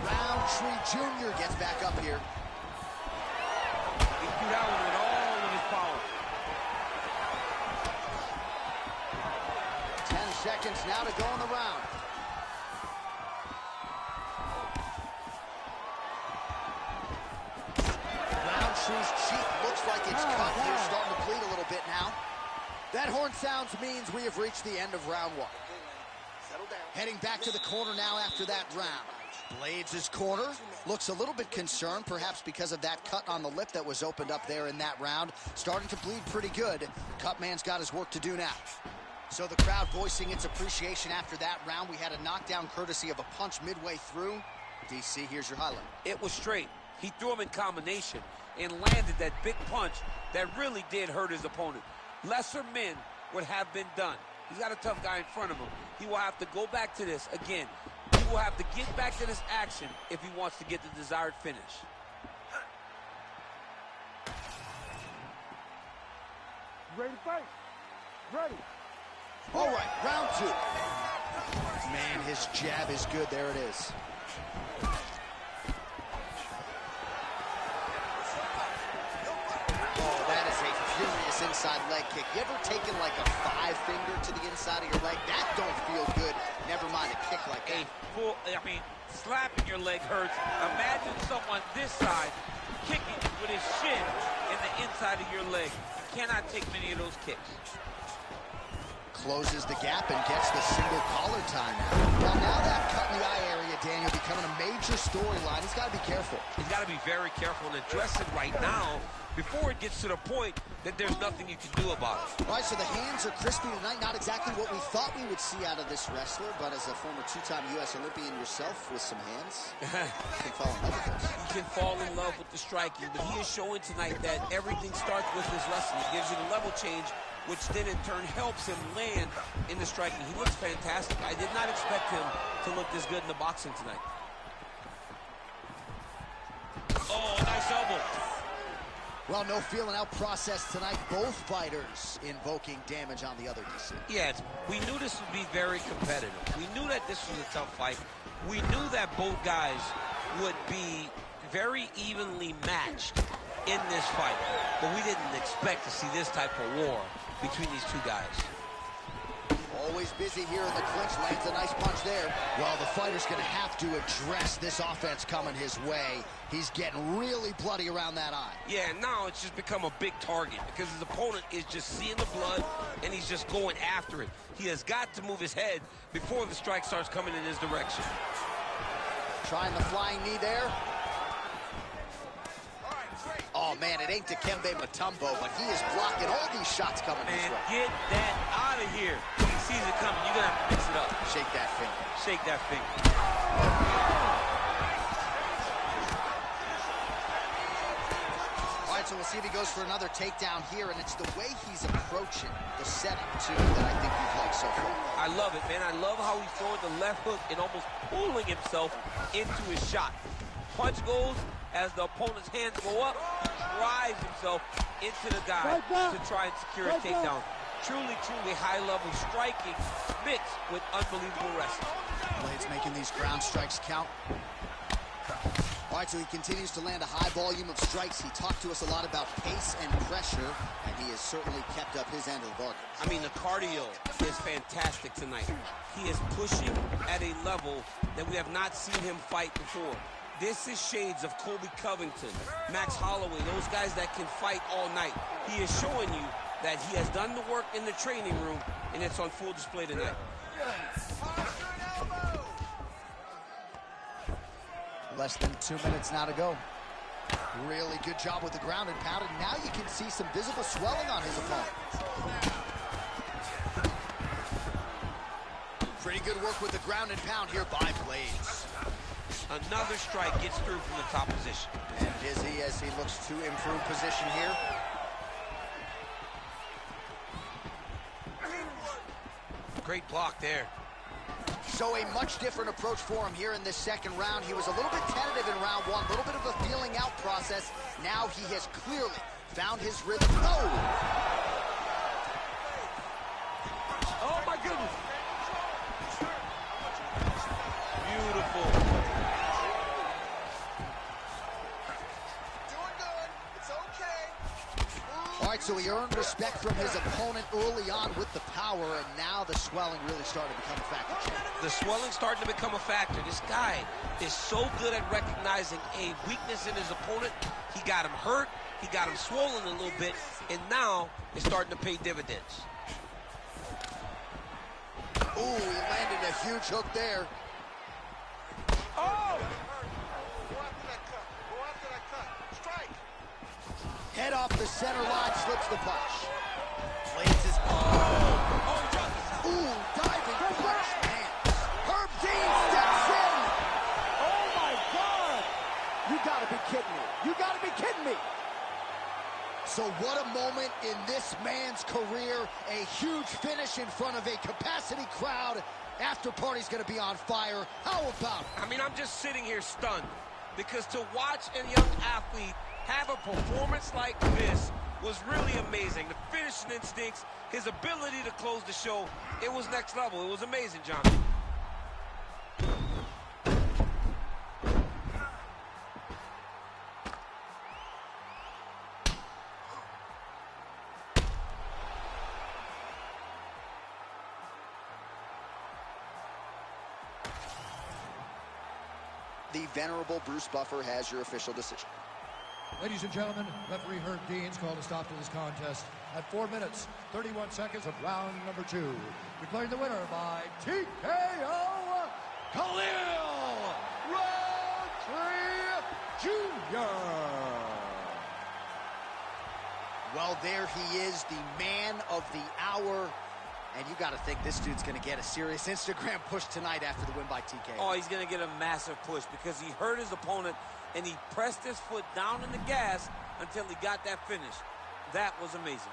Roundtree Jr. gets back up here. He threw that one with all of his power. 10 seconds now to go in the round. Rountree's cheek looks like it's cut here, starting to bleed a little bit now. That horn sounds means we have reached the end of round one. Settle down. Heading back to the corner now after that round. Blades' corner looks a little bit concerned, perhaps because of that cut on the lip that was opened up there in that round. Starting to bleed pretty good. Cutman's got his work to do now. So the crowd voicing its appreciation after that round. We had a knockdown courtesy of a punch midway through. DC, here's your highlight. It was straight. He threw him in combination and landed that big punch that really did hurt his opponent. Lesser men would have been done. He's got a tough guy in front of him. He will have to go back to this again. He will have to get back to this action if he wants to get the desired finish. Ready to fight? Ready. All right, round two. Man, his jab is good. There it is. Oh, that is a furious inside leg kick. You ever taken like a 5-finger to the inside of your leg? That don't feel good. Never mind a kick like that. Slapping your leg hurts. Imagine someone this side kicking with his shin in the inside of your leg. You cannot take many of those kicks. Closes the gap and gets the single collar time out. Well, now that cut in the eye area, Daniel, becoming a major storyline. He's got to be careful. He's got to be very careful and address it right now before it gets to the point that there's nothing you can do about it. All right, so the hands are crispy tonight. Not exactly what we thought we would see out of this wrestler, but as a former two-time U.S. Olympian yourself with some hands, you can fall in love with this. He can fall in love with the striking, but he is showing tonight that everything starts with his wrestling. It gives you the level change, which then in turn helps him land in the striking. He looks fantastic. I did not expect him to look this good in the boxing tonight. Oh, nice elbow. Well, no feeling out process tonight. Both fighters invoking damage on the other DC. Yes, we knew this would be very competitive. We knew that this was a tough fight. We knew that both guys would be very evenly matched in this fight. But we didn't expect to see this type of war between these two guys. Always busy here in the clinch, lands a nice punch there. Well, the fighter's going to have to address this offense coming his way. He's getting really bloody around that eye. Yeah, now it's just become a big target because his opponent is just seeing the blood and he's just going after it. He has got to move his head before the strike starts coming in his direction. Trying the flying knee there. Oh, man, it ain't Dikembe Mutombo, but he is blocking all these shots coming his way. Get that out of here. He sees it coming. You're going to have to mix it up. Shake that finger. Shake that finger. All right, so we'll see if he goes for another takedown here, and it's the way he's approaching the setup, too, that I think you've liked so far. I love it, man. I love how he's throwing the left hook and almost pulling himself into his shot. Punch goes, as the opponent's hands go up, he drives himself into the guy to try and secure a takedown. Truly, truly high-level striking mixed with unbelievable wrestling. Blades making these ground strikes count. All right, so he continues to land a high volume of strikes. He talked to us a lot about pace and pressure, and he has certainly kept up his end of the bargain. I mean, the cardio is fantastic tonight. He is pushing at a level that we have not seen him fight before. This is shades of Colby Covington, Max Holloway, those guys that can fight all night. He is showing you that he has done the work in the training room, and it's on full display tonight. Less than 2 minutes now to go. Really good job with the ground and pound, and now you can see some visible swelling on his opponent. Pretty good work with the ground and pound here by Blades. Another strike gets through from the top position. And dizzy as he looks to improve position here. Great block there. So a much different approach for him here in this second round. He was a little bit tentative in round one, a little bit of a feeling out process. Now he has clearly found his rhythm. Oh! Oh my goodness. Beautiful. Doing good. It's okay. All right, so he earned respect from his opponent early on with the power, and now the swelling really started to become a factor. The swelling starting to become a factor. This guy is so good at recognizing a weakness in his opponent. He got him hurt, he got him swollen a little bit, and now it's starting to pay dividends. Ooh, he landed a huge hook there. Oh! Go after that cut. Go after that cut. Strike. Head off the center line, slips the punch. Lands his... Oh! Ooh, diving punch, man. Herb Dean steps in. Oh my God! You gotta be kidding me. You gotta be kidding me. So what a moment in this man's career. A huge finish in front of a capacity crowd. After party's gonna be on fire. How about it? I mean, I'm just sitting here stunned because to watch a young athlete have a performance like this was really amazing. The finishing instincts, his ability to close the show, it was next level. It was amazing, John. The venerable Bruce Buffer has your official decision. Ladies and gentlemen, referee Herb Dean's called a stop to this contest at 4 minutes, 31 seconds of round number 2. Declaring the winner by TKO, Khalil Roundtree Jr. Well, there he is, the man of the hour. And you got to think this dude's going to get a serious Instagram push tonight after the win by TKO. Oh, he's going to get a massive push because he hurt his opponent and he pressed his foot down in the gas until he got that finish. That was amazing.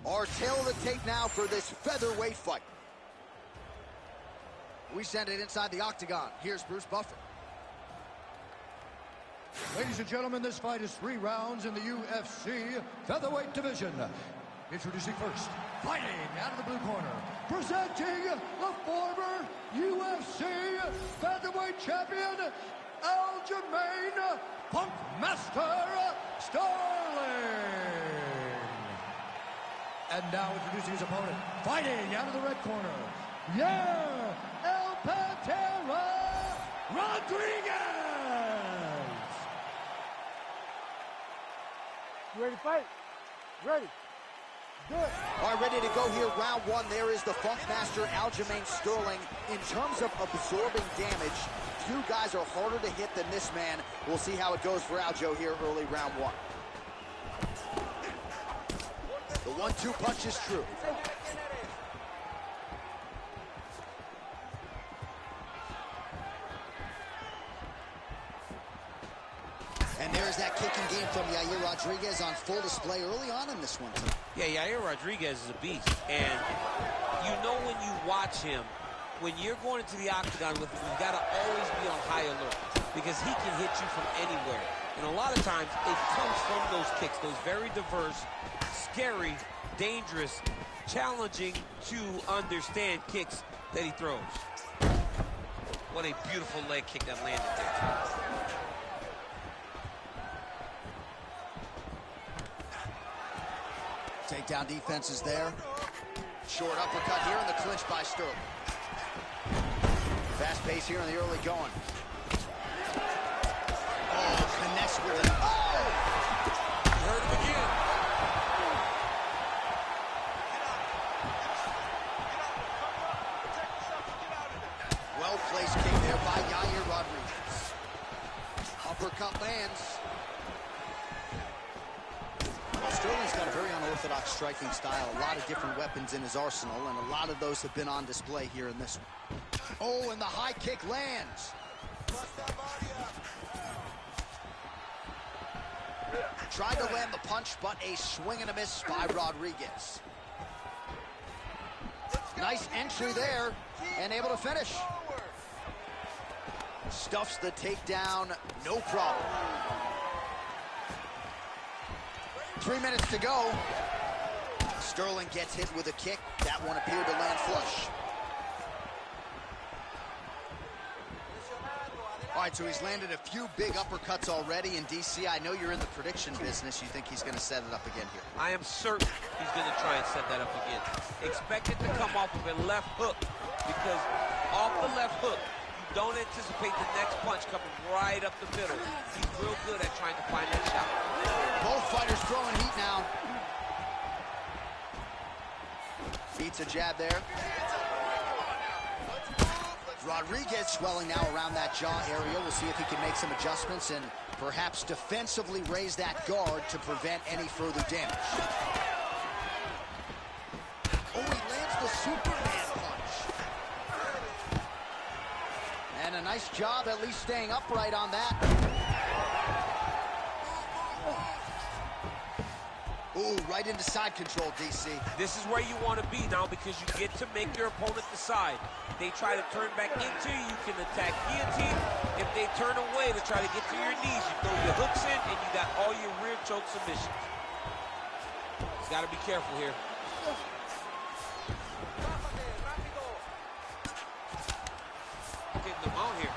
Our tail of the tape now for this featherweight fight. We send it inside the octagon. Here's Bruce Buffer. Ladies and gentlemen, this fight is 3 rounds in the UFC featherweight division. Introducing first, fighting out of the blue corner, presenting the former UFC featherweight champion, Aljamain Funkmaster Sterling. And now introducing his opponent, fighting out of the red corner, El Pantera Rodriguez! You ready to fight? Ready. Good. All right, ready to go here. Round one. There is the Funk Master, Aljamain Sterling. In terms of absorbing damage, few guys are harder to hit than this man. We'll see how it goes for Aljo here early round one. The 1-2 punch is true. And there's that kicking game from Yair Rodriguez on full display early on in this one, too. Yeah, Yair Rodriguez is a beast. And you know when you watch him, when you're going into the octagon with him, you got to always be on high alert because he can hit you from anywhere. And a lot of times, it comes from those kicks, those very diverse, scary, dangerous, challenging to understand kicks that he throws. What a beautiful leg kick that landed there. Takedown defense is there. Short uppercut here in the clinch by Sterling. Fast pace here in the early going. Oh, connects with it. Oh! You heard him again. Well-placed kick there by Yair Rodriguez. Uppercut lands. Sterling's got a very unorthodox striking style, a lot of different weapons in his arsenal, and a lot of those have been on display here in this one. Oh, and the high kick lands. Tried to land the punch, but a swing and a miss by Rodriguez. Nice entry there, and able to finish. Stuffs the takedown, no problem. 3 minutes to go. Sterling gets hit with a kick. That one appeared to land flush. All right, so he's landed a few big uppercuts already in DC. I know you're in the prediction business. You think he's going to set it up again here? I am certain he's going to try and set that up again. Expect it to come off of a left hook because off the left hook, you don't anticipate the next punch coming right up the middle. He's real good at trying to find that shot. Both fighters throwing heat now. Beats a jab there. Rodriguez swelling now around that jaw area. We'll see if he can make some adjustments and perhaps defensively raise that guard to prevent any further damage. Oh, he lands the Superman punch. And a nice job at least staying upright on that. Ooh, right into side control, DC. This is where you want to be now because you get to make your opponent decide. They try to turn back into you, you can attack guillotine. If they turn away to try to get to your knees, you throw your hooks in and you got all your rear choke submissions. You got to be careful here. Getting them out here.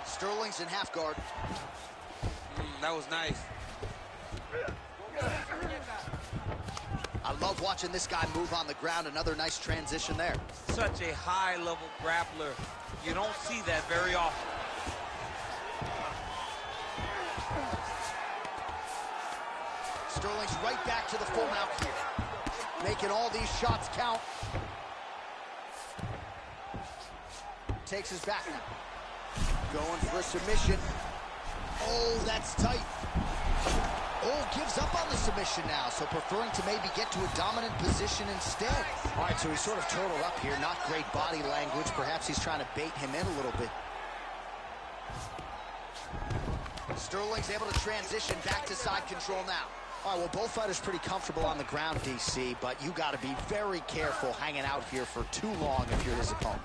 Sterling's in half guard. That was nice. I love watching this guy move on the ground. Another nice transition there. Such a high-level grappler. You don't see that very often. Sterling's right back to the full mount here. Making all these shots count. Takes his back now. Going for a submission. Oh, that's tight. Oh, gives up on the submission now, so preferring to maybe get to a dominant position instead. All right, so he's sort of totaled up here. Not great body language. Perhaps he's trying to bait him in a little bit. Sterling's able to transition back to side control now. All right, well, both fighters pretty comfortable on the ground, DC, but you got to be very careful hanging out here for too long if you're his opponent.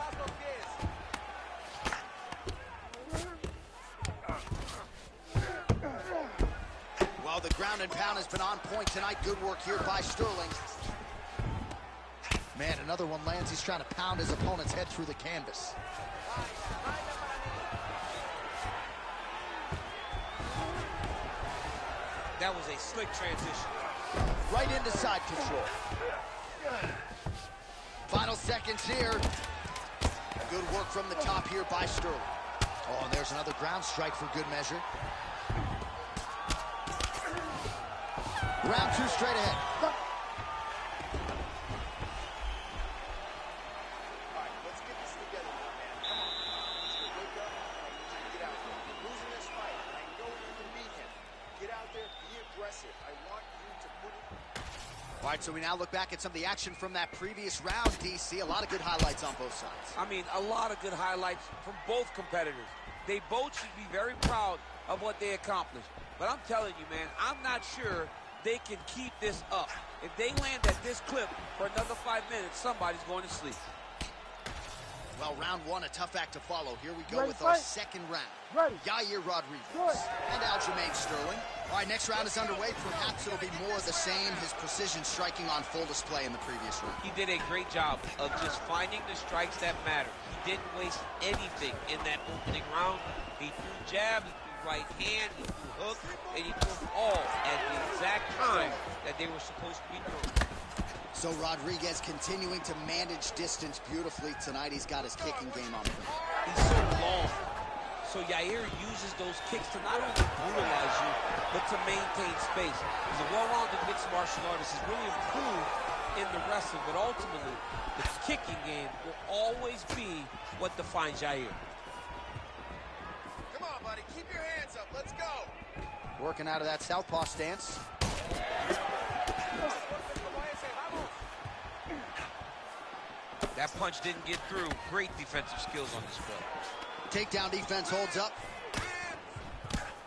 Well, the ground and pound has been on point tonight. Good work here by Sterling. Man, another one lands. He's trying to pound his opponent's head through the canvas. That was a slick transition. Right into side control. Final seconds here. Good work from the top here by Sterling. Oh, and there's another ground strike for good measure. Round 2 straight ahead. All right, let's get this together now, man. Come on. I need you to wake up, and I need you to get out there. You're losing this fight, and I know you can beat him. Get out there, be aggressive. I want you to put it... All right, so we now look back at some of the action from that previous round, DC. A lot of good highlights on both sides. I mean, a lot of good highlights from both competitors. They both should be very proud of what they accomplished. But I'm telling you, man, I'm not sure they can keep this up. If they land at this clip for another 5 minutes, somebody's going to sleep. Well, round 1, a tough act to follow. Here we go with our second round. Yair Rodriguez and Aljamain Sterling. All right, next round is underway. Perhaps it'll be more of the same. His precision striking on full display in the previous round. He did a great job of just finding the strikes that matter. He didn't waste anything in that opening round. He threw jabs, he threw right hand, he threw hook, and he threw them all at the exact time that they were supposed to be doing. So Rodriguez continuing to manage distance beautifully tonight. He's got his kicking game on. He's so long. So Yair uses those kicks to not only brutalize you, but to maintain space. He's a well-rounded mixed martial artist. He's really improved in the wrestling, but ultimately, the kicking game will always be what defines Yair. Come on, buddy. Keep your hands up. Let's go. Working out of that southpaw stance. That punch didn't get through. Great defensive skills on display. Takedown defense holds up.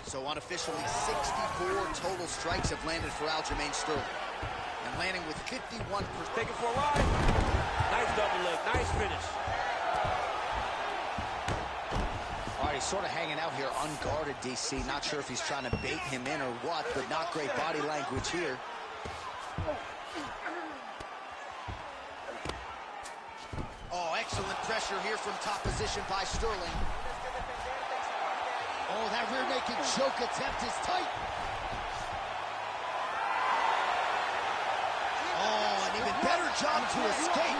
So unofficially, 64 total strikes have landed for Aljamain Sterling. And landing with 51%. Taking for a ride. Nice double leg. Nice finish. All right, he's sort of hanging out here unguarded, DC. Not sure if he's trying to bait him in or what, but not great body language here. Oh, excellent pressure here from top position by Sterling. Oh, that rear naked choke attempt is tight. Oh, an even better job to escape.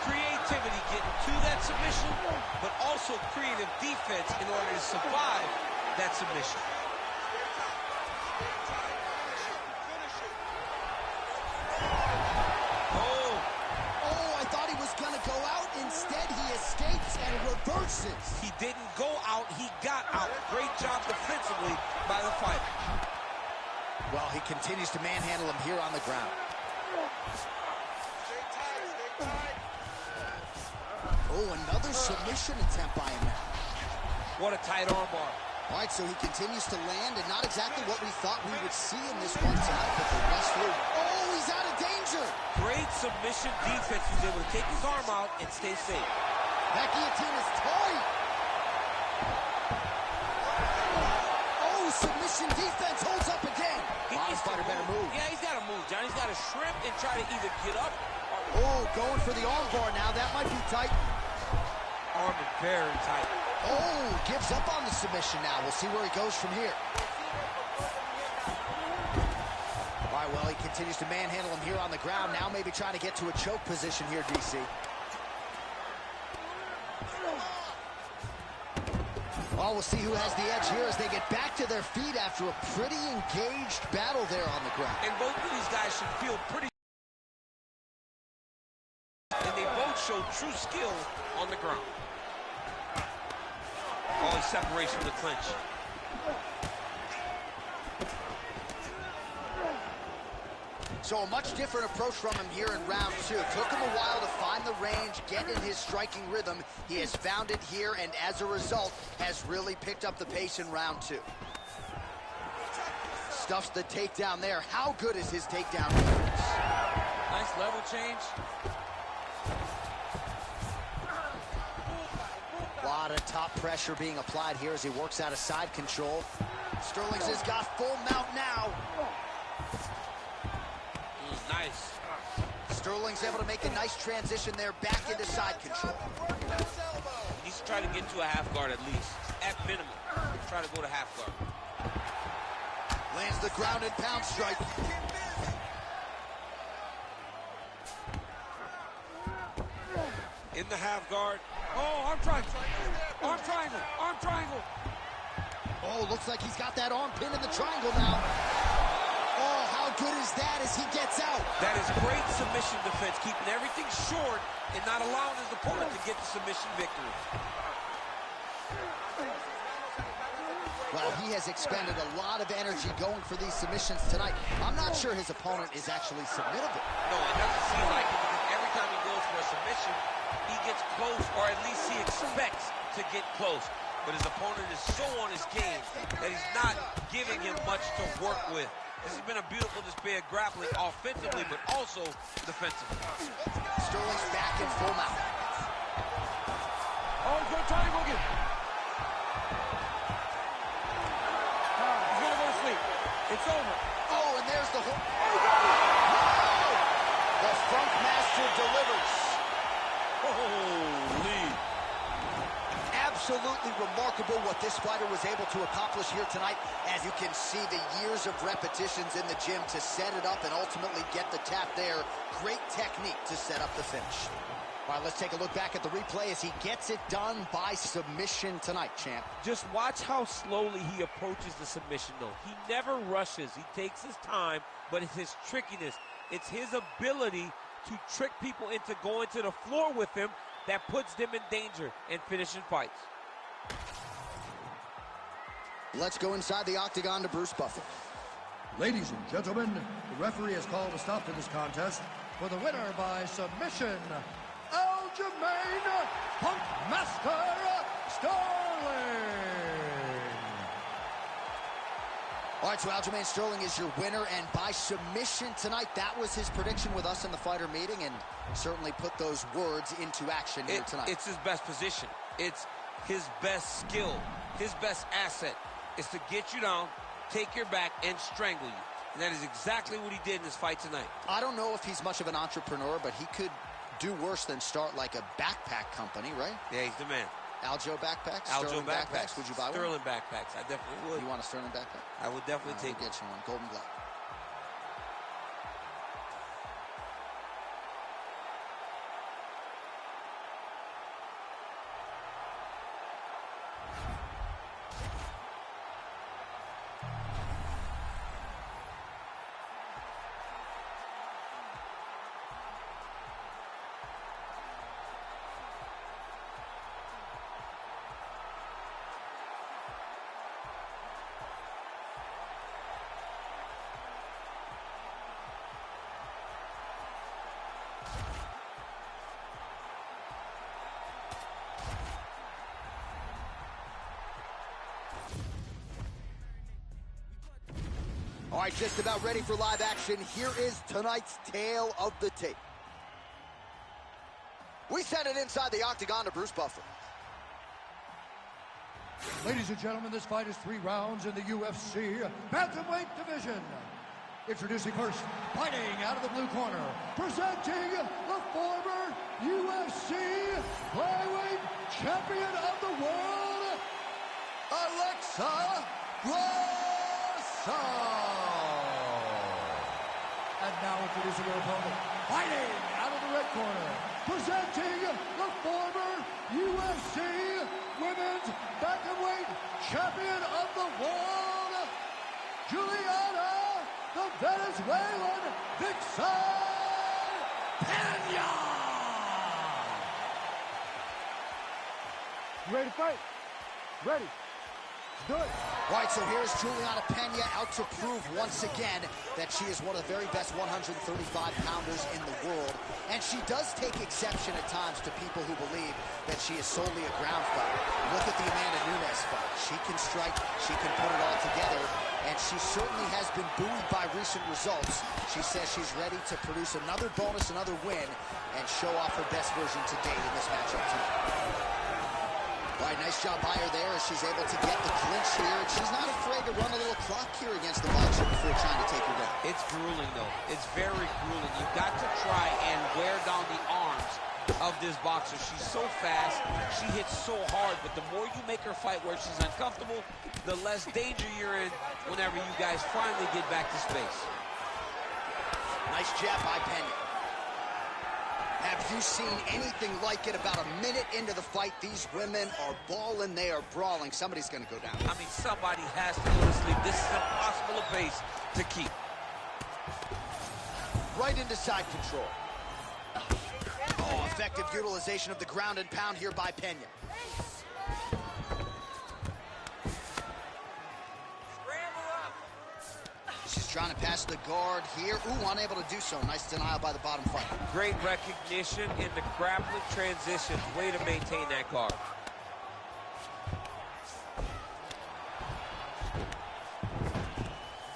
Creativity getting to that submission, but also creative defense in order to survive that submission. Go out, instead he escapes and reverses. He didn't go out, he got out. Great job defensively by the fighter. Well, he continues to manhandle him here on the ground. Oh, another submission attempt by him now. What a tight armbar. All right, so he continues to land, and not exactly what we thought we would see in this one tonight, but the wrestler, oh, he's out of danger. Great submission defense. He's able to take his arm out and stay safe. That guillotine is tight. Oh, submission defense holds up again. Bottom fighter better move. Yeah, he's got to move, John. He's got to shrimp and try to either get up or... Oh, going for the arm bar now. That might be tight. Arm is very tight. Oh, gives up on the submission now. We'll see where he goes from here. All right, well, he continues to manhandle him here on the ground. Now maybe trying to get to a choke position here, DC. Oh, we'll see who has the edge here as they get back to their feet after a pretty engaged battle there on the ground. And both of these guys should feel pretty... And they both show true skill on the ground. Oh, he separates from the clinch. So a much different approach from him here in round 2. Took him a while to find the range, get in his striking rhythm. He has found it here, and as a result, has really picked up the pace in round 2. Stuffs the takedown there. How good is his takedown defense? Nice level change. A lot of top pressure being applied here as he works out of side control. Sterling's has got full mount now. Nice. Sterling's able to make a nice transition there back into side control. He's trying to get to a half guard at least. At minimum. Try to go to half guard. Lands the ground and pound strike. In the half guard. Oh, arm triangle. Arm triangle. Arm triangle. Oh, looks like he's got that arm pin in the triangle now. Oh, how good is that as he gets out? That is great submission defense, keeping everything short and not allowing his opponent to get the submission victory. Well, he has expended a lot of energy going for these submissions tonight. I'm not sure his opponent is actually submittable. No, it doesn't seem like it, because every time he goes for a submission, he gets close, or at least he expects to get close. But his opponent is so on his game that he's not giving him much to work with. This has been a beautiful display of grappling offensively, but also defensively. Sterling's back in full mount. Oh, he's gonna try to hook it. He's gonna go to sleep. It's over. Oh, and there's the hook. Oh! The Funk Master delivers. Holy. Absolutely remarkable what this fighter was able to accomplish here tonight. As you can see, the years of repetitions in the gym to set it up and ultimately get the tap there. Great technique to set up the finish. All right, let's take a look back at the replay as he gets it done by submission tonight, champ. Just watch how slowly he approaches the submission, though. He never rushes. He takes his time, but it's his trickiness. It's his ability to trick people into going to the floor with him that puts them in danger and finishing fights. Let's go inside the octagon to Bruce Buffer. Ladies and gentlemen, the referee has called a stop to this contest for the winner by submission, Aljamain Punk Master Sterling. All right, so Aljamain Sterling is your winner, and by submission tonight, that was his prediction with us in the fighter meeting, and certainly put those words into action here tonight. It's his best position. It's his best skill. His best asset is to get you down, take your back, and strangle you. And that is exactly what he did in this fight tonight. I don't know if he's much of an entrepreneur, but he could do worse than start like a backpack company, right? Yeah, he's the man. Aljo backpacks? Aljo Sterling backpacks. Would you buy one? Sterling backpacks. I definitely would. You want a Sterling backpack? I would definitely take we'll get you one. Golden Glove. All right, just about ready for live action. Here is tonight's tale of the tape. We send it inside the octagon to Bruce Buffer. Ladies and gentlemen, this fight is 3 rounds in the UFC bantamweight division. Introducing first, fighting out of the blue corner, presenting the former UFC flyweight champion of the world, Alexa Grasso. And now introducing her opponent, fighting out of the red corner, presenting the former UFC Women's Bantamweight Champion of the World, Juliana the Venezuelan Vixen Pena. You ready to fight? Ready. Do it. All right, so here's Juliana Pena out to prove once again that she is one of the very best 135-pounders in the world. And she does take exception at times to people who believe that she is solely a ground fighter. Look at the Amanda Nunes fight. She can strike, she can put it all together, and she certainly has been buoyed by recent results. She says she's ready to produce another bonus, another win, and show off her best version to date in this matchup tonight. All right, nice job by her there as she's able to get the clinch here. And she's not afraid to run a little clock here against the boxer before trying to take her down. It's grueling, though. It's very grueling. You've got to try and wear down the arms of this boxer. She's so fast. She hits so hard. But the more you make her fight where she's uncomfortable, the less danger you're in whenever you guys finally get back to space. Nice jab by Pena. Have you seen anything like it? About a minute into the fight, these women are balling, they are brawling. Somebody's gonna go down. I mean, somebody has to go to sleep. This is impossible a pace to keep. Right into side control. Oh, effective utilization of the ground and pound here by Pena. She's trying to pass the guard here. Ooh, unable to do so. Nice denial by the bottom fighter. Great recognition in the grappling transitions. Way to maintain that guard.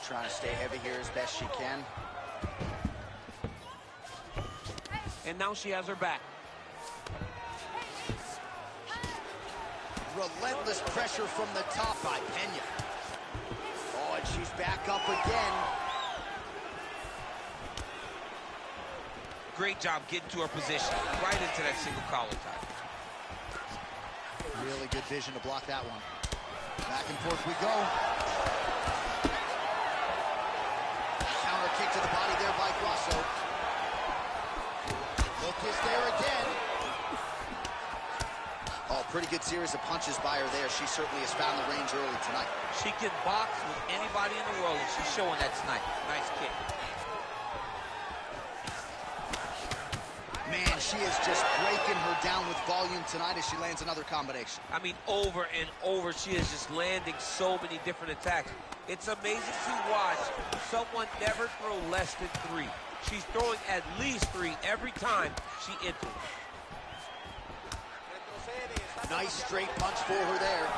Trying to stay heavy here as best she can. And now she has her back. Relentless pressure from the top by Pena. Oh, and she's back up again. Great job getting to her position. Right into that single collar tie. Really good vision to block that one. Back and forth we go. Counter kick to the body there by Grasso. Look is there again. Oh, pretty good series of punches by her there. She certainly has found the range early tonight. She can box with anybody in the world, and she's showing that tonight. Nice kick. Man, she is just breaking her down with volume tonight as she lands another combination. I mean, over and over, she is just landing so many different attacks. It's amazing to watch someone never throw less than 3. She's throwing at least 3 every time she enters. Nice straight punch for her there.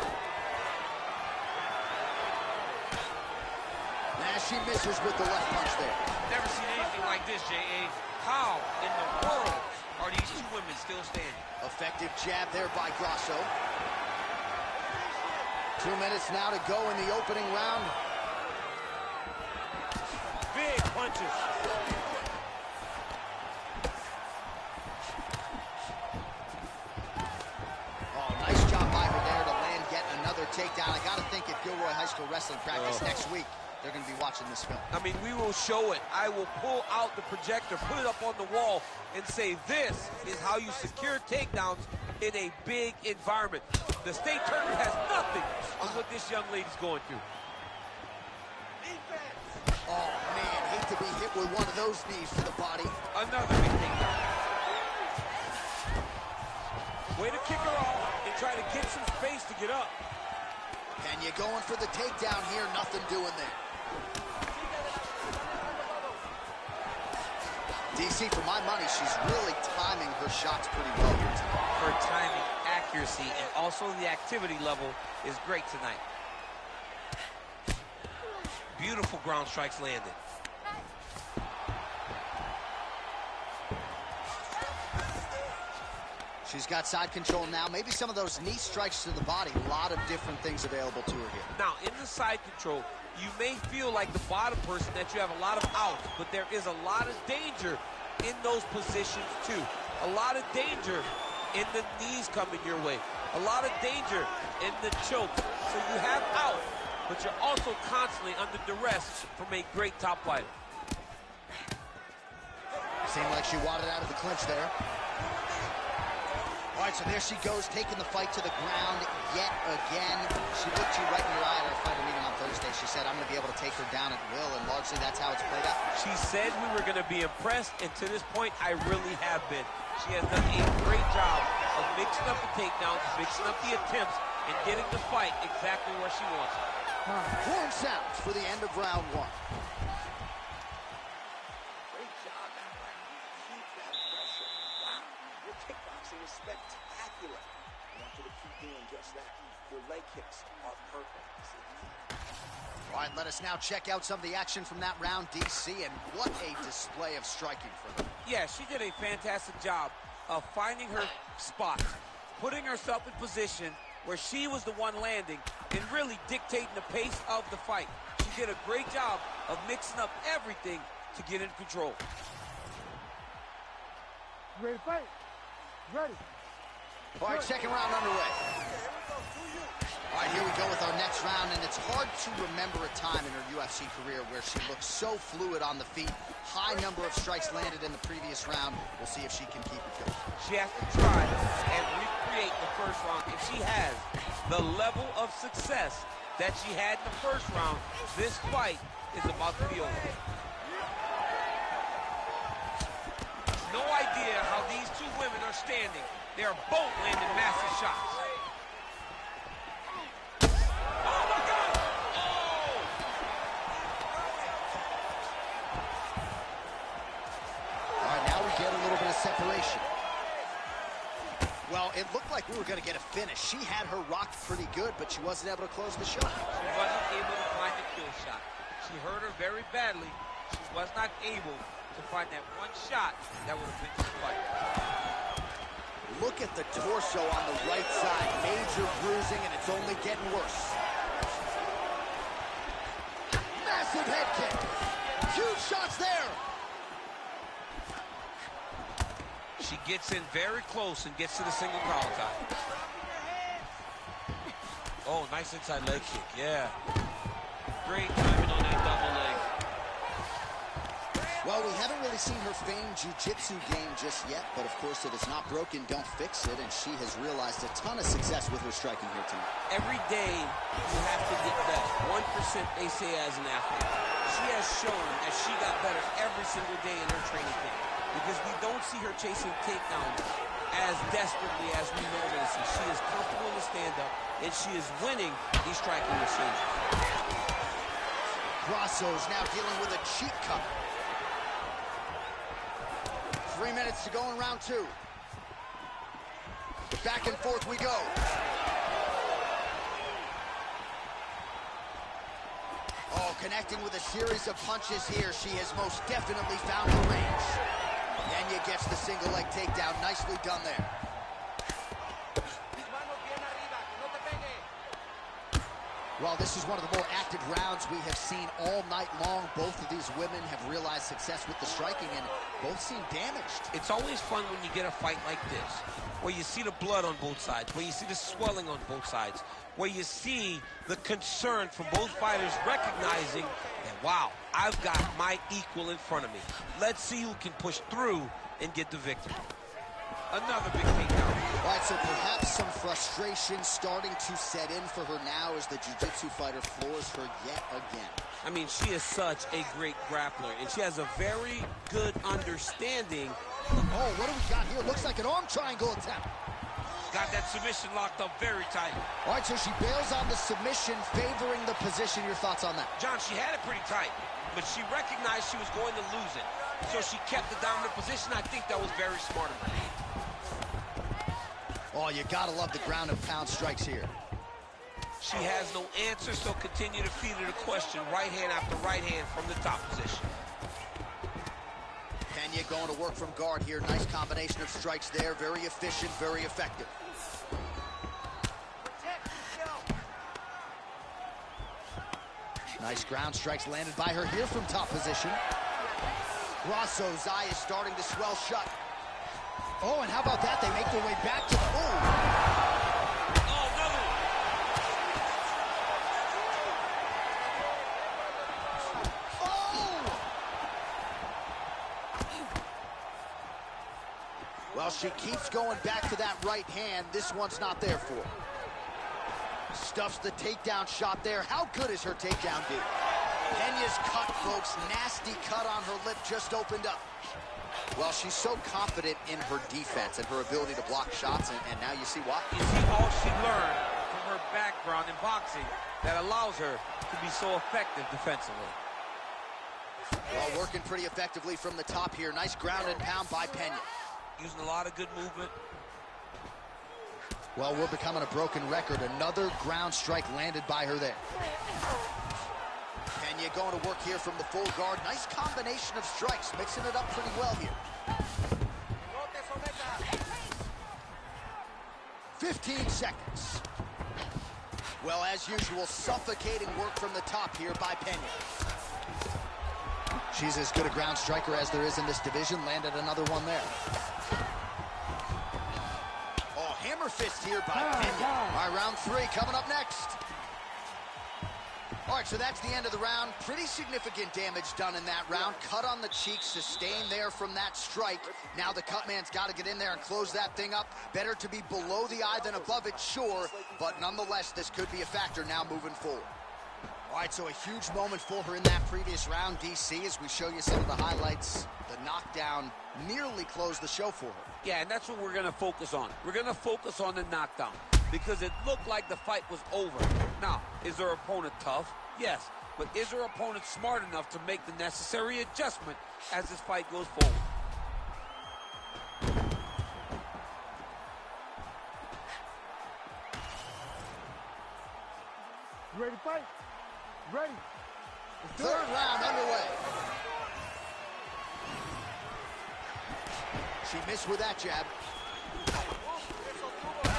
Now she misses with the left punch there. Never seen anything like this, J.A. How in the world are these two women still standing? Effective jab there by Grasso. 2 minutes now to go in the opening round. Big punches. Takedown. I got to think if Gilroy High School Wrestling practice next week, they're going to be watching this film. I mean, we will show it. I will pull out the projector, put it up on the wall, and say this is how you secure takedowns in a big environment. The state tournament has nothing on what this young lady's going through. Oh, man, hate to be hit with one of those knees to the body. Another big takedown. Way to kick her off and try to get some space to get up. Pena going for the takedown here, nothing doing there. DC, for my money, she's really timing her shots pretty well here tonight. Her timing, accuracy, and also the activity level is great tonight. Beautiful ground strikes landed. She's got side control now. Maybe some of those knee strikes to the body. A lot of different things available to her here. Now, in the side control, you may feel like the bottom person that you have a lot of outs, but there is a lot of danger in those positions, too. A lot of danger in the knees coming your way. A lot of danger in the choke. So you have out, but you're also constantly under duress from a great top fighter. Seemed like she wadded out of the clinch there. All right, so there she goes, taking the fight to the ground yet again. She looked you right in your eye at our fighter meeting on Thursday. She said, I'm going to be able to take her down at will, and largely that's how it's played out. She said we were going to be impressed, and to this point, I really have been. She has done a great job of mixing up the takedowns, mixing up the attempts, and getting the fight exactly where she wants it. Horn sounds for the end of round 1. Spectacular. I want you to keep doing just that. Your leg kicks are perfect. All right, let us now check out some of the action from that round, DC, and what a display of striking from her. Yeah, she did a fantastic job of finding her spot, putting herself in position where she was the one landing, and really dictating the pace of the fight. She did a great job of mixing up everything to get in control. Ready to fight? Ready. All right, second round underway. All right, here we go with our next round, and it's hard to remember a time in her UFC career where she looked so fluid on the feet. High number of strikes landed in the previous round. We'll see if she can keep it going. She has to try and recreate the first round. If she has the level of success that she had in the first round, this fight is about to be over. No idea how these two women are standing. They are both landing massive shots. Oh my God! Oh! All right, now we get a little bit of separation. Well, it looked like we were going to get a finish. She had her rocked pretty good, but she wasn't able to close the shot. She wasn't able to find the kill shot. She hurt her very badly. She was not able to find that one shot that would have been the fight. Look at the torso on the right side. Major bruising, and it's only getting worse. Massive head kick. Huge shots there. She gets in very close and gets to the single collar tie. Oh, nice inside leg kick, yeah. Great timing on that double leg. Well, we haven't really seen her famed jiu-jitsu game just yet, but of course, if it's not broken, don't fix it, and she has realized a ton of success with her striking here tonight. Every day, you have to get better. 1%, they say, as an athlete. She has shown that she got better every single day in her training camp, because we don't see her chasing takedowns as desperately as we normally see. She is comfortable in the stand-up, and she is winning these striking exchanges. Grasso's now dealing with a cheek cut. 3 minutes to go in round two. Back and forth we go. Oh, connecting with a series of punches here. She has most definitely found her range. Pena gets the single leg takedown. Nicely done there. Well, this is one of the more active rounds we have seen all night long. Both of these women have realized success with the striking, and both seem damaged. It's always fun when you get a fight like this, where you see the blood on both sides, where you see the swelling on both sides, where you see the concern from both fighters recognizing that, wow, I've got my equal in front of me. Let's see who can push through and get the victory. Another big takedown. All right, so perhaps some frustration starting to set in for her now as the jiu-jitsu fighter floors her yet again. I mean, she is such a great grappler, and she has a very good understanding. Oh, what do we got here? Looks like an arm triangle attempt. Got that submission locked up very tight. All right, so she bails on the submission, favoring the position. Your thoughts on that? John, she had it pretty tight, but she recognized she was going to lose it. So she kept the dominant position. I think that was very smart of her. Oh, you gotta love the ground and pound strikes here. She has no answer, so continue to feed her the question. Right hand after right hand from the top position. Pena going to work from guard here. Nice combination of strikes there. Very efficient, very effective. Nice ground strikes landed by her here from top position. Grasso's eye is starting to swell shut. Oh, and how about that? They make their way back to the... Oh, another one. Oh! Well, she keeps going back to that right hand. This one's not there for her. Stuffs the takedown shot there. How good is her takedown, dude? Pena's cut, folks. Nasty cut on her lip just opened up. Well, she's so confident in her defense and her ability to block shots, and now you see why. You see all she learned from her background in boxing that allows her to be so effective defensively. Well, working pretty effectively from the top here. Nice ground and pound by Pena. Using a lot of good movement. Well, we're becoming a broken record. Another ground strike landed by her there. Pena going to work here from the full guard. Nice combination of strikes, mixing it up pretty well here. 15 seconds. Well, as usual, suffocating work from the top here by Pena. She's as good a ground striker as there is in this division. Landed another one there. Oh, hammer fist here by Pena. All right, round three coming up next. right, so that's the end of the round. Pretty significant damage done in that round. Cut on the cheek, sustained there from that strike. Now the cut man's got to get in there and close that thing up. Better to be below the eye than above it, sure. But nonetheless, this could be a factor now moving forward. All right, so a huge moment for her in that previous round, DC, as we show you some of the highlights. The knockdown nearly closed the show for her. Yeah, and that's what we're going to focus on. We're going to focus on the knockdown because it looked like the fight was over. Now, is her opponent tough? Yes. But is her opponent smart enough to make the necessary adjustment as this fight goes forward? You ready to fight? Ready. Third round underway. She missed with that jab.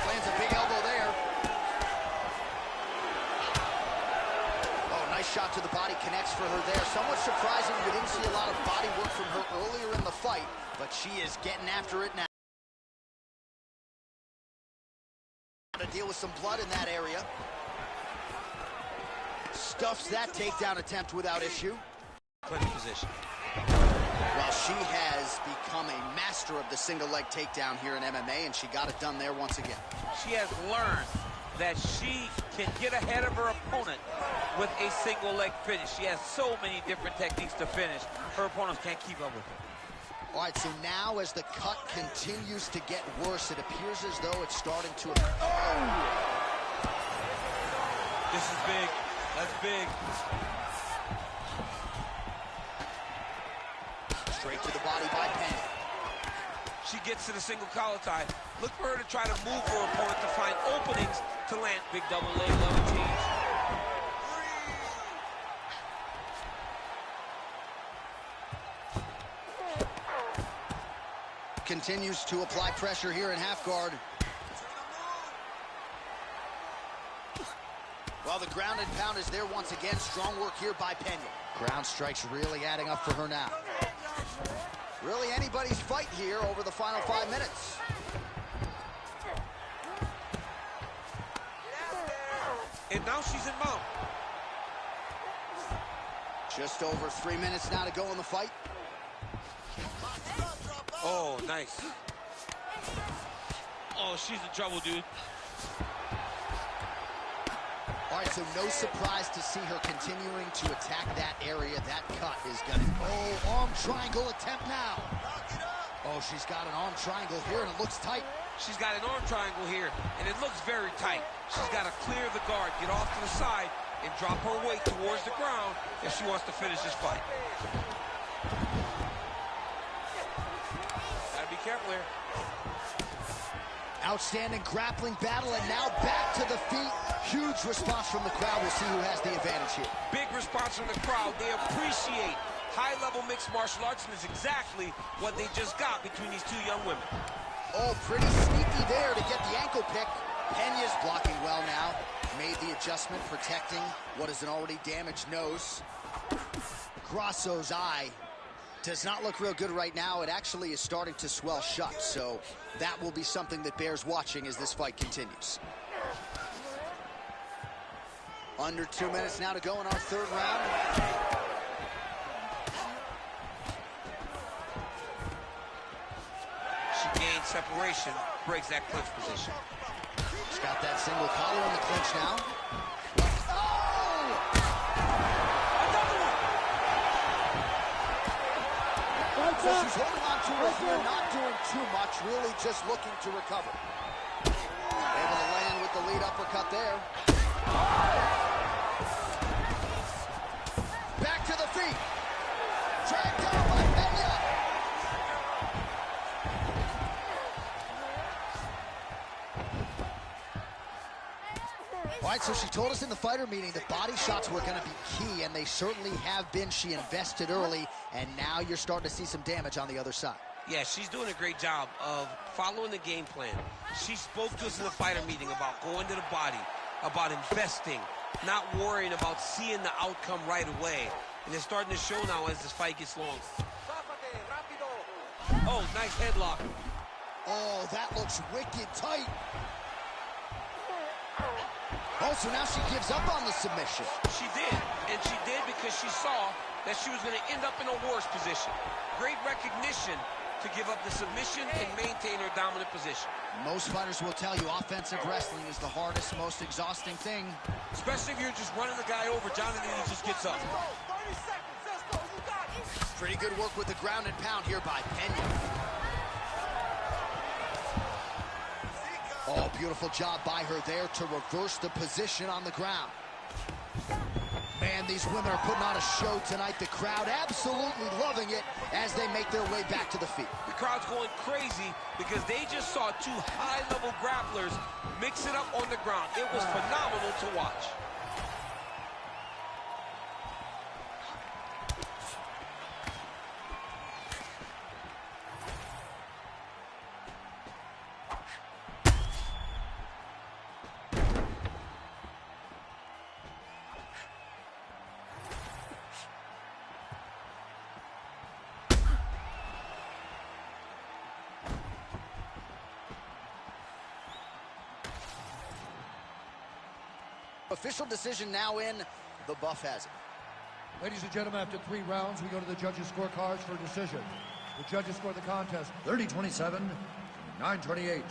Lands a big elbow there. Oh, nice shot to the body, connects for her there. Somewhat surprising, we didn't see a lot of body work from her earlier in the fight, but she is getting after it now. To deal with some blood in that area. Stuffs that takedown attempt without issue. Clinch position. Well, she has become a master of the single leg takedown here in MMA, and she got it done there once again. She has learned that she can get ahead of her opponent with a single leg finish. She has so many different techniques to finish. Her opponents can't keep up with her. All right, so now as the cut continues to get worse, it appears as though it's starting to... Oh! This is big. That's big. Straight to the body by Penn. She gets to the single collar tie. Look for her to try to move her opponent to find openings to land. Big double leg levitate. Continues to apply pressure here in half guard. Well, the ground and pound is there once again. Strong work here by Pena. Ground strikes really adding up for her now. Really anybody's fight here over the final 5 minutes. And now she's in mount. Just over 3 minutes now to go in the fight. Oh, nice. Oh, she's in trouble, dude. All right, so no surprise to see her continuing to attack that area. That cut is gonna... Oh, arm triangle attempt now. Oh, she's got an arm triangle here, and it looks tight. She's got an arm triangle here, and it looks very tight. She's got to clear the guard, get off to the side, and drop her weight towards the ground if she wants to finish this fight. Gotta be careful here. Outstanding grappling battle, and now back to the feet. Huge response from the crowd. We'll see who has the advantage here. Big response from the crowd. They appreciate high-level mixed martial arts, and it's exactly what they just got between these two young women. Oh, pretty sneaky there to get the ankle pick. Pena's blocking well now. Made the adjustment, protecting what is an already damaged nose. Grasso's eye does not look real good right now. It actually is starting to swell shut, so that will be something that bears watching as this fight continues. Under 2 minutes now to go in our third round. She gains separation, breaks that clinch position. She's got that single collar in the clinch now. So she's holding on to her here, not doing too much, really just looking to recover. Able to land with the lead uppercut there. Back to the feet. Dragged down by Pena. All right, so she told us in the fighter meeting that body shots were going to be key, and they certainly have been. She invested early, and now you're starting to see some damage on the other side. Yeah, she's doing a great job of following the game plan. She spoke to us in the fighter meeting about going to the body, about investing, not worrying about seeing the outcome right away. And it's starting to show now as this fight gets long. Oh, nice headlock. Oh, that looks wicked tight. Oh, so now she gives up on the submission. She did, and she did because she saw that she was going to end up in a worse position. Great recognition to give up the submission and maintain her dominant position. Most fighters will tell you offensive wrestling is the hardest, most exhausting thing. Especially if you're just running the guy over. Jonathan just gets up. 30 seconds, let's go, you got it. Pretty good work with the ground and pound here by Pena. Oh, beautiful job by her there to reverse the position on the ground. Man, these women are putting on a show tonight. The crowd absolutely loving it as they make their way back to the feet. The crowd's going crazy because they just saw two high-level grapplers mix it up on the ground. It was phenomenal to watch. Official decision now in. The buff has it. Ladies and gentlemen, after 3 rounds, we go to the judges' scorecards for decision. The judges score the contest 30-27, 9-28,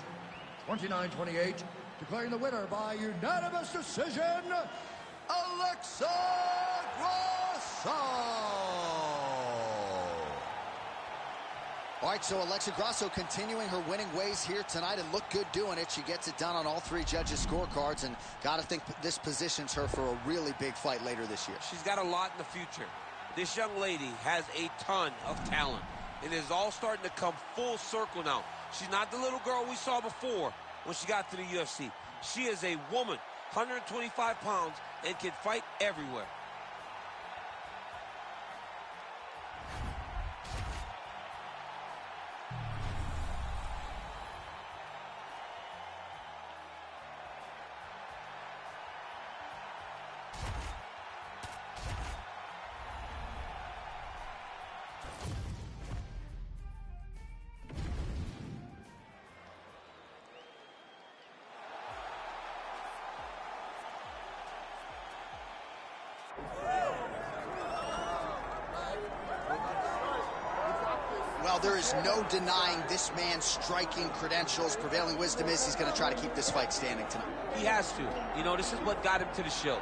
29-28, declaring the winner by unanimous decision, Alexa Grasso. All right, so Alexa Grasso continuing her winning ways here tonight and looked good doing it. She gets it done on all 3 judges' scorecards, and got to think this positions her for a really big fight later this year. She's got a lot in the future. This young lady has a ton of talent, and it's all starting to come full circle now. She's not the little girl we saw before when she got to the UFC. She is a woman, 125 pounds, and can fight everywhere. Well, there is no denying this man's striking credentials. Prevailing wisdom is he's going to try to keep this fight standing tonight. He has to. You know, this is what got him to the show.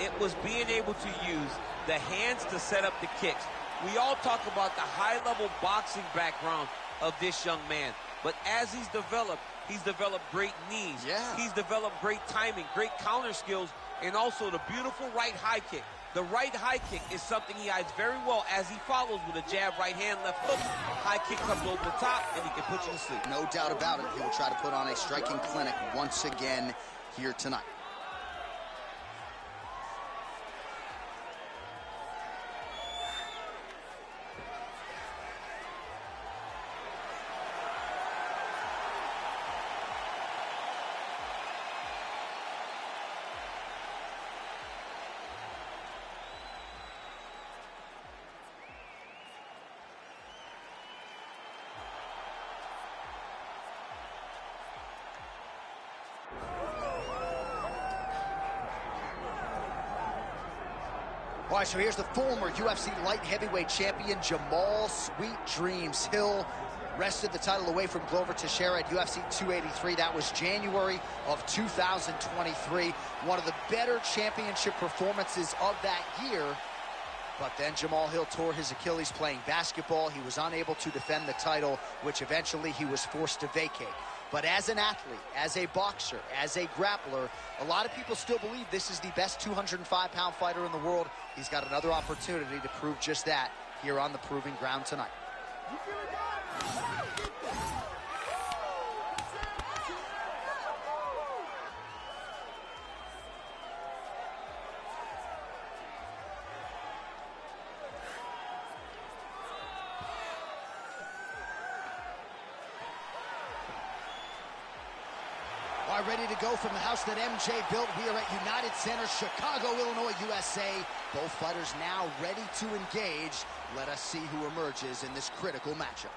It was being able to use the hands to set up the kicks. We all talk about the high-level boxing background of this young man. But as he's developed great knees. Yeah. He's developed great timing, great counter skills, and also the beautiful right high kick. The right high kick is something he hides very well as he follows with a jab, right hand, left hook. High kick comes over the top, and he can put you to sleep. No doubt about it. He will try to put on a striking clinic once again here tonight. All right, so here's the former UFC light heavyweight champion, Jamal Sweet Dreams Hill. Wrested the title away from Glover Teixeira at UFC 283. That was January of 2023. One of the better championship performances of that year. But then Jamal Hill tore his Achilles playing basketball. He was unable to defend the title, which eventually he was forced to vacate. But as an athlete, as a boxer, as a grappler, a lot of people still believe this is the best 205-pound fighter in the world. He's got another opportunity to prove just that here on the Proving Ground tonight. Ready to go from the house that MJ built. We are at United Center, Chicago, Illinois, USA. Both fighters now ready to engage. Let us see who emerges in this critical matchup.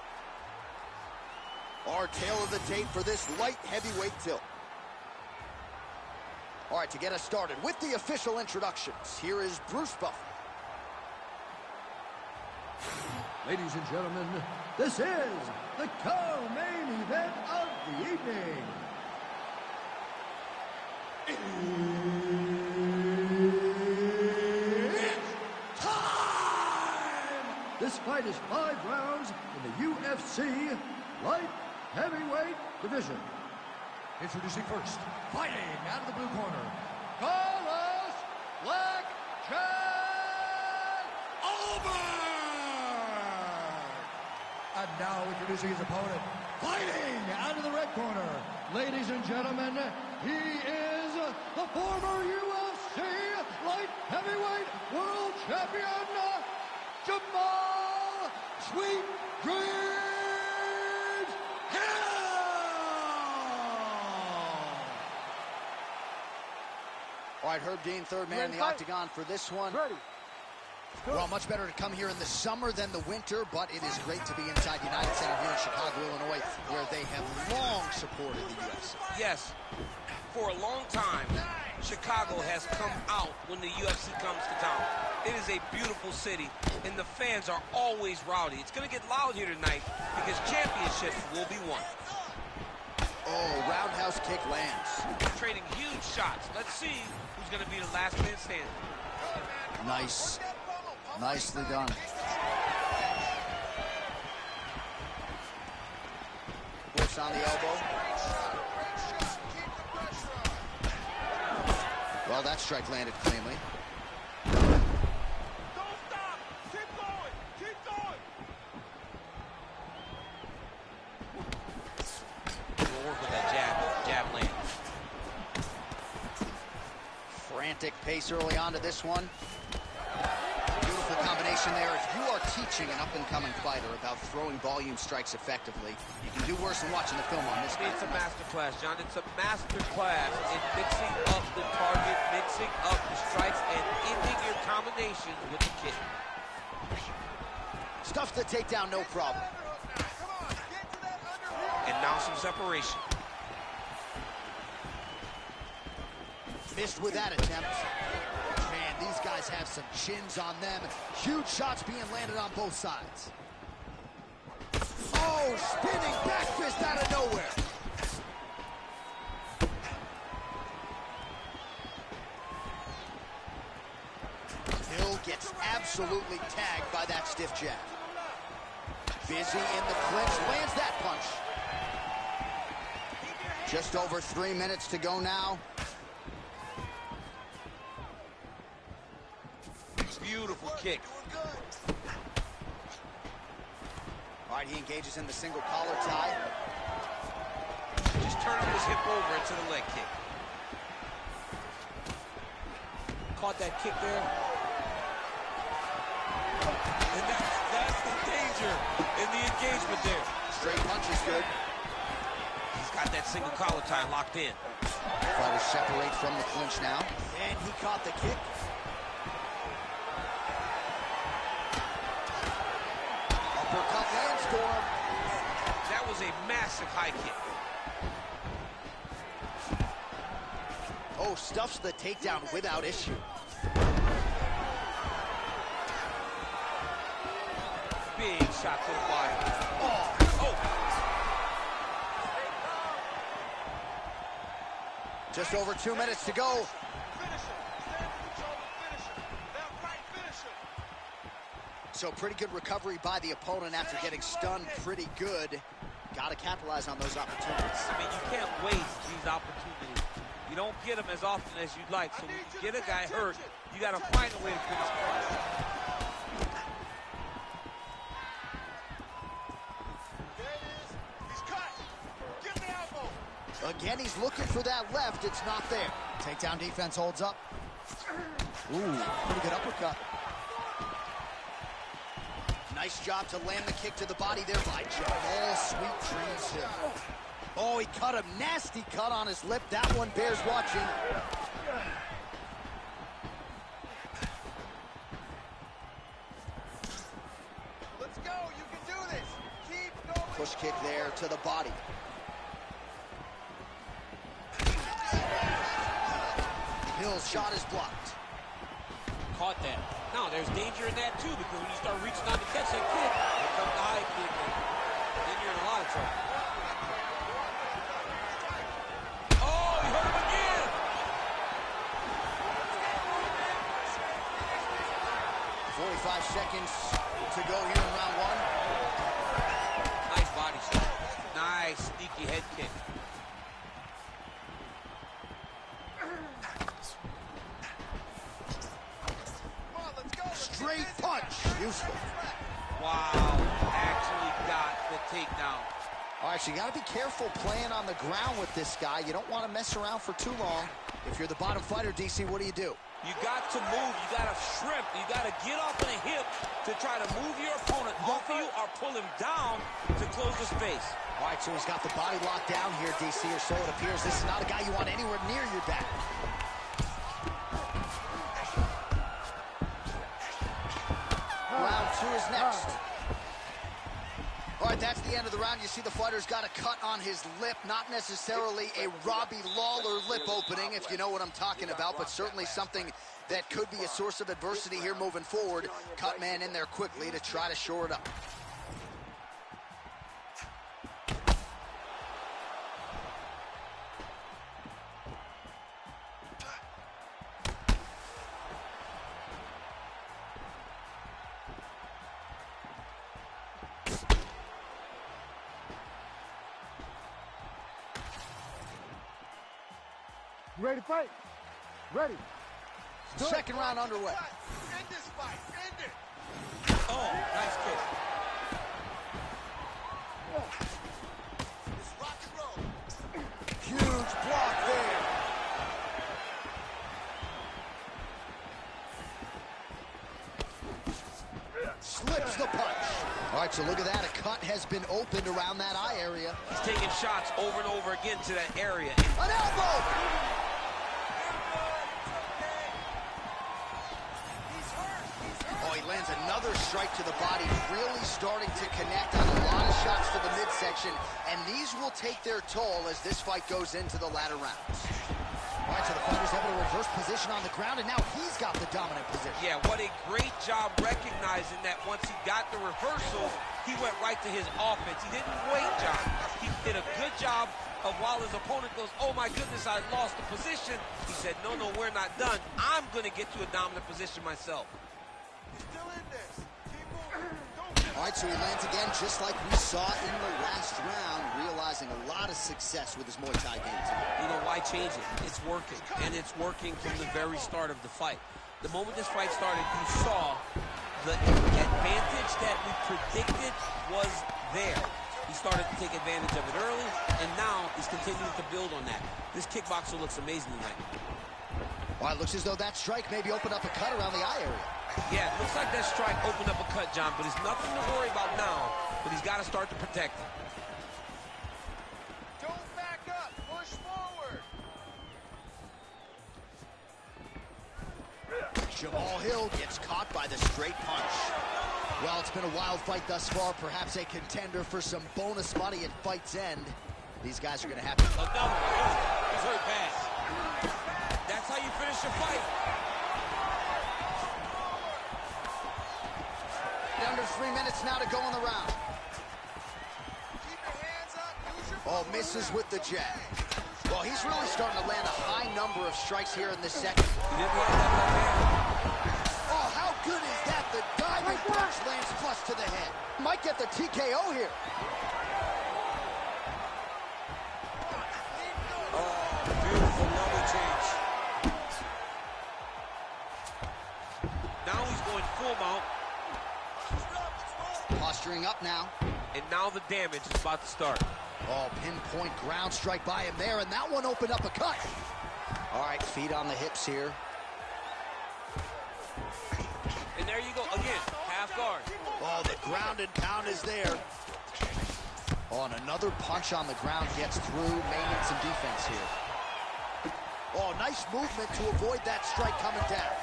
Our tale of the tape for this light heavyweight tilt. All right, to get us started with the official introductions, here is Bruce Buffer. Ladies and gentlemen, this is the co-main event of the evening. It's time! This fight is 5 rounds in the UFC light heavyweight division. Introducing first, fighting out of the blue corner, Carlos Black Cat Albert! And now introducing his opponent, fighting out of the red corner, ladies and gentlemen, he is the former UFC light heavyweight world champion, Jamal Sweet Dreams Hill! All right, Herb Dean, third man in the octagon for this one. Ready. Well, much better to come here in the summer than the winter, but it is great to be inside United Center here in Chicago, Illinois, where they have long supported the UFC. Yes, for a long time, Chicago has come out when the UFC comes to town. It is a beautiful city, and the fans are always rowdy. It's going to get loud here tonight because championships will be won. Oh, roundhouse kick lands. Trading huge shots. Let's see who's going to be the last man standing. Nice. Nicely done. Horse on the elbow. Well, that strike landed cleanly. Don't stop! Keep going! Keep going! We'll work with that jab land. Frantic pace early on to this one. Beautiful combination there. If you are teaching an up-and-coming fighter about throwing volume strikes effectively, you can do worse than watching the film on this guy. It's a master class, John. It's a master class in mixing up the target, mixing up the strikes, and ending your combinations with the kick. Stuffs the takedown, no problem. And now some separation. Missed with that attempt. Man, these guys have some chins on them. Huge shots being landed on both sides. Oh, spinning back fist out of nowhere. Hill gets absolutely tagged by that stiff jab. Busy in the clinch, lands that punch. Just over 3 minutes to go now. Beautiful kick. All right, he engages in the single collar tie. Just turning his hip over into the leg kick. Caught that kick there. And that's the danger in the engagement there. Straight punch is good. He's got that single collar tie locked in. Fighters separate from the clinch now. And he caught the kick. Uppercut landstorm. That was a massive high kick. Oh, stuffs the takedown without issue. Big shot to the body. Oh. Just over 2 minutes to go. So pretty good recovery by the opponent after getting stunned pretty good. Got to capitalize on those opportunities. I mean, you can't waste these opportunities. You don't get them as often as you'd like. So when you get a guy hurt, you got to find a way to finish the fight. He's cut! Get the elbow! Again, he's looking for that left. It's not there. Takedown defense holds up. Ooh, pretty good uppercut. Nice job to land the kick to the body there by Jamal Sweet Dreams Hill. Oh, he cut him. Nasty cut on his lip. That one bears watching. Let's go! You can do this! Keep going! Push kick there to the body. Hill's shot is blocked. Caught that. Now, there's danger in that, too, because when you start reaching out to catch that kick, here comes the high kick, and then you're in a lot of trouble. Oh, he hurt him again! .45 seconds to go here in round one. Nice body shot. Nice sneaky head kick. Straight punch. Useful. Wow, actually got the takedown. All right, so you got to be careful playing on the ground with this guy. You don't want to mess around for too long. If you're the bottom fighter, DC, what do? You got to move. You got to shrimp. You got to get off of the hip to try to move your opponent off of you or pull him down to close the space. All right, so he's got the body locked down here, DC, or so it appears. This is not a guy you want anywhere near your back. Round two is next. All right, that's the end of the round. You see the fighter's got a cut on his lip. Not necessarily a Robbie Lawler lip opening, if you know what I'm talking about, but certainly something that could be a source of adversity here moving forward. Cut man in there quickly to try to shore it up. You ready to fight? Ready. Second round underway. End this fight. End it. Oh, nice kick. It's rock and roll. Huge block there. Slips the punch. All right, so look at that. A cut has been opened around that eye area. He's taking shots over and over again to that area. An elbow! Oh, he lands another strike to the body, really starting to connect on a lot of shots to the midsection, and these will take their toll as this fight goes into the latter rounds. All right, so the fighter's able to reverse position on the ground, and now he's got the dominant position. Yeah, what a great job recognizing that once he got the reversals, he went right to his offense. He didn't wait, John. He did a good job of while his opponent goes, oh my goodness, I lost the position. He said, no, we're not done. I'm going to get to a dominant position myself. Still in this. Keep moving. All right, so he lands again just like we saw in the last round, realizing a lot of success with his Muay Thai game tonight. You know, why change it? It's working, and it's working from the very start of the fight. The moment this fight started, you saw the advantage that we predicted was there. He started to take advantage of it early, and now he's continuing to build on that. This kickboxer looks amazing tonight. Well, it looks as though that strike maybe opened up a cut around the eye area. Yeah, it looks like that strike opened up a cut, John, but it's nothing to worry about now, but he's got to start to protect it. Don't back up. Push forward. Jamal Hill gets caught by the straight punch. Well, it's been a wild fight thus far, perhaps a contender for some bonus money at fight's end. These guys are going to have to... Another one. He's hurt bad. That's how you finish your fight. Under 3 minutes now to go in the round. Keep your hands up. Use your Oh, misses with the jab. Well, he's really starting to land a high number of strikes here in this second. He didn't like that left hand. Oh, how good is that? The diving punch lands flush to the head. Might get the TKO here. Oh, beautiful level change. Now he's going full mount. Posturing up now. And now the damage is about to start. Oh, pinpoint ground strike by him there, and that one opened up a cut. All right, feet on the hips here. And there you go, again, half guard. Oh, the ground and pound is there. Oh, and another punch on the ground gets through, maintaining some defense here. Oh, nice movement to avoid that strike coming down.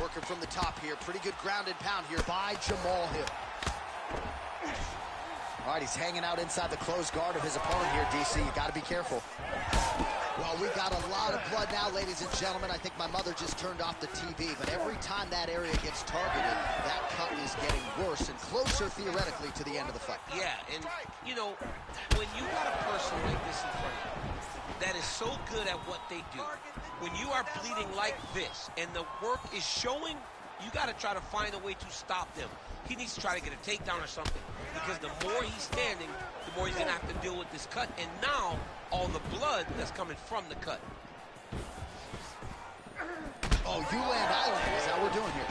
Working from the top here. Pretty good ground and pound here by Jamal Hill. All right, he's hanging out inside the closed guard of his opponent here, DC. You got to be careful. Well, Oh, we got a lot of blood now, ladies and gentlemen. I think my mother just turned off the TV, but every time that area gets targeted, that cut is getting worse and closer, theoretically, to the end of the fight. Yeah, and, you know, when you got a person like this in front of you that is so good at what they do, when you are bleeding like this and the work is showing, you got to try to find a way to stop them. He needs to try to get a takedown or something, because the more he's standing, the more he's going to have to deal with this cut, and now all the blood that's coming from the cut. Oh, you land island is how we're doing here.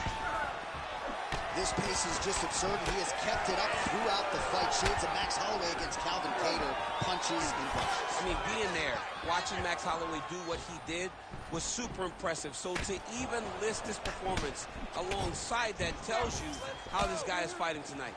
This pace is just absurd, and he has kept it up throughout the fight. Shades of Max Holloway against Calvin Kattar, punches and punches. I mean, being there, watching Max Holloway do what he did was super impressive. So to even list this performance alongside that tells you how this guy is fighting tonight.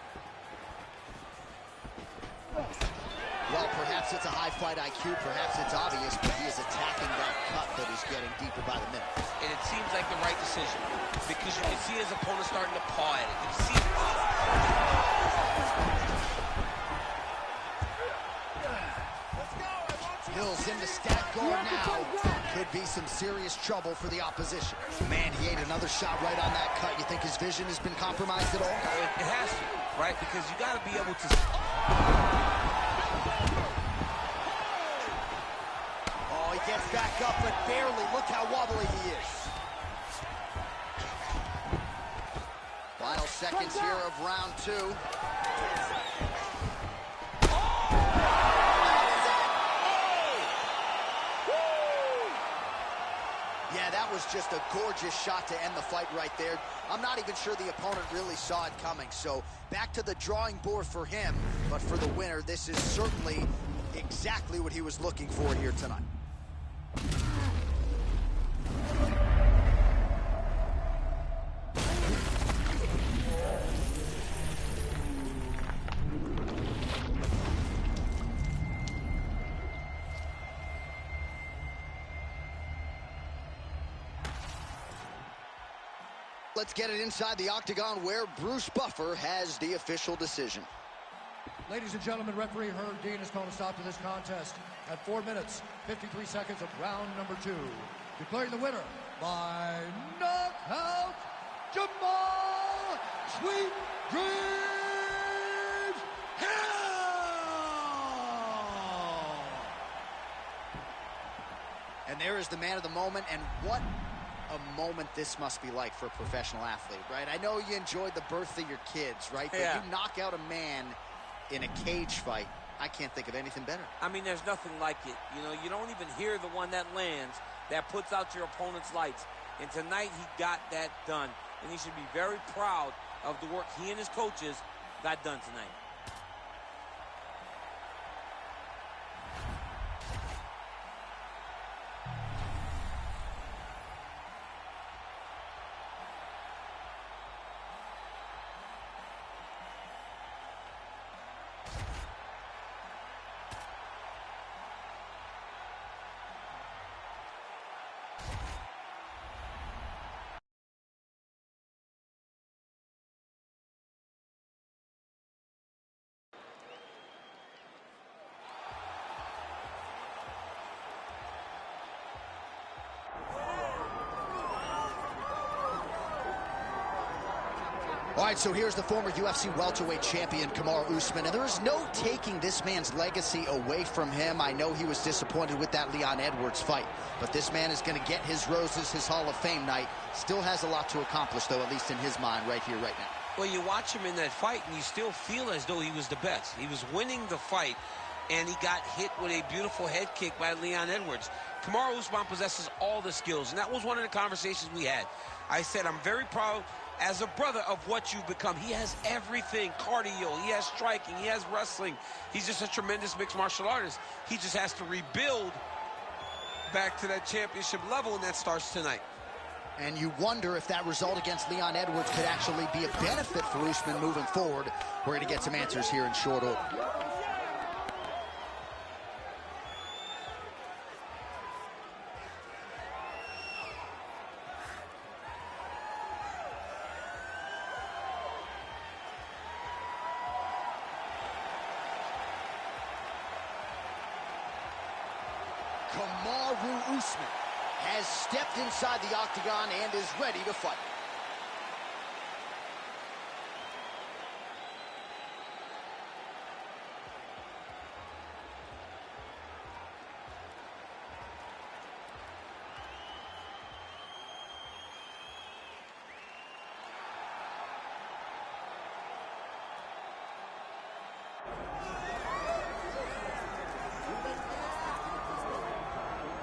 Well, perhaps it's a high fight IQ, perhaps it's obvious, but he is attacking that cut that is getting deeper by the minute. And it seems like the right decision, because you can see his opponent starting to paw at it. You can see Hill's in the stack guard now. Could be some serious trouble for the opposition. Man, he ate another shot right on that cut. You think his vision has been compromised at all? It has to, right? Because you got to be able to... Oh, he gets back up, but barely. Look how wobbly he is. Final seconds here of round 2. Yeah, that was just a gorgeous shot to end the fight right there. I'm not even sure the opponent really saw it coming. So back to the drawing board for him. But for the winner, this is certainly exactly what he was looking for here tonight. Let's get it inside the octagon where Bruce Buffer has the official decision. Ladies and gentlemen, referee Herb Dean has called a stop to this contest at 4 minutes, 53 seconds of round number 2. Declaring the winner by knockout, Jamal Sweet Dreams Hill! And there is the man of the moment, and what a moment this must be like for a professional athlete, right? I know you enjoyed the birth of your kids, right? But yeah, you knock out a man in a cage fight, I can't think of anything better. I mean, there's nothing like it. You know, you don't even hear the one that lands, that puts out your opponent's lights. And tonight he got that done. And he should be very proud of the work he and his coaches got done tonight. All right, so here's the former UFC welterweight champion, Kamaru Usman, and there is no taking this man's legacy away from him. I know he was disappointed with that Leon Edwards fight, but this man is going to get his roses, his Hall of Fame night. Still has a lot to accomplish, though, at least in his mind, right here, right now. Well, you watch him in that fight, and you still feel as though he was the best. He was winning the fight, and he got hit with a beautiful head kick by Leon Edwards. Kamaru Usman possesses all the skills, and that was one of the conversations we had. I said, I'm very proud as a brother of what you've become. He has everything: cardio, he has striking, he has wrestling. He's just a tremendous mixed martial artist. He just has to rebuild back to that championship level, and that starts tonight. And you wonder if that result against Leon Edwards could actually be a benefit for Usman moving forward. We're going to get some answers here in short order. Kamaru Usman has stepped inside the octagon and is ready to fight.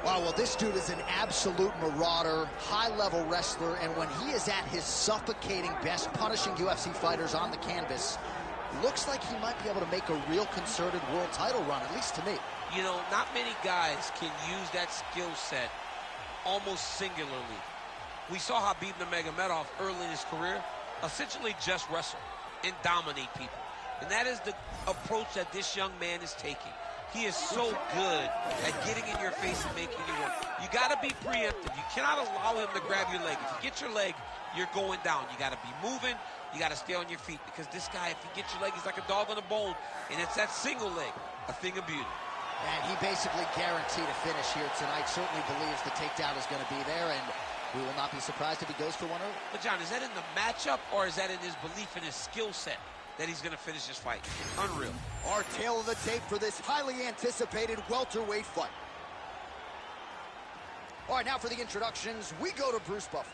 Wow, well, this dude is an absolute marauder, high-level wrestler, and when he is at his suffocating best, punishing UFC fighters on the canvas, looks like he might be able to make a real concerted world title run, at least to me. You know, not many guys can use that skill set almost singularly. We saw Khabib Nurmagomedov early in his career essentially just wrestle and dominate people. And that is the approach that this young man is taking. He is so good at getting in your face and making you work. You got to be preemptive. You cannot allow him to grab your leg. If you get your leg, you're going down. You got to be moving. You got to stay on your feet, because this guy, if he gets your leg, he's like a dog on a bone, and it's that single leg, a thing of beauty. And he basically guaranteed a finish here tonight. Certainly believes the takedown is going to be there, and we will not be surprised if he goes for one early. But John, is that in the matchup, or is that in his belief in his skill set that he's going to finish this fight? Unreal. Our tail of the tape for this highly anticipated welterweight fight. All right, now for the introductions, we go to Bruce Buffer.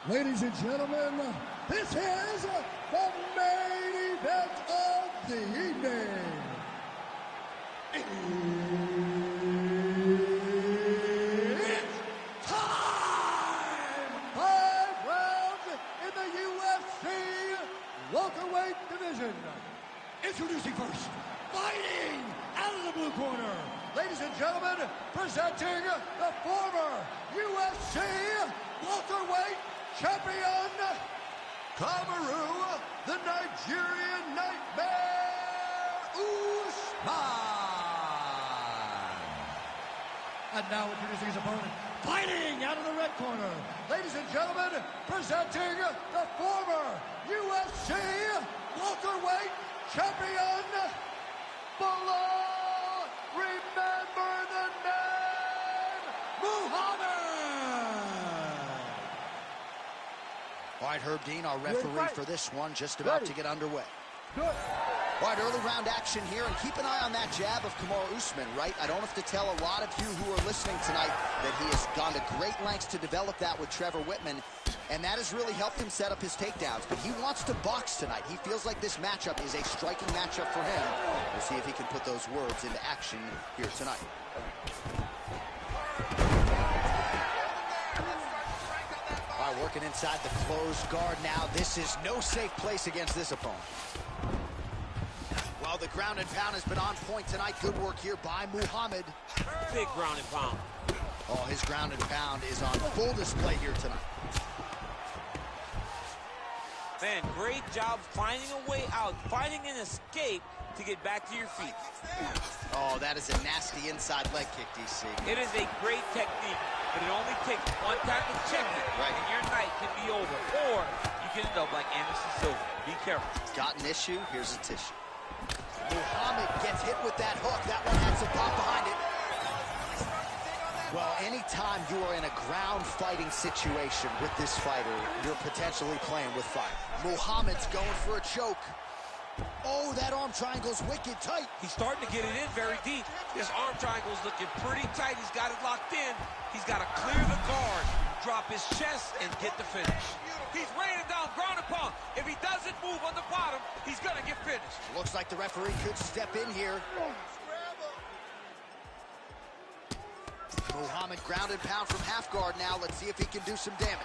Ladies and gentlemen, this is the main event of the evening. It's time! 5 rounds in the UFC welterweight division. Introducing first, fighting out of the blue corner, ladies and gentlemen, presenting the former UFC welterweight champion, Kamaru, the Nigerian Nightmare, Usman. And now introducing his opponent, fighting out of the red corner, ladies and gentlemen, presenting the former UFC welterweight champion, below, remember the name, Muhammad. All right, Herb Dean, our referee for this one, just about to get underway. Good. All right, early round action here, and keep an eye on that jab of Kamaru Usman, right? I don't have to tell a lot of you who are listening tonight that he has gone to great lengths to develop that with Trevor Whitman, and that has really helped him set up his takedowns. But he wants to box tonight. He feels like this matchup is a striking matchup for him. We'll see if he can put those words into action here tonight. All right, working inside the closed guard now. This is no safe place against this opponent. Well, the ground and pound has been on point tonight. Good work here by Muhammad. Big ground and pound. Oh, his ground and pound is on full display here tonight. Man, great job finding a way out, finding an escape to get back to your feet. Oh, that is a nasty inside leg kick, DC. It is a great technique, but it only takes one time to check it, Right. and your night can be over. Or you can end up like Anderson Silva. Be careful. Got an issue? Here's a tissue. Muhammad gets hit with that hook. That one had some pop behind it. Well, anytime you are in a ground fighting situation with this fighter, you're potentially playing with fire. Muhammad's going for a choke. Oh, that arm triangle's wicked tight. He's starting to get it in very deep. This arm triangle is looking pretty tight. He's got it locked in. He's got to clear the guard, drop his chest, and get the finish. He's raining down ground and pound. If he doesn't move on the bottom, he's going to get finished. Looks like the referee could step in here. Muhammad ground and pound from half guard now. Let's see if he can do some damage.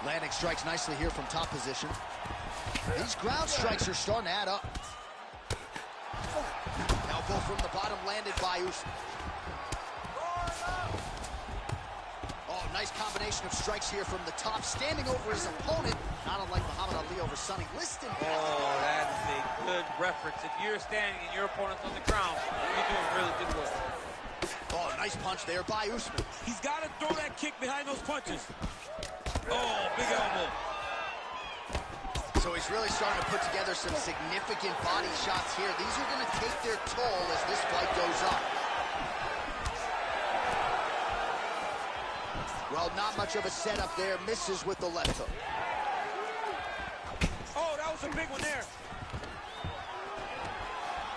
Landing strikes nicely here from top position. These ground strikes are starting to add up. Elbow from the bottom landed by Usman. Oh, nice combination of strikes here from the top, standing over his opponent. Not unlike Muhammad Ali over Sonny Liston. Oh, that is a good reference. If you're standing and your opponent's on the ground, you're doing really good work. Oh, nice punch there by Usman. He's got to throw that kick behind those punches. Oh, big elbow. So he's really starting to put together some significant body shots here. These are going to take their toll as this fight goes on. Well, not much of a setup there. Misses with the left hook. Oh, that was a big one there.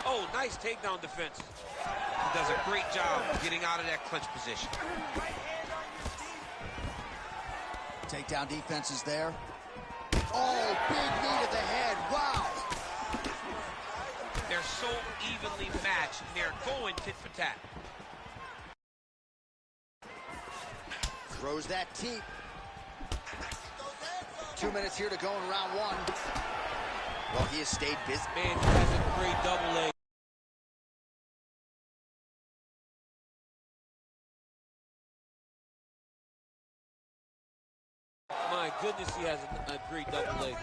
Oh, nice takedown defense. He does a great job getting out of that clinch position. Takedown defense is there. Oh, big knee to the head. Wow. They're so evenly matched. They're going tit for tat. Throws that teep. 2 minutes here to go in round one. Well, he has stayed busy. Man, he has a great double leg. My goodness, he has a great double leg.